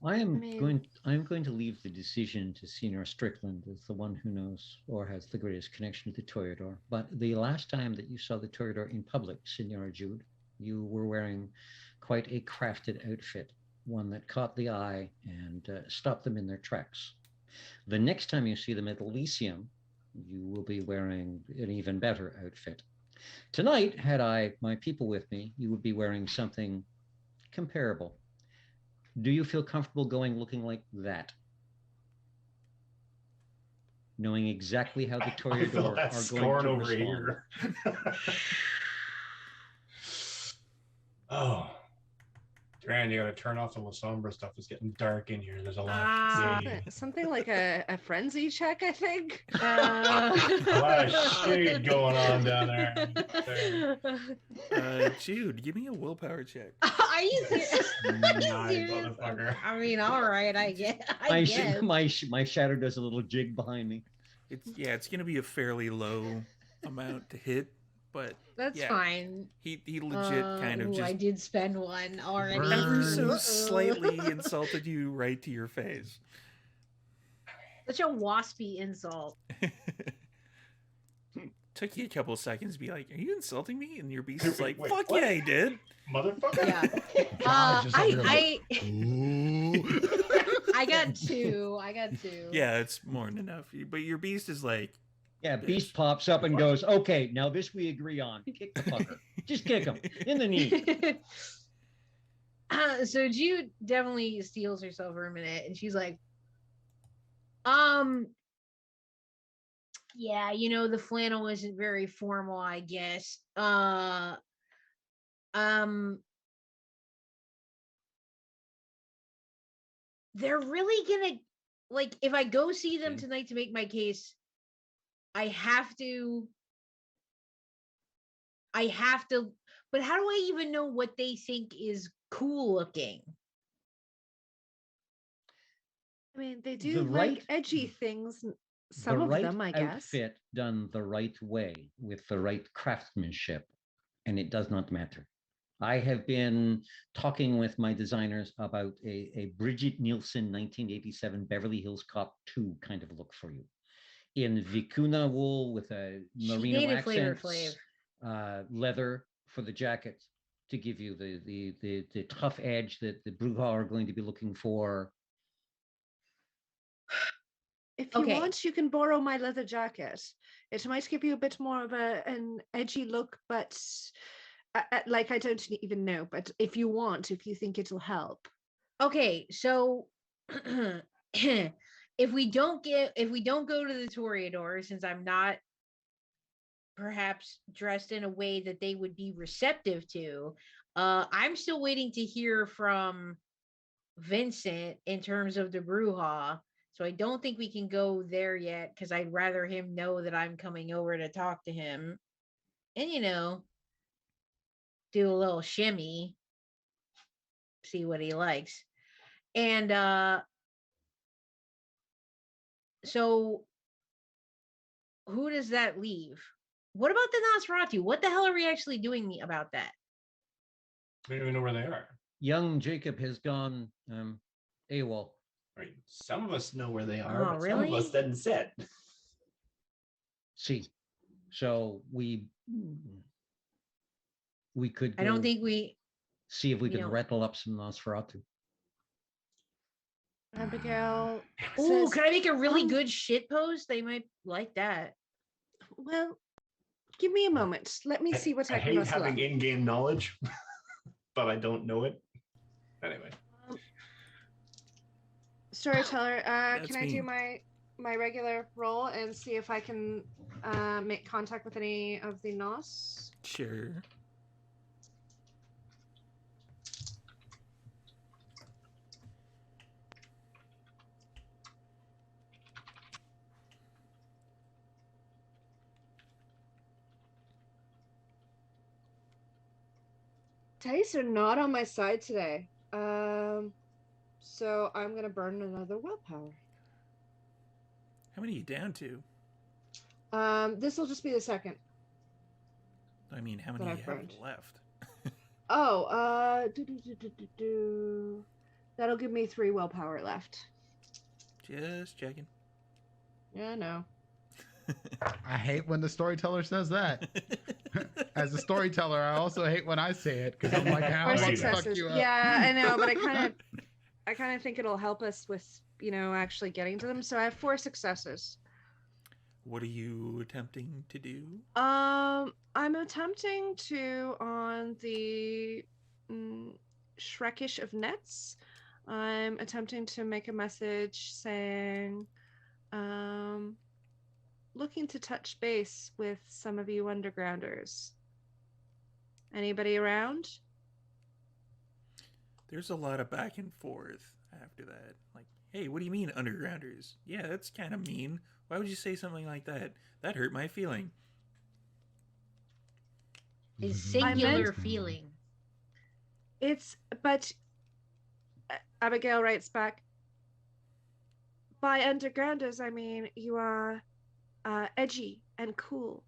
I'm going to leave the decision to Senior Strickland as the one who knows or has the greatest connection to the Toreador. But the last time that you saw the Toreador in public, Senora Jude, you were wearing quite a crafted outfit, one that caught the eye and stopped them in their tracks. The next time you see them at Elysium, you will be wearing an even better outfit. Tonight, had I my people with me, you would be wearing something comparable. Do you feel comfortable going looking like that? Knowing exactly how the Toreador are going to respond. Here. Oh, Duran, you gotta turn off the La Sombra stuff. It's getting dark in here. There's a lot of Something like a frenzy check, I think. a lot of shade going on down there. Jude, give me a willpower check. Are you serious? Motherfucker. I mean, all right, I guess. My shadow does a little jig behind me. It's gonna be a fairly low amount to hit, but that's fine. He legit kind of just. I did spend one already. Ever so slightly insulted you right to your face. Such a waspy insult. Took you a couple of seconds to be like, "Are you insulting me?" And your beast is like, "Fuck what? Yeah, he did, motherfucker." Yeah. I got two. Yeah, it's more than enough. But your beast is like. Yeah, Beast pops up and goes, okay, now this we agree on. Kick the fucker. Just kick him in the knee. So Jude definitely steals herself for a minute and she's like, yeah, the flannel isn't very formal, I guess. They're really gonna, like, if I go see them tonight to make my case, I have to, but how do I even know what they think is cool looking? I mean, they do edgy things. Some of them, I guess. Outfit done the right way with the right craftsmanship, and it does not matter. I have been talking with my designers about a Bridget Nielsen 1987 Beverly Hills Cop 2 kind of look for you. In vicuna wool with a merino accent, leather for the jacket to give you the tough edge that the Bruja are going to be looking for. If you want, you can borrow my leather jacket. It might give you a bit more of an edgy look, but I don't even know. But if you if you think it'll help. Okay, so if we don't go to the Toreador, since I'm not perhaps dressed in a way that they would be receptive to, I'm still waiting to hear from Vincent in terms of the Bruja. So I don't think we can go there yet because I'd rather him know that I'm coming over to talk to him and, do a little shimmy, see what he likes. And so who does that leave? What about the Nosferatu? What the hell are we actually doing about that? We don't even know where they are. Young Jacob has gone AWOL. Right. Some of us know where they are, Oh, but some of really? us didn't sit. See, so we could I don't go think we. see if we you can know- rattle up some Nosferatu. Abigail Ooh, says, can I make a really "Um, good shit post? They might like that. well, give me a moment. Let me see what I I can hate rustle having up." in-game knowledge, but I don't know it. Anyway. Storyteller, That's can I me. do my regular roll and see if I can make contact with any of the Nos? Sure. Dice are not on my side today. So I'm gonna burn another willpower. How many are you down to? This will just be the second. I mean, how That many I've you have burned. left? Oh, that'll give me 3 willpower left. Just checking. Yeah, no. I hate when the storyteller says that. As a storyteller, I also hate when I say it because I'm like, how Or am I Right. fuck successes. you up? Yeah, I know, but I kind of think it'll help us with, actually getting to them. So I have 4 successes. What are you attempting to do? I'm attempting to on the Shrekish of Nets. I'm attempting to make a message saying, looking to touch base with some of you undergrounders. Anybody around? There's a lot of back and forth after that. Like, hey, what do you mean undergrounders? Yeah, that's kind of mean. Why would you say something like that? That hurt my feeling. A Mhm. singular meant- feeling. But Abigail writes back, by undergrounders, I mean you are edgy and cool.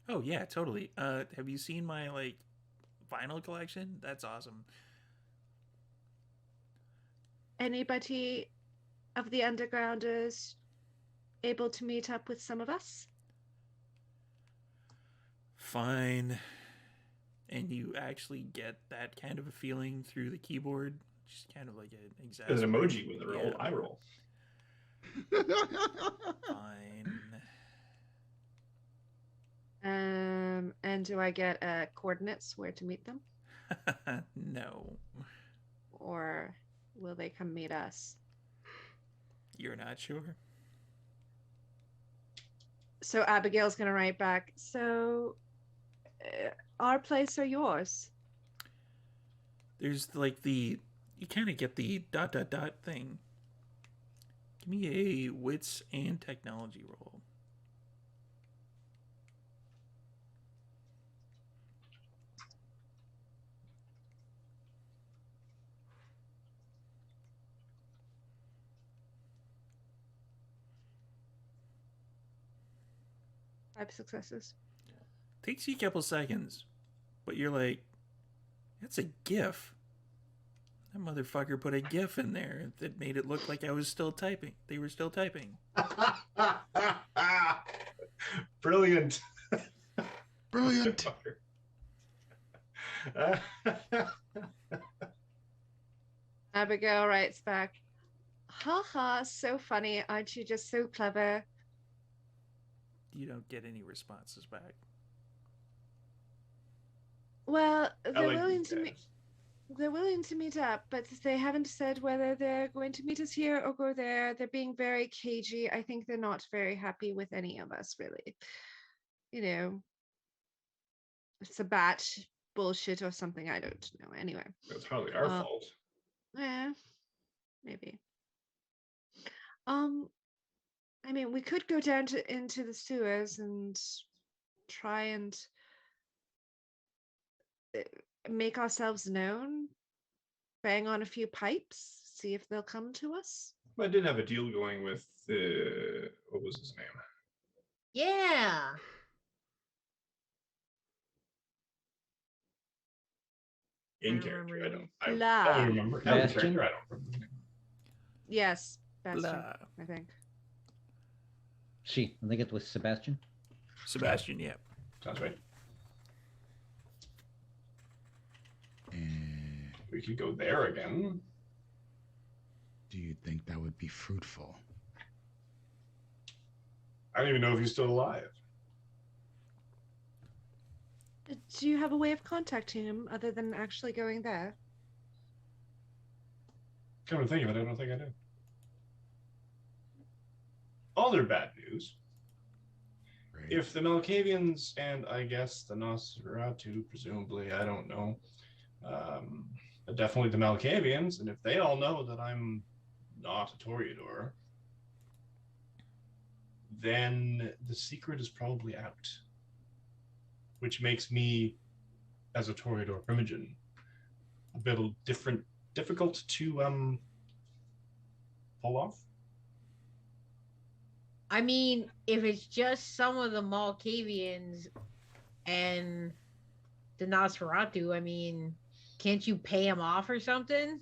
Oh yeah, totally. Have you seen my vinyl collection? That's awesome. Anybody of the undergrounders able to meet up with some of us? Fine. And you actually get that kind of a feeling through the keyboard, just kind of like an There's exasperate. an emoji with a roll. Yeah. I roll. Fine. And do I get coordinates where to meet them? No, Or will they come meet us? you're not sure. So Abigail's going to write back, so our place or yours? There's you kind of get the ... thing. Give me a wits and technology roll. Five successes. Takes you a couple seconds, but you're like, that's a GIF. That motherfucker put a GIF in there that made it look like I was still typing. They were still typing. Brilliant. Brilliant. Abigail writes back, haha, so funny. Aren't you just so clever? You don't get any responses back. Well, I they're like willing these to meet. guys. They're willing to meet up, but they haven't said whether they're going to meet us here or go there. They're being very cagey. I think they're not very happy with any of us, really. It's a batch bullshit or something. I don't know. Anyway. It's hardly our fault. Yeah, maybe. I mean, we could go down into the sewers and try and make ourselves known, bang on a few pipes, see if they'll come to us. I did have a deal going with what was his name? Yeah. In I don't remember character, I don't. Blah. I don't remember. Out of Bastion? character, I don't remember. his name. Yes, Bastion, Blah. I think. I think it was Sebastian. Sebastian, yeah. Sounds right. And We could go there again. do you think that would be fruitful? I don't even know if he's still alive. Do you have a way of contacting him other than actually going there? Come to think of it, I don't think I do. Other bad news. Right? If the Malkavians and I guess the Nosferatu, presumably, I don't know, but definitely the Malkavians, and if they all know that I'm not a Toreador, then the secret is probably out, which makes me, as a Toreador Primogen, a bit difficult to pull off. I mean, if it's just some of the Malkavians and the Nosferatu, I mean, can't you pay him off or something?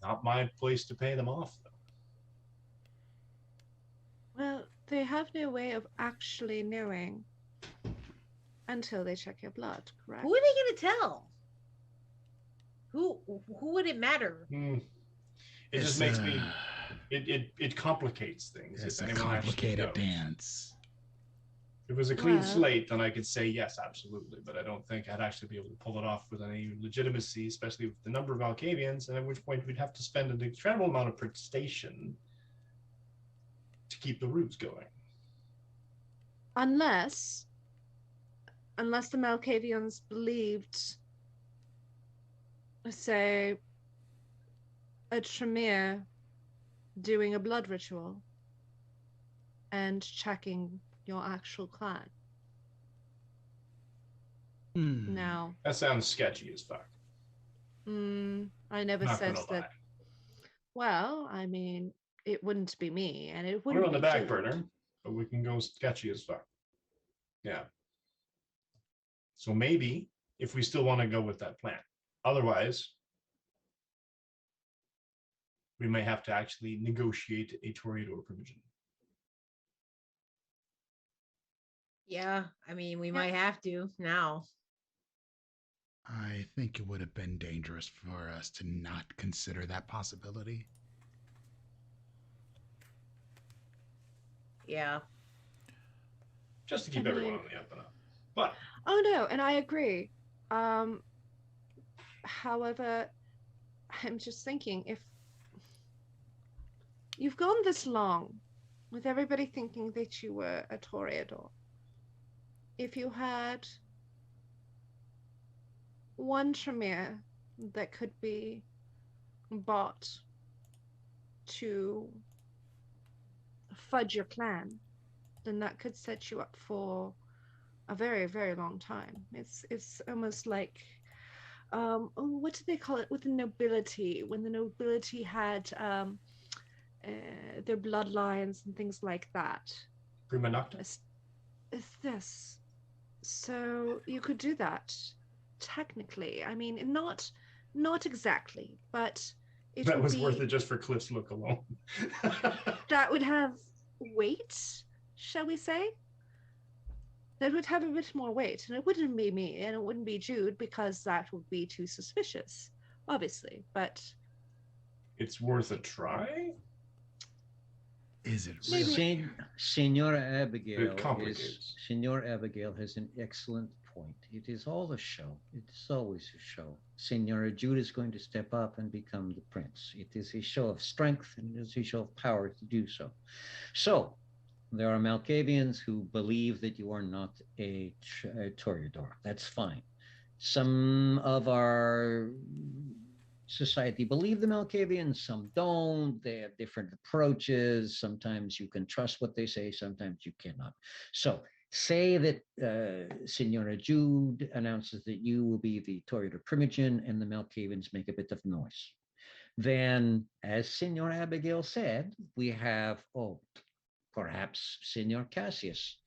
Not my place to pay them off, though. Well, they have no way of actually knowing until they check your blood, correct? Who are they gonna tell? Who would it matter? It just It's, makes me. It complicates things. It's if a anyone actually complicated knows. dance. If it was a clean Well- slate, then I could say yes, absolutely. But I don't think I'd actually be able to pull it off with any legitimacy, especially with the number of Alcavians, and at which point we'd have to spend an incredible amount of prestation to keep the roots going. Unless the Malkavians believed, say, a Tremere doing a blood ritual and checking your actual clan. Now, That sounds sketchy as fuck. I never Not said gonna that. lie. Well, I mean, it wouldn't be me, and it Put wouldn't it on the be back Jude. burner, but we can go sketchy as fuck. Yeah. So maybe if we still want to go with that plan. Otherwise, we may have to actually negotiate a Toreador provision. Yeah, I mean, we might have to now. I think it would have been dangerous for us to not consider that possibility. Yeah. Just to keep I everyone mean- on the up and up. But Oh no, and I agree. However, I'm just thinking if you've gone this long with everybody thinking that you were a Toreador, if you had one Tremere that could be bought to fudge your clan, then that could set you up for a very, very long time. It's almost like what do they call it with the nobility, when the nobility had their bloodlines and things like that. Prima Nocta. Is this so you could do that technically? I mean, not exactly, but it That would was be, worth it just for Cliff's look alone. that would have weight, shall we say? That would have a bit more weight, and it wouldn't be me, and it wouldn't be Jude, because that would be too suspicious, obviously. But It's worth a try. Is it Maybe- really? Senora Abigail It complicates. Senora Abigail has an excellent point. It is all a show. It is always a show. Senora Jude is going to step up and become the prince. It is a show of strength and it is a show of power to do so. So there are Malkavians who believe that you are not a Toreador. That's fine. Some of our society believe the Malkavians, some don't. They have different approaches. Sometimes you can trust what they say, sometimes you cannot. So say that Senora Jude announces that you will be the Toreador Primogen and the Malkavians make a bit of noise. Then, as Senora Abigail said, we have, perhaps Senor Cassius,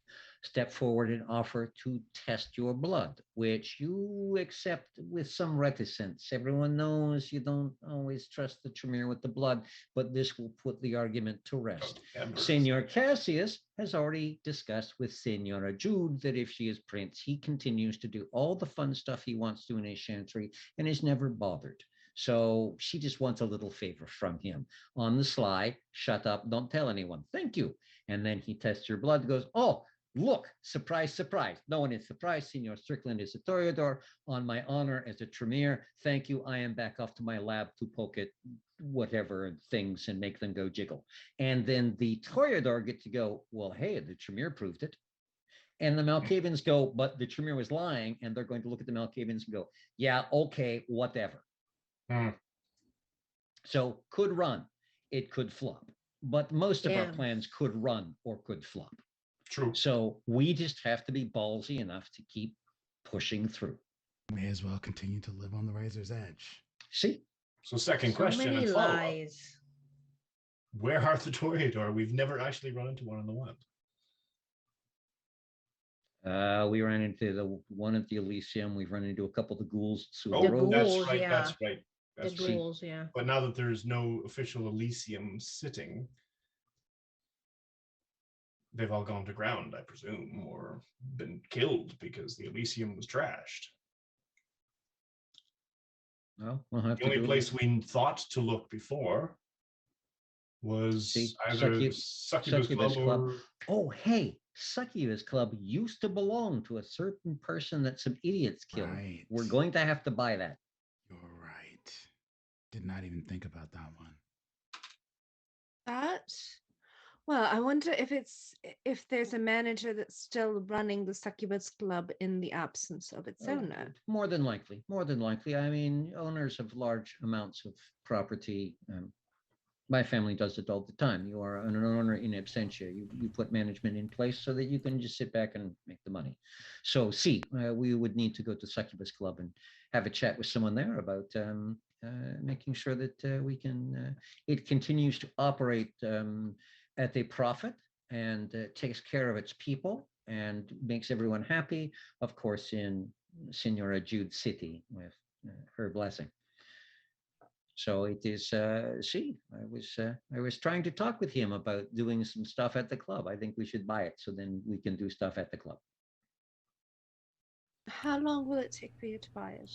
step forward and offer to test your blood, which you accept with some reticence. Everyone knows you don't always trust the Tremere with the blood, but this will put the argument to rest. Senor Cassius has already discussed with Senora Jude that if she is prince, he continues to do all the fun stuff he wants to in his chantry and is never bothered. So she just wants a little favor from him. On the sly, shut up, don't tell anyone. Thank you. And then he tests your blood, goes, oh, look, surprise, surprise. No one is surprised. Senor Strickland is a Toreador. On my honor as a Tremere, thank you. I am back off to my lab to poke at whatever things and make them go jiggle. And then the Toreador get to go, well, hey, the Tremere proved it. And the Malkavians go, but the Tremere was lying. And they're going to look at the Malkavians and go, yeah, okay, whatever. So could run, it could flop, but most of our plans could run or could flop. True. So we just have to be ballsy enough to keep pushing through. May as well continue to live on the razor's edge. See? So second question and follow-up. Where are the Toreador? We've never actually run into one in the wild. We ran into the one at the Elysium. We've run into a couple of the ghouls. That's right. That's right. The ghouls, yeah. But now that there's no official Elysium sitting, they've all gone to ground, I presume, or been killed because the Elysium was trashed. Well, we'll have the only place we thought to look before was either Succubus Club. Oh, hey, Succubus Club used to belong to a certain person that some idiots killed. Right. We're going to have to buy that. You're right. Did not even think about that one. Well, I wonder if there's a manager that's still running the Succubus Club in the absence of its owner. More than likely. I mean, owners of large amounts of property. My family does it all the time. You are an owner in absentia. You put management in place so that you can just sit back and make the money. So, we would need to go to Succubus Club and have a chat with someone there about making sure that we can. It continues to operate at a profit and takes care of its people and makes everyone happy. Of course, in Senora Jude City with her blessing. So it is, I was trying to talk with him about doing some stuff at the club. I think we should buy it so then we can do stuff at the club. How long will it take for you to buy it?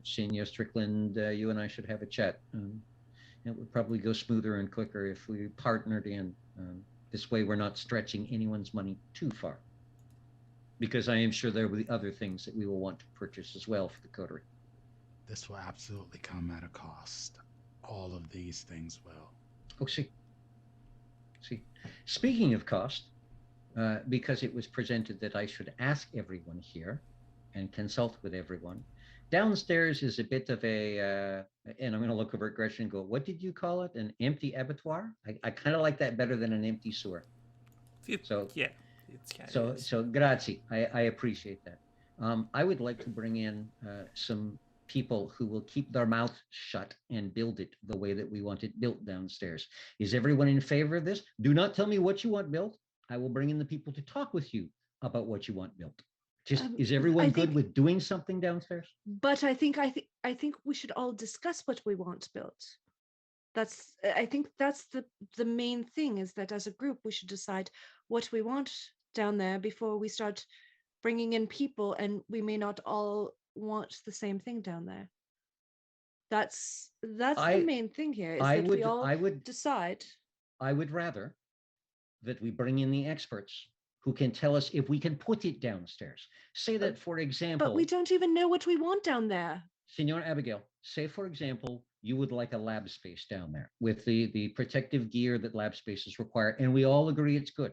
Senior Strickland, you and I should have a chat. It would probably go smoother and quicker if we partnered in. This way we're not stretching anyone's money too far. Because I am sure there will be other things that we will want to purchase as well for the coterie. This will absolutely come at a cost. All of these things will. Oh, see. Speaking of cost, because it was presented that I should ask everyone here and consult with everyone, downstairs is a bit of a, and I'm going to look over at Gretchen and go, what did you call it? An empty abattoir? I kind of like that better than an empty sewer. So it's kind of so grazie. I appreciate that. I would like to bring in some people who will keep their mouth shut and build it the way that we want it built downstairs. Is everyone in favor of this? Do not tell me what you want built. I will bring in the people to talk with you about what you want built. Just is everyone good with doing something downstairs? But I think we should all discuss what we want built. I think that's the main thing, is that as a group we should decide what we want down there before we start bringing in people, and we may not all want the same thing down there. That's the main thing here, is that we all decide. I would rather that we bring in the experts who can tell us if we can put it downstairs. Say that, for example... But we don't even know what we want down there. Senor Abigail, say, for example, you would like a lab space down there with the protective gear that lab spaces require, and we all agree it's good.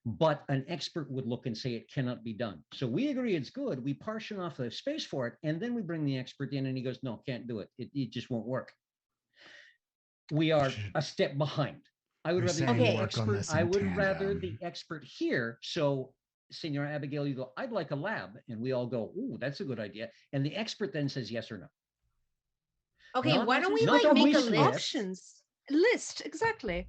But an expert would look and say it cannot be done. So we agree it's good. We partition off the space for it, and then we bring the expert in, and he goes, no, can't do it. It just won't work. We are a step behind. I would rather the expert here. So, Senor Abigail, you go, I'd like a lab. And we all go, ooh, that's a good idea. And the expert then says yes or no. Okay, why don't we make a list? Options list, exactly.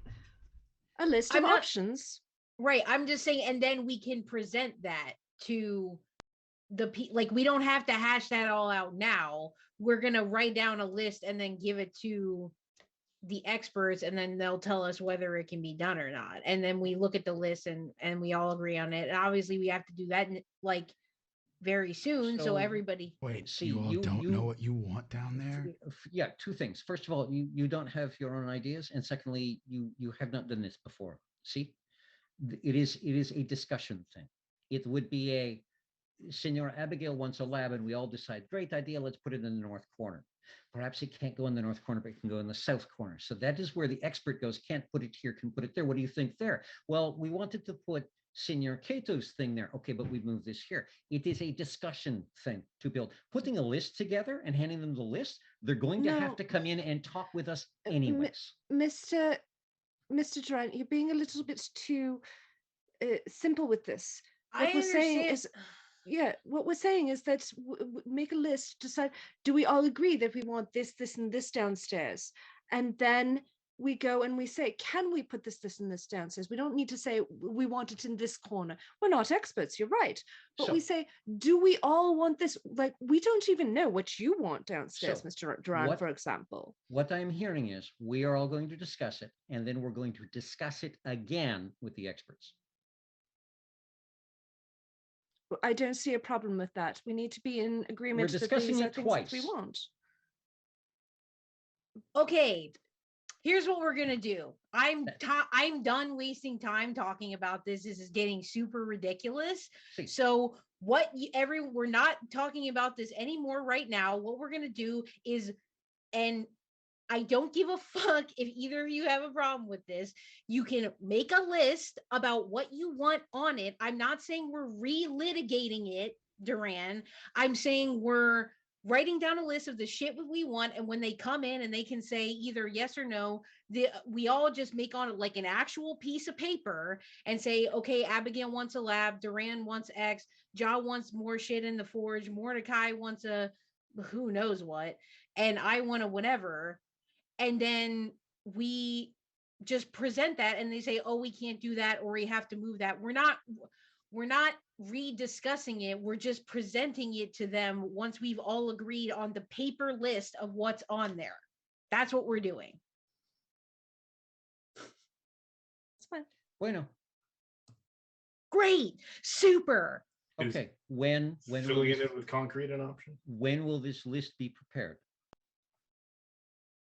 A list I'm of not- options. Right. I'm just saying, and then we can present that to like, we don't have to hash that all out now. We're gonna write down a list and then give it to the experts, and then they'll tell us whether it can be done or not. And then we look at the list and we all agree on it. And obviously we have to do that like very soon, so So- everybody. Wait, See, you all you- don't you- know what you want down there? Yeah, two things. First of all, you don't have your own ideas, and secondly, you have not done this before. See, it is a discussion thing. It would be a Senor Abigail wants a lab, and we all decide, great idea, let's put it in the north corner. Perhaps it can't go in the north corner, but it can go in the south corner. So that is where the expert goes, can't put it here, can put it there. What do you think there? Well, we wanted to put Senor Cato's thing there. Okay, but we moved this here. It is a discussion thing to build. Putting a list together and handing them the list, they're going to No. have to come in and talk with us anyways. Mr. Durant, you're being a little bit too simple with this. I What we're saying understand. is, what we're saying is that make a list, decide, do we all agree that we want this, this, and this downstairs? And then we go and we say, can we put this, this, and this downstairs? We don't need to say we want it in this corner. We're not experts, you're right. But So- we say, do we all want this? Like, we don't even know what you want downstairs, So, Mr. Durant, what- for example. What I'm hearing is we are all going to discuss it, and then we're going to discuss it again with the experts. I don't see a problem with that. We need to be in agreement that discussing these are it things that we twice. want. Okay, here's what we're gonna do. I'm That- I'm done wasting time talking about this. This is getting super ridiculous. See. So we're not talking about this anymore right now. What we're gonna do is, and I don't give a fuck if either of you have a problem with this. You can make a list about what you want on it. I'm not saying we're relitigating it, Duran. I'm saying we're writing down a list of the shit we want, and when they come in and they can say either yes or no, we all just make on like an actual piece of paper and say, okay, Abigail wants a lab, Duran wants X, Ja wants more shit in the forge, Mordecai wants a who knows what, and I want a whatever. And then we just present that and they say, oh, we can't do that, or we have to move that. We're not rediscussing it. We're just presenting it to them once we've all agreed on the paper list of what's on there. That's what we're doing. It's fine. Bueno. Great. Super. Is Okay. When will filling this, it in with concrete an option? when will this list be prepared?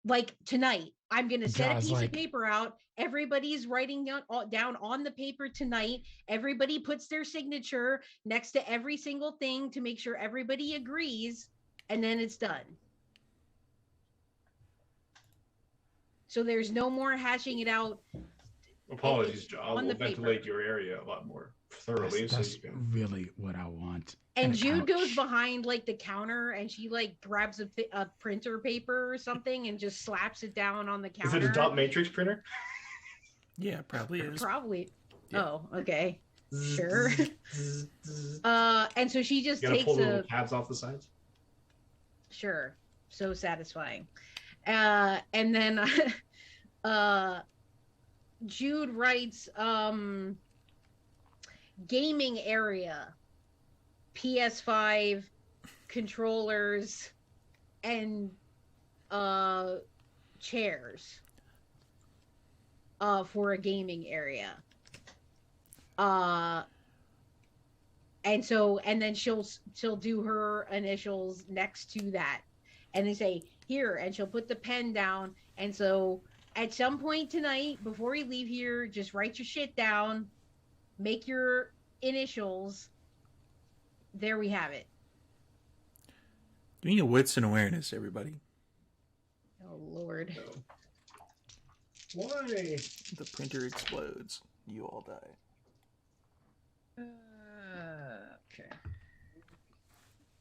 Like tonight, I'm going to set a Jaws, piece of like- paper out. Everybody's writing down on the paper tonight. Everybody puts their signature next to every single thing to make sure everybody agrees, and then it's done. So there's no more hashing it out. Apologies, John. on We'll the paper. ventilate your area a lot more thoroughly. That's So you can... really what I want. And An Jude goes ouch. behind like the counter and she like grabs a printer paper or something and just slaps it down on the Is counter. it a dot matrix printer? Yeah, probably is. Probably. Yeah. Oh, okay. Sure. And so she just You gotta takes pull the a little tabs off the sides. sure. So satisfying. And then Jude writes gaming area, PS5 controllers, and chairs for a gaming area. And then she'll do her initials next to that, and they say here, and she'll put the pen down. And so at some point tonight, before you leave here, just write your shit down, make your initials. There we have it. Give me a wits and awareness, everybody. Oh Lord. No. Why? The printer explodes. You all die. Okay.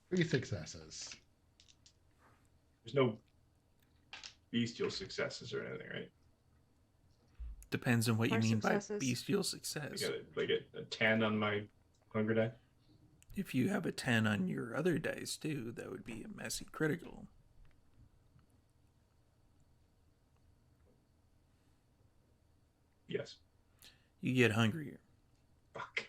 3 successes. There's no bestial successes or anything, right? Depends on what you Or mean by successes. bestial I success. got like a 10 on my hunger die. If you have a 10 on your other dice too, that would be a messy critical. Yes. You get hungrier. Fuck.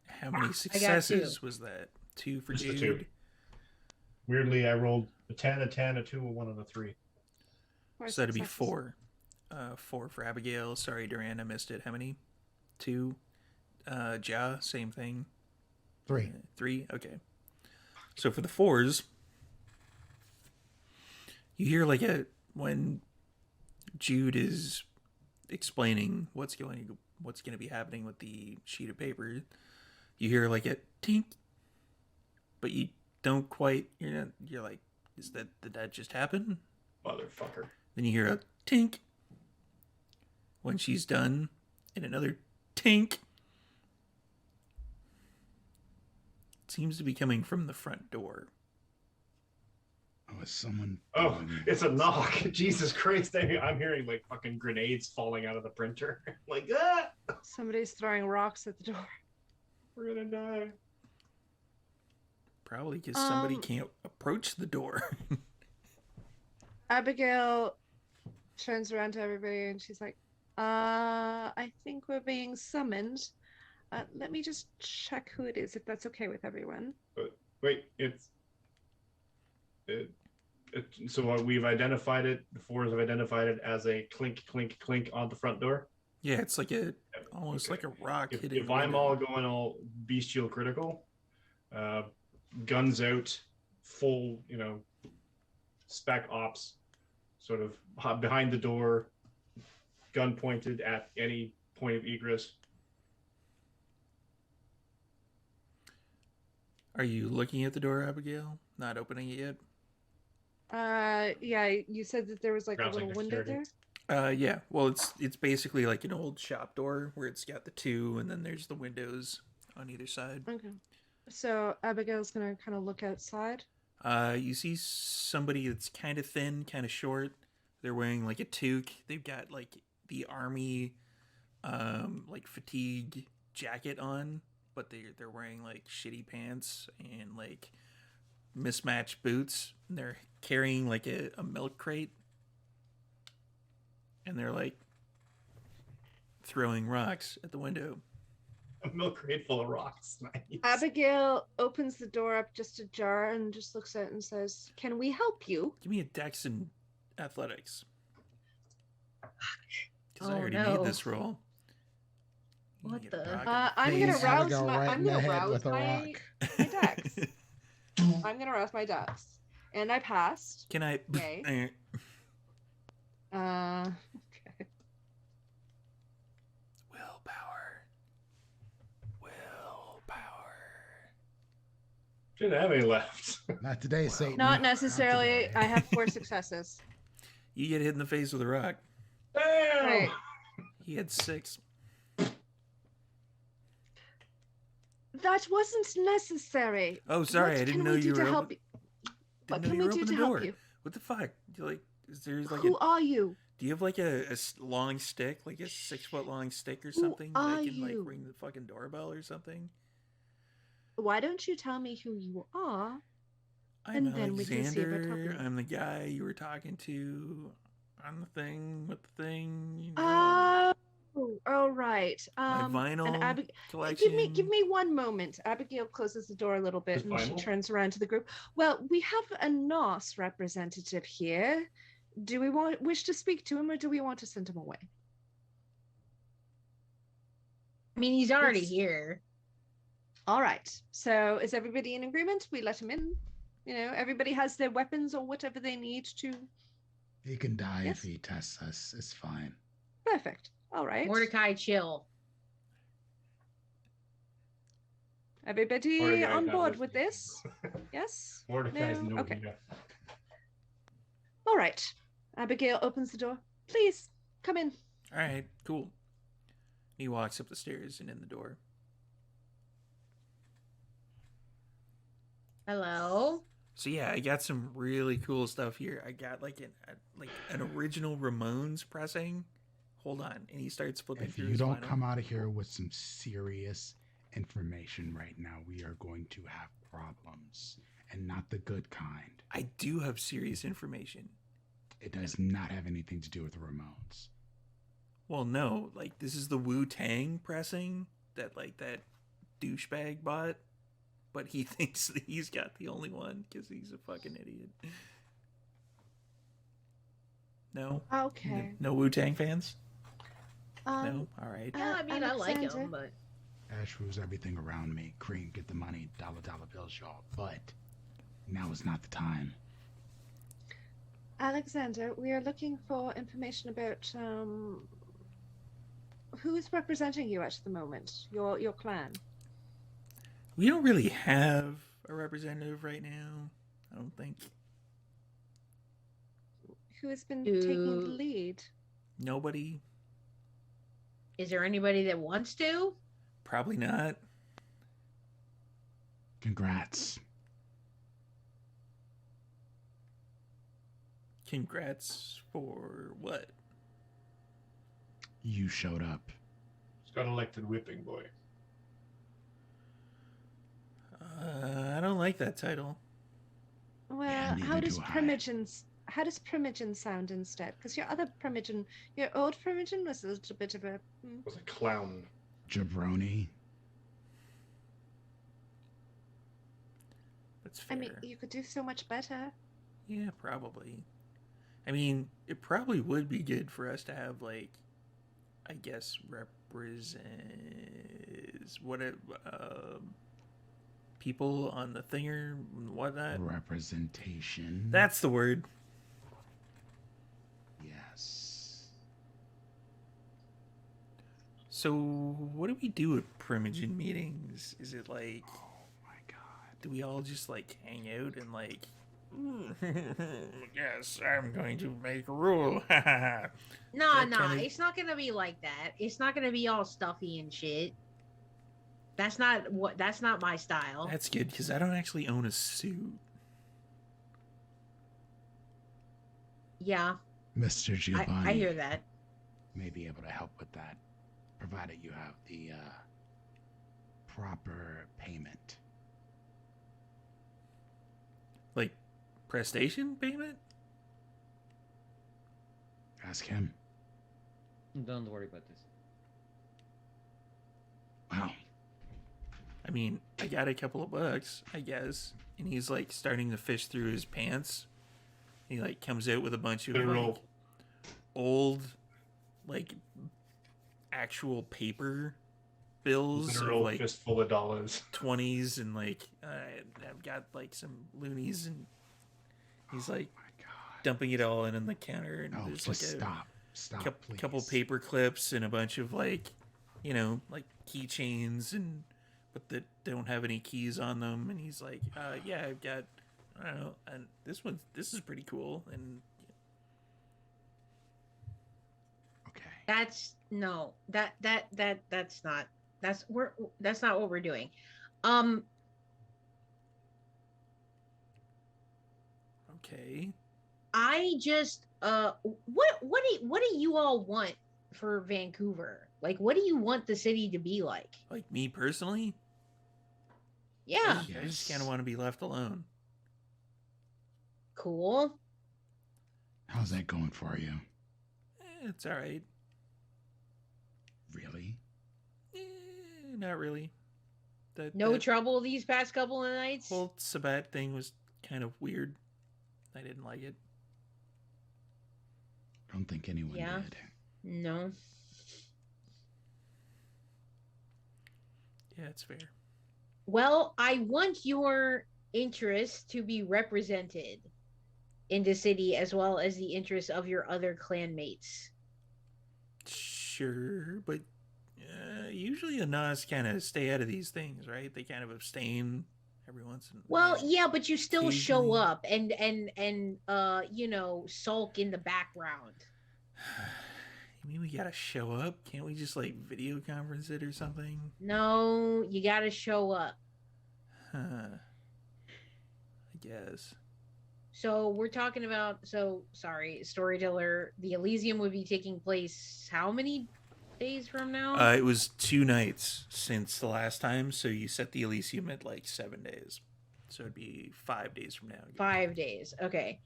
How many two. successes was that? 2 for Just a Jude? 2. Weirdly, I rolled a 10, a 10, a 2, a 1, and a 3. So that'd be 4. 4 for Abigail. Sorry, Duran, I missed it. How many? 2. Ja, same thing. 3. 3? Okay. So for the 4s, you hear like when Jude is explaining what's going to be happening with the sheet of paper, you hear like a tink, but you don't quite. You're like, did that just happen? Motherfucker. Then you hear a tink when she's done, and another tink. It seems to be coming from the front door. Oh, is someone? Oh, it's a knock. Jesus Christ. I'm hearing like fucking grenades falling out of the printer. Like, ah! Somebody's throwing rocks at the door. We're gonna die. Probably because somebody can't approach the door. Abigail turns around to everybody and she's like, I think we're being summoned. Let me just check who it is, if that's okay with everyone. Wait, so we've identified it. The 4s have identified it as a clink, clink, clink on the front door. Yeah, it's like almost like a rock hitting. If I'm all going all bestial critical, guns out, full, spec ops, sort of behind the door, gun pointed at any point of egress. Are you looking at the door, Abigail? Not opening it yet? Yeah, you said that there was like a little window there. Yeah. Well, it's basically like an old shop door where it's got the 2, and then there's the windows on either side. Okay. So Abigail's gonna kind of look outside. You see somebody that's kind of thin, kind of short. They're wearing like a toque. They've got like the army, like fatigue jacket on, but they're wearing like shitty pants and like mismatched boots. And they're carrying like a milk crate, and they're like throwing rocks at the window. A milk crate full of rocks. Nice. Abigail opens the door up just ajar and just looks at it and says, "Can we help you?" Give me a Dex and Athletics. Because Oh, I already no. made this roll. You What get the- rocket. I'm gonna Please, rouse Abigail, my. right I'm in the gonna head rouse with a my rock. dex. I'm gonna rouse my dex, and I passed. Can I? Okay. Okay. Willpower. Didn't have any left. Not today, Satan. Not necessarily. today. I have 4 successes. You get hit in the face with a rock. Damn! Right. He had 6. That wasn't necessary. Oh, sorry, What I didn't can know we you do were to help open. you? What Didn't can know we you were do open to the help door. you? What the fuck? Is there's like Who are you? Do you have like a long stick, like a 6-foot long stick or Who something that I are can like you? ring the fucking doorbell or something? Why don't you tell me who you are? I'm And then we can see about helping Alexander. you. I'm the guy you were talking to on the thing with the thing. You know, All right. my And vinyl collection. give me one moment. Abigail closes the door a little bit With and she vinyl? turns around to the group. Well, we have a NOS representative here. Do we wish to speak to him, or do we want to send him away? I mean, he's already It's- here. All right. So is everybody in agreement? We let him in. Everybody has their weapons or whatever they need to. He can die Yes. if he tests us. It's fine. Perfect. All right. Mordecai, chill. Everybody Mordecai's on not board listening. with this? Yes? Mordecai's No? no Okay. Vita. All right. Abigail opens the door. Please, come in. All right, cool. He walks up the stairs and in the door. Hello. So yeah, I got some really cool stuff here. I got like an original Ramones pressing. Hold on, and he starts flipping If through you his don't vinyl. come out of here with some serious information right now, we are going to have problems, and not the good kind. I do have serious information. It does not have anything to do with the Ramones. Well, no, like this is the Wu-Tang pressing that like that douchebag bought, but he thinks that he's got the only one because he's a fucking idiot. No, Okay. no Wu-Tang fans. Um, No, all right. Yeah, I mean, I like Alexander? him, but Ash rules everything around me. Cream, get the money, dollar bills, y'all. But now is not the time. Alexander, we are looking for information about who is representing you at the moment. Your clan. We don't really have a representative right now. I don't think. Who has been taking the lead? Nobody. is there anybody that wants to? Probably not. Congrats. Congrats for what? You showed up. Just got elected whipping boy. I don't like that title. Well, neither how does do I. Primogen sound instead? Because your other Primogen, your old Primogen was a little bit of a. Was a clown. Jabroni. That's fair. I mean, you could do so much better. Yeah, probably. I mean, it probably would be good for us to have, like, I guess, people on the thinger and whatnot. Representation. That's the word. Yes. So, what do we do at Primogen meetings? Is it like, Oh my god. do we all just, like, hang out and, like, yes, I'm going to make a rule. Nah, That kinda- it's not gonna be like that. It's not gonna be all stuffy and shit. That's not my style. That's good, because I don't actually own a suit. Yeah, Mr. Giovanni I hear that. may be able to help with that, provided you have the proper payment. Like, prestation payment? Ask him. Don't worry about this. Wow. I mean, I got a couple of bucks, I guess. And he's like starting to fish through his pants. He like comes out with a bunch of Literal. like old, like actual paper bills of Literal like fistful of dollars. 20s and like I've got like some loonies and he's like Oh my god. dumping it all in on the counter and Oh, there's just like a stop, please. couple paper clips and a bunch of like, you know, like keychains and but that don't have any keys on them. And he's like, yeah, I've got, I don't know, and this is pretty cool. And Okay. That's no. That's not. That's not what we're doing. okay, I just what do you all want for Vancouver? Like, what do you want the city to be like? like me personally, Yeah, I just kind of want to be left alone. cool. How's that going for you? It's all right. Really? Not really. No that trouble these past couple of nights. whole Sabat thing was kind of weird. I didn't like it. Don't think anyone Yeah. did. No. Yeah, it's fair. Well, I want your interests to be represented in the city as well as the interests of your other clanmates. Sure, but usually the Nas kind of stay out of these things, right? They kind of abstain every once in a Well, while. yeah, but you still show Occasionally. up and you know, sulk in the background. You mean we gotta show up? Can't we just like video conference it or something? No, you got to show up. Huh. I guess. So we're talking about, sorry, storyteller, the Elysium would be taking place how many days from now? It was 2 nights since the last time, so you set the Elysium at like 7 days. So it'd be 5 days from now. 5 days. Okay.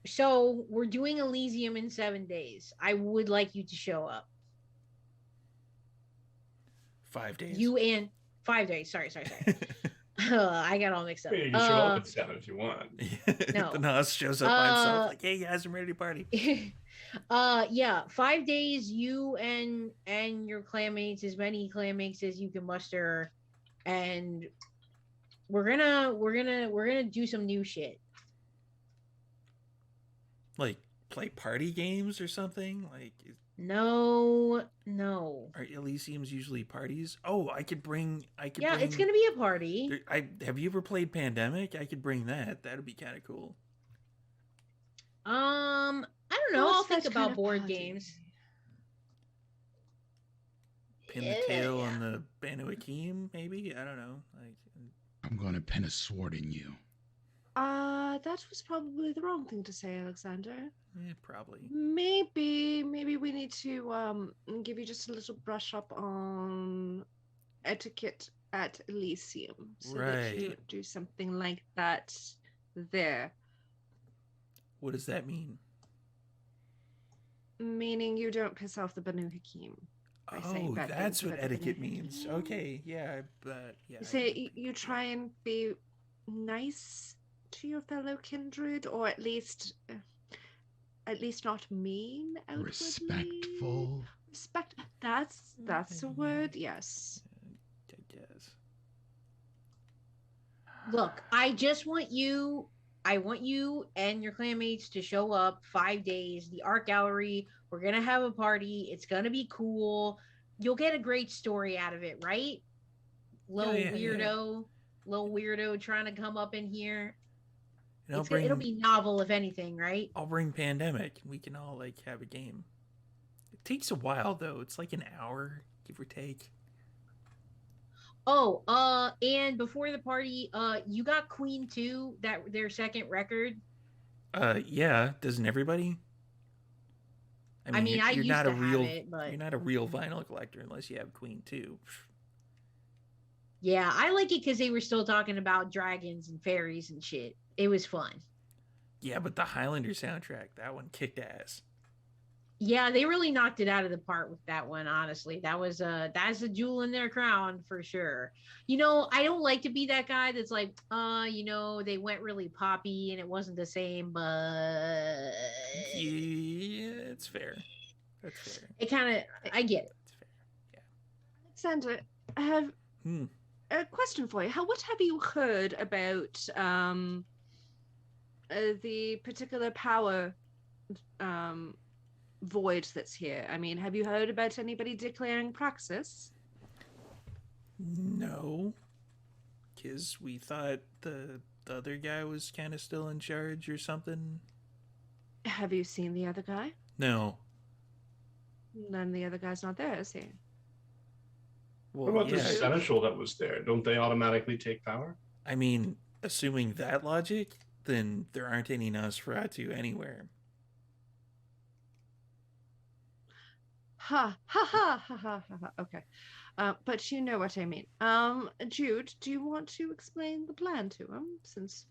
So we're doing Elysium in 7 days. I would like you to show up. 5 days. You and 5 days. Sorry. I got all mixed up. You can show up at 7 if you want. No. The Nas shows up by himself, like, hey guys, I'm ready to party. Yeah, 5 days. You and your clanmates, as many clanmates as you can muster, and we're gonna do some new shit. Like, play party games or something? Like, No. are Elysiums usually parties? Oh, I could bring. Yeah, it's gonna be a party. Have you ever played Pandemic? I could bring that. That'd be kind of cool. I don't know. What's I'll think that about kind of board party? games. Pin the tail on the Banu Hakim, maybe? I don't know. Like, I'm going to pin a sword in you. That was probably the wrong thing to say, Alexander. probably. Maybe we need to give you just a little brush up on etiquette at Elysium, so that you Right. don't do something like that there. What does that mean? Meaning you don't piss off the Banu Hakim. by saying Oh, bad that's things what about etiquette everybody. means. Okay, yeah, but yeah. So you try and be nice to your fellow kindred, or at least not mean outwardly. Respectful. Respect. That's a word. Yes. I guess. Look, I want you and your clanmates to show up 5 days, the art gallery. We're going to have a party. It's going to be cool. You'll get a great story out of it, right? Little weirdo trying to come up in here. It'll be novel, if anything, right? I'll bring Pandemic. We can all like have a game. It takes a while though. It's like an hour, give or take. Oh, and before the party, you got Queen 2, their second record. Yeah. Doesn't everybody? I mean, I you're used not to a real, have it, but you're not a real vinyl collector unless you have Queen 2. yeah, I like it because they were still talking about dragons and fairies and shit. It was fun. Yeah, but the Highlander soundtrack, that one kicked ass. Yeah, they really knocked it out of the park with that one, honestly. That's a jewel in their crown for sure. You know, I don't like to be that guy that's like, they went really poppy and it wasn't the same, but Yeah, it's fair. That's fair. I get it. It's fair. Yeah. Alexander, I have a question for you. What have you heard about the particular power void that's here? I mean, have you heard about anybody declaring praxis? No, because we thought the other guy was kind of still in charge or something. Have you seen the other guy? No. Then the other guy's not there, is he? Well, What about the seneschal that was there? Don't they automatically take power? I mean, assuming that logic, then there aren't any Nosferatu anywhere. Ha ha ha ha ha ha. Okay, but you know what I mean. Jude, do you want to explain the plan to him? Since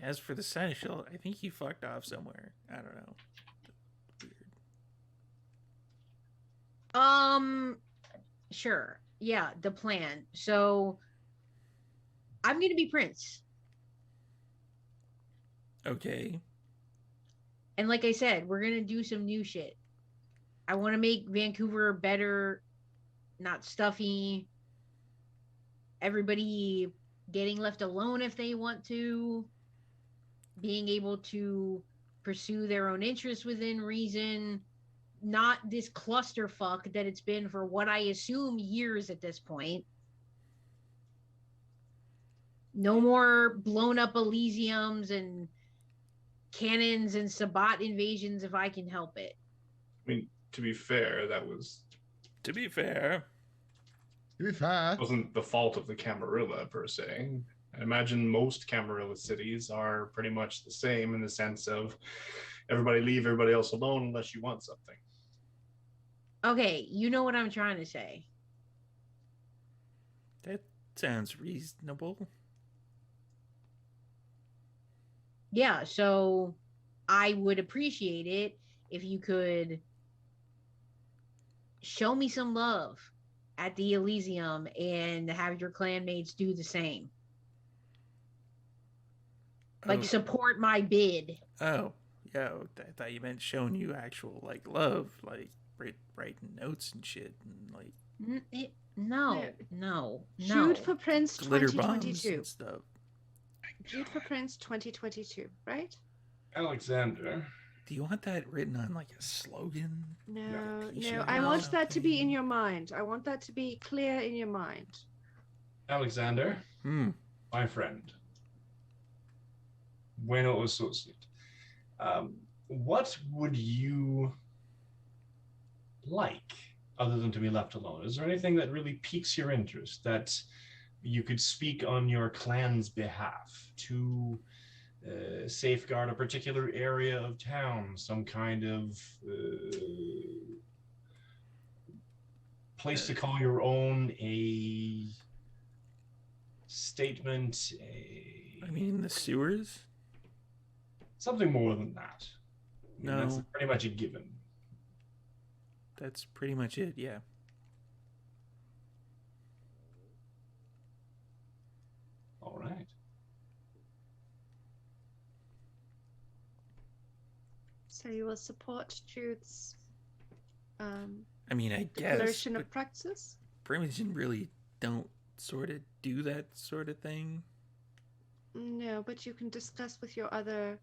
as for the seneschal, I think he fucked off somewhere. I don't know. Weird. Sure. Yeah, the plan. So I'm gonna be Prince. Okay. And like I said, we're gonna do some new shit. I want to make Vancouver better, not stuffy. Everybody getting left alone if they want to. Being able to pursue their own interests within reason. Not this clusterfuck that it's been for what I assume years at this point. No more blown up Elysiums and cannons and Sabbat invasions if I can help it. I mean, to be fair, wasn't the fault of the Camarilla per se. I imagine most Camarilla cities are pretty much the same in the sense of everybody leave everybody else alone unless you want something. Okay, you know what I'm trying to say. That sounds reasonable. Yeah, so I would appreciate it if you could show me some love at the Elysium and have your clanmates do the same. Like, Oh. support my bid. Oh, yeah. I thought you meant showing you actual like love, like writing notes and shit, and like No. Jude for Prince glitter bombs 2022. and stuff. Jude for Prince 2022, right? Alexander. Do you want that written on like a slogan? No, Like a no. t-shirt I or want that to be in something? your mind. I want that to be clear in your mind. Alexander, my friend. Bueno associate. What would you like other than to be left alone? Is there anything that really piques your interest that you could speak on your clan's behalf to safeguard a particular area of town, some kind of place to call your own, a statement, I mean, the sewers? something more than that. I mean, No. that's pretty much a given. That's pretty much it, yeah. All right. So you will support Jude's I mean, I guess. declaration But of praxis? Primogen really don't sort of do that sort of thing. No, but you can discuss with your other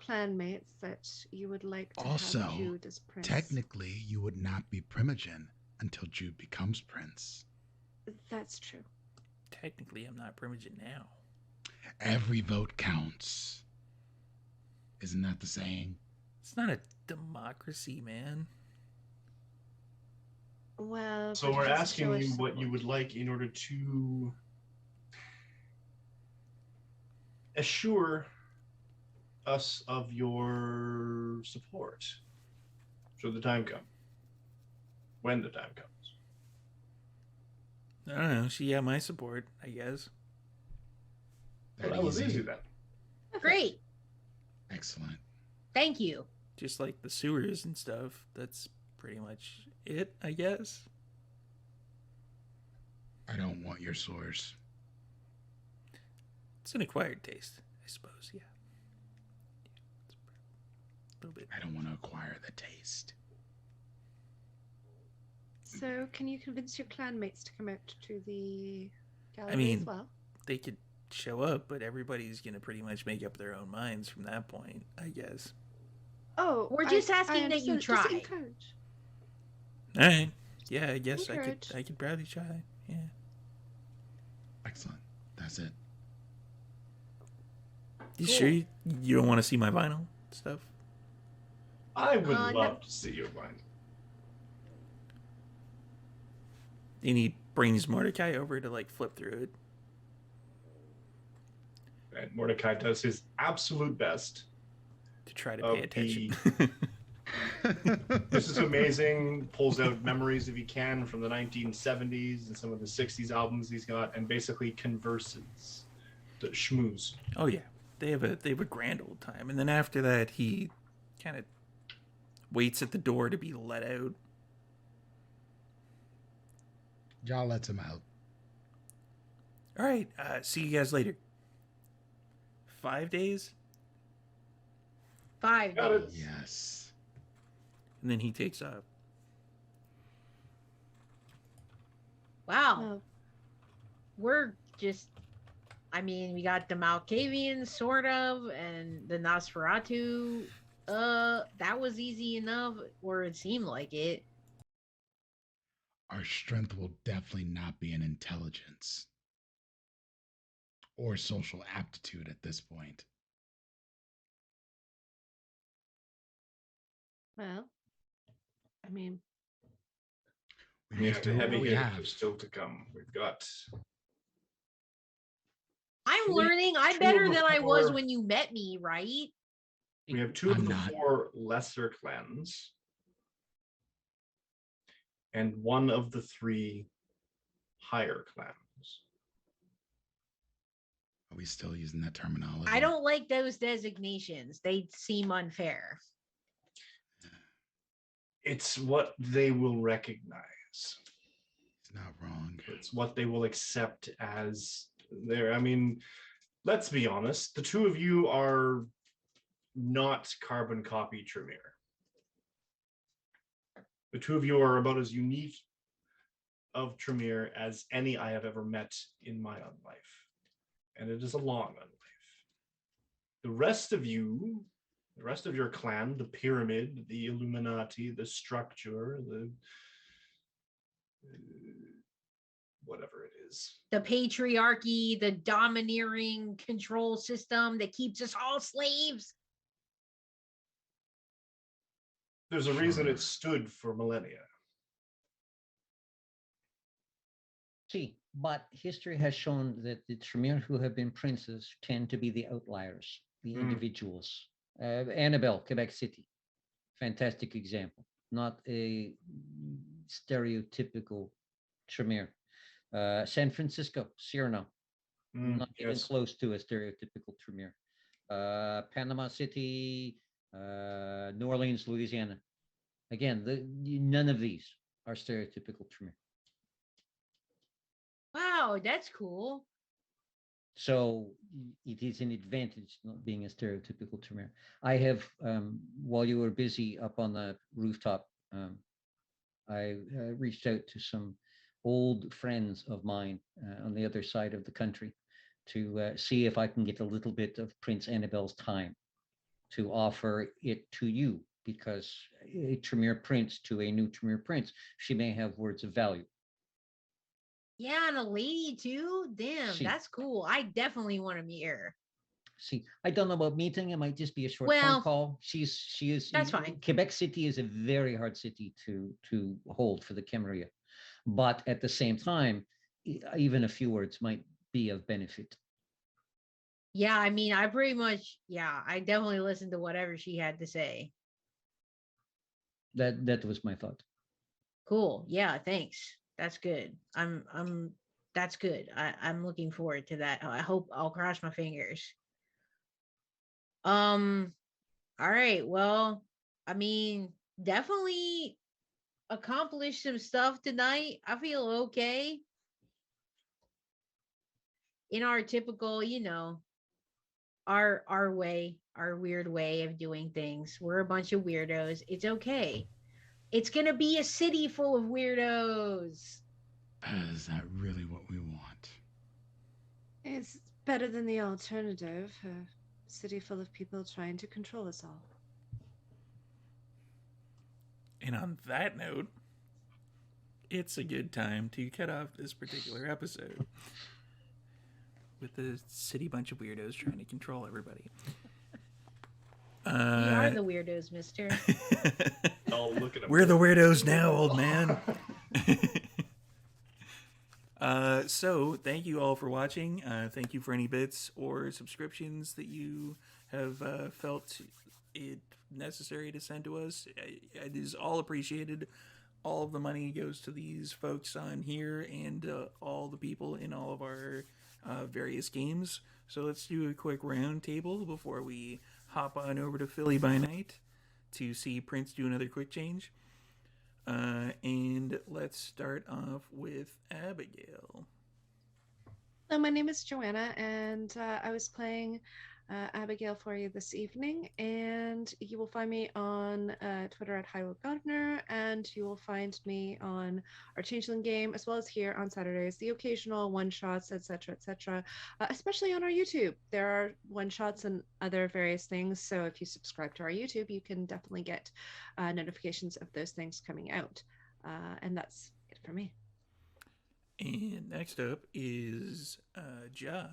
clanmates that you would like to Also, have Jude as prince. technically, you would not be Primogen until Jude becomes prince. That's true. Technically, I'm not Primogen now. Every vote counts. Isn't that the saying? It's not a democracy, man. Well, So but we're it is asking Jewish you what you support. would like in order to assure us of your support should the time come. When the time comes. I don't know. She got my support, I guess. Well, that was easy then. Great. Excellent. Thank you. Just like the sewers and stuff. That's pretty much it, I guess. I don't want your source. It's an acquired taste, I suppose, yeah. A little bit. I don't want to acquire the taste. So can you convince your clanmates to come out to the gallery mean, as well? They could show up, but everybody's going to pretty much make up their own minds from that point, I guess. Oh, We're just asking that you understand. Just try. encourage. All right. Yeah, I guess Encourage. I could probably try. Yeah. Excellent. That's it. You Cool. sure you don't want to see my vinyl stuff? I would No. love to see your mind. And he brings Mordecai over to like flip through it. And Mordecai does his absolute best. To try to Of pay attention. This is amazing. Pulls out memories if he can from the 1970s and some of the 60s albums he's got, and basically converses, the schmooze. Oh yeah, they have a grand old time, and then after that he kind of waits at the door to be let out. Y'all lets him out. All right, see you guys later. 5 days, 5 Got it. days. Yes. and then he takes off. Wow. Oh, We're just, I mean, we got the Malkavians, sort of, and the Nosferatu. That was easy enough, or it seemed like it. Our strength will definitely not be in intelligence or social aptitude at this point. well, I mean, We have the heavy what we hitters have. still to come. We've got I'm Two- learning. I'm two better of the than I was four- when you met me, right? we have two of I'm the not. 4 lesser clans, and one of the 3 higher clans. Are we still using that terminology? I don't like those designations. They seem unfair. It's what they will recognize. It's not wrong. It's what they will accept as their. I mean, let's be honest. The two of you are not carbon copy Tremere. The two of you are about as unique of Tremere as any I have ever met in my own life. And it is a long life. The rest of you, the rest of your clan, the pyramid, the Illuminati, the structure, the whatever it is. The patriarchy, the domineering control system that keeps us all slaves. There's a reason it stood for millennia. See, but history has shown that the Tremere who have been princes tend to be the outliers, the individuals. Annabelle, Quebec City, fantastic example. Not a stereotypical Tremere. San Francisco, Cyrano, not even close to a stereotypical Tremere. Panama City, New Orleans, Louisiana. Again, none of these are stereotypical Tremere. Wow, that's cool. So it is an advantage not being a stereotypical Tremere. I have, while you were busy up on the rooftop, I reached out to some old friends of mine on the other side of the country to see if I can get a little bit of Prince Annabelle's time to offer it to you, because a Tremere prince to a new Tremere prince, she may have words of value. Yeah, and a lady too. Damn, that's cool. I definitely want to meet her. See, I don't know about meeting. It might just be a short phone call. She is. That's fine. Quebec City is a very hard city to hold for the Camarilla, but at the same time, even a few words might be of benefit. Yeah, I mean, I definitely listened to whatever she had to say. That was my thought. Cool. Yeah, thanks. That's good. That's good. I'm looking forward to that. I hope I'll cross my fingers. All right. Well, I mean, definitely accomplished some stuff tonight. I feel okay. In our typical, our weird way of doing things. We're a bunch of weirdos. It's okay. It's gonna be a city full of weirdos. Is that really what we want? It's better than the alternative. A city full of people trying to control us all. And on that note, it's a good time to cut off this particular episode with the city bunch of weirdos trying to control everybody. We are the weirdos, mister. Oh, look at him. We're the weirdos now, old man. So thank you all for watching. Thank you for any bits or subscriptions that you have felt it necessary to send to us. It is all appreciated. All of the money goes to these folks on here and all the people in all of our various games. So let's do a quick round table before we hop on over to Philly by night to see Prince do another quick change. And let's start off with Abigail. Hello, my name is Joanna, and I was playing Abigail for you this evening, and you will find me on Twitter at Hyrule Gardner, and you will find me on our Changeling game, as well as here on Saturdays, the occasional one-shots, etc., etc., especially on our YouTube. There are one-shots and other various things, so if you subscribe to our YouTube, you can definitely get notifications of those things coming out. And that's it for me. And next up is Ja.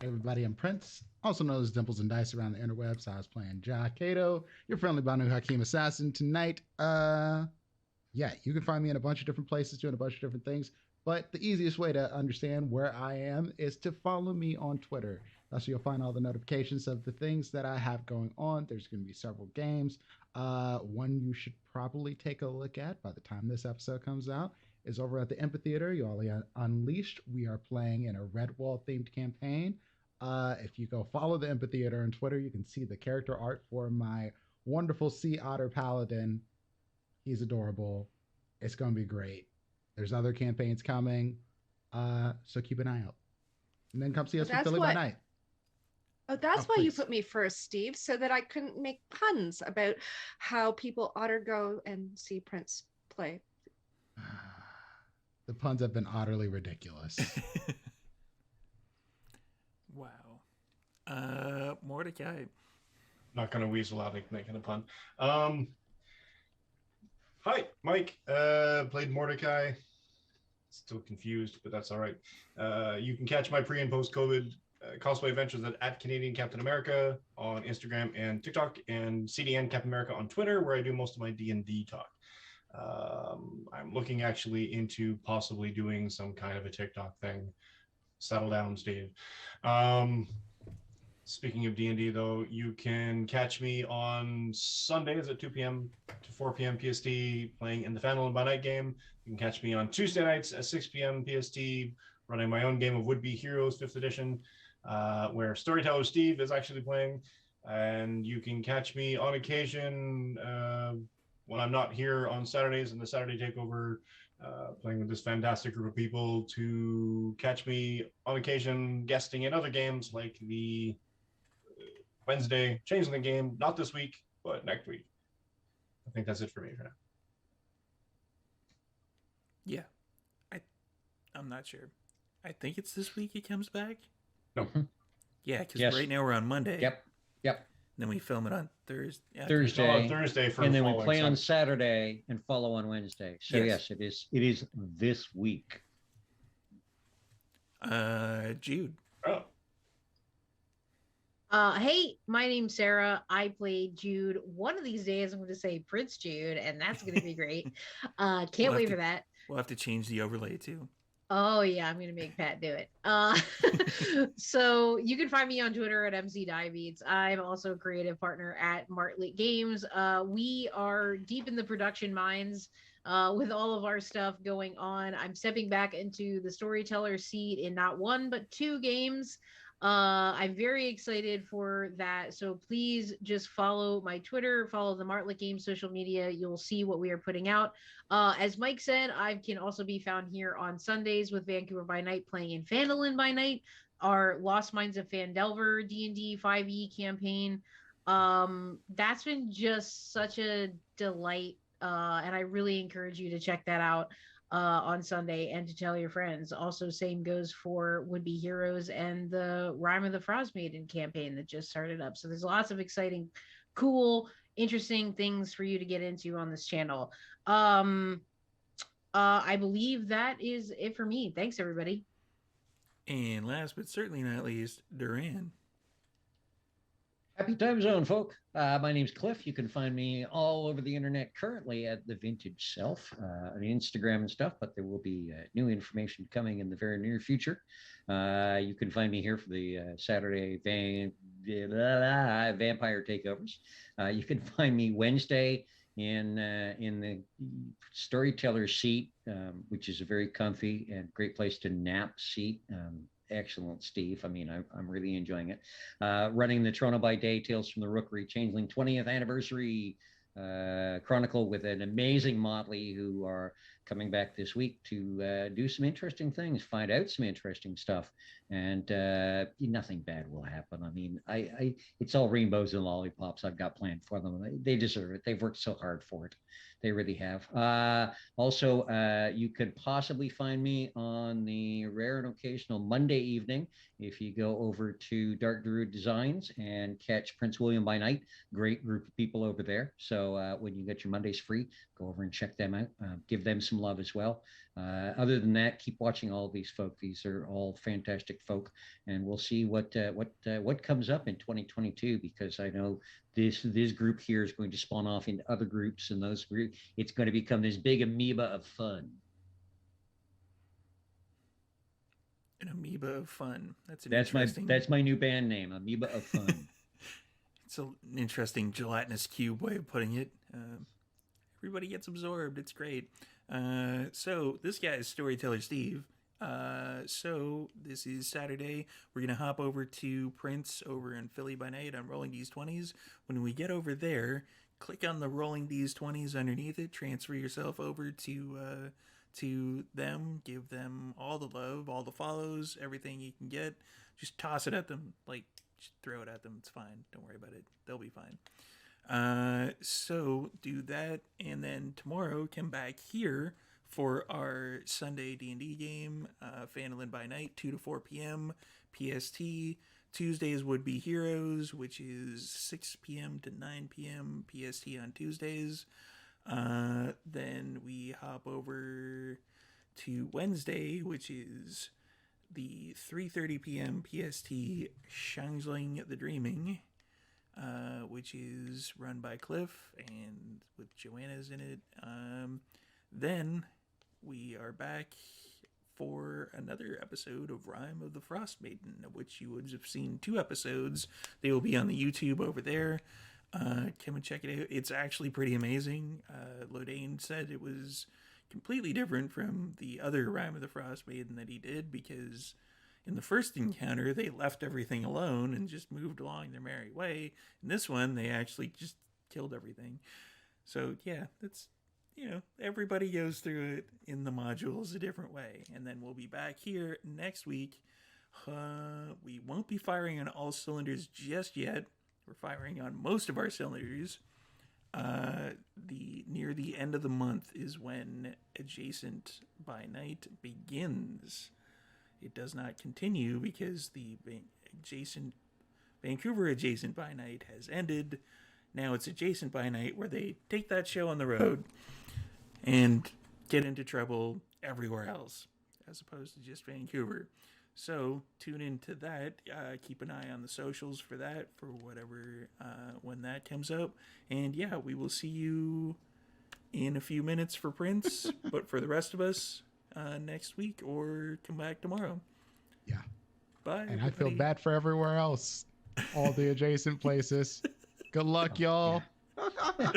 Hey everybody, I'm Prince, also known as Dimples and Dice around the interwebs. I was playing Ja Kato, your friendly Banu Hakim assassin tonight. Yeah, you can find me in a bunch of different places doing a bunch of different things, but the easiest way to understand where I am is to follow me on Twitter. That's where you'll find all the notifications of the things that I have going on. There's going to be several games. One you should probably take a look at by the time this episode comes out is over at the Amphitheater. Y'all Unleashed. We are playing in a Redwall themed campaign. If you go follow the Amphitheater on Twitter, you can see the character art for my wonderful Sea Otter Paladin. He's adorable. It's going to be great. There's other campaigns coming, so keep an eye out. And then come see us for Philly by Night. Oh, that's Oh, why you please. put me first, Steve, so that I couldn't make puns about how people ought to go and see Prince play. The puns have been utterly ridiculous. Wow. Mordecai. Not gonna weasel out making a pun. Hi, Mike. Played Mordecai. Still confused, but that's all right. You can catch my pre and post COVID cosplay adventures at Canadian Captain America on Instagram and TikTok, and CDN Captain America on Twitter, where I do most of my D&D talk. I'm looking actually into possibly doing some kind of a TikTok thing. Settle down, Steve. Speaking of D&D, though, you can catch me on Sundays at 2 p.m. to 4 p.m. PST playing in the Phantom by Night game. You can catch me on Tuesday nights at 6 p.m. PST running my own game of Would Be Heroes 5th edition, where Storyteller Steve is actually playing. And you can catch me on occasion when I'm not here on Saturdays in the Saturday Takeover, playing with this fantastic group of people, to catch me on occasion guesting in other games like the Wednesday Changeling game, not this week, but next week. I think that's it for me for now. Yeah. I'm not sure. I think it's this week he comes back. No. Yeah, because Yes. right now we're on Monday. Yep. Then we film it on Thursday. Thursday. Thursday for And then we following play on Sunday. Saturday and follow on Wednesday. So Yes. yes, it is this week. Jude. Oh, Hey, my name's Sarah. I played Jude. One of these days, I'm going to say Prince Jude, and that's going to be great. Can't wait for that. We'll have to change the overlay too. Oh yeah, I'm gonna make Pat do it. So you can find me on Twitter at MCDivebeats. I'm also a creative partner at Martlet Games. We are deep in the production mines with all of our stuff going on. I'm stepping back into the storyteller seat in not one but two games. I'm very excited for that. So please just follow my Twitter, follow the Martlet Games social media. You'll see what we are putting out. As Mike said, I can also be found here on Sundays with Vancouver by Night playing in Phandalin by Night, our Lost Mines of Phandelver D&D 5e campaign. That's been just such a delight, and I really encourage you to check that out on Sunday and to tell your friends. Also, same goes for Would Be Heroes and the Rhyme of the Frost Maiden campaign that just started up. So there's lots of exciting, cool, interesting things for you to get into on this channel. I believe that is it for me. Thanks, everybody. And last but certainly not least, Duran. Happy time zone, folk. My name's Cliff. You can find me all over the internet currently at the Vintage Self on Instagram and stuff, but there will be new information coming in the very near future. You can find me here for the Saturday Vampire Takeovers. You can find me Wednesday in the storyteller seat, which is a very comfy and great place to nap seat. Excellent, Steve. I mean, I'm really enjoying it. Running the Toronto by Day Tales from the Rookery Changeling 20th Anniversary Chronicle with an amazing motley who are coming back this week to do some interesting things, find out some interesting stuff, and nothing bad will happen. I mean, it's all rainbows and lollipops I've got planned for them. They deserve it. They've worked so hard for it. They really have. Also, you could possibly find me on the rare and occasional Monday evening if you go over to Dark Druid Designs and catch Prince William by Night. Great group of people over there. So when you get your Mondays free, go over and check them out. Give them some love as well. Other than that, keep watching all these folk. These are all fantastic folk, and we'll see what comes up in 2022, because I know this group here is going to spawn off into other groups, and those groups, it's going to become this big amoeba of fun. An amoeba of fun. That's my new band name, Amoeba of Fun. It's an interesting gelatinous cube way of putting it. Everybody gets absorbed. It's great. So this guy is Storyteller Steve. So this is Saturday. We're gonna hop over to Prince over in Philly by night on Rolling D's 20s. When we get over there, click on the Rolling D's 20s underneath it. Transfer yourself over to them. Give them all the love, all the follows, everything you can get. Just toss it at them. Like, just throw it at them. It's fine. Don't worry about it. They'll be fine. So do that, and then tomorrow come back here for our Sunday D&D game, Phandalin by night, 2 to 4 p.m. PST. Tuesdays would be Heroes, which is 6 p.m. to 9 p.m. PST on Tuesdays. Then we hop over to Wednesday, which is the 3:30 p.m. PST Shangling the Dreaming, which is run by Cliff and with Joanna's in it. Then we are back for another episode of Rime of the Frost Maiden, of which you would have seen 2 episodes. They will be on the YouTube over there. Come and check it out. It's actually pretty amazing. Lodane said it was completely different from the other Rime of the Frost Maiden that he did, because in the first encounter, they left everything alone and just moved along their merry way. In this one, they actually just killed everything. So, yeah, that's, everybody goes through it in the modules a different way. And then we'll be back here next week. We won't be firing on all cylinders just yet. We're firing on most of our cylinders. Near the end of the month is when Adjacent by Night begins. It does not continue because the Vancouver Adjacent by Night has ended. Now it's Adjacent by Night, where they take that show on the road and get into trouble everywhere else, as opposed to just Vancouver. So tune into that. Keep an eye on the socials for that, for whatever, when that comes up. And yeah, we will see you in a few minutes for Prince, but for the rest of us, next week, or come back tomorrow. Yeah. Bye. And I feel bad for everywhere else, all the adjacent places. Good luck, y'all. Yeah.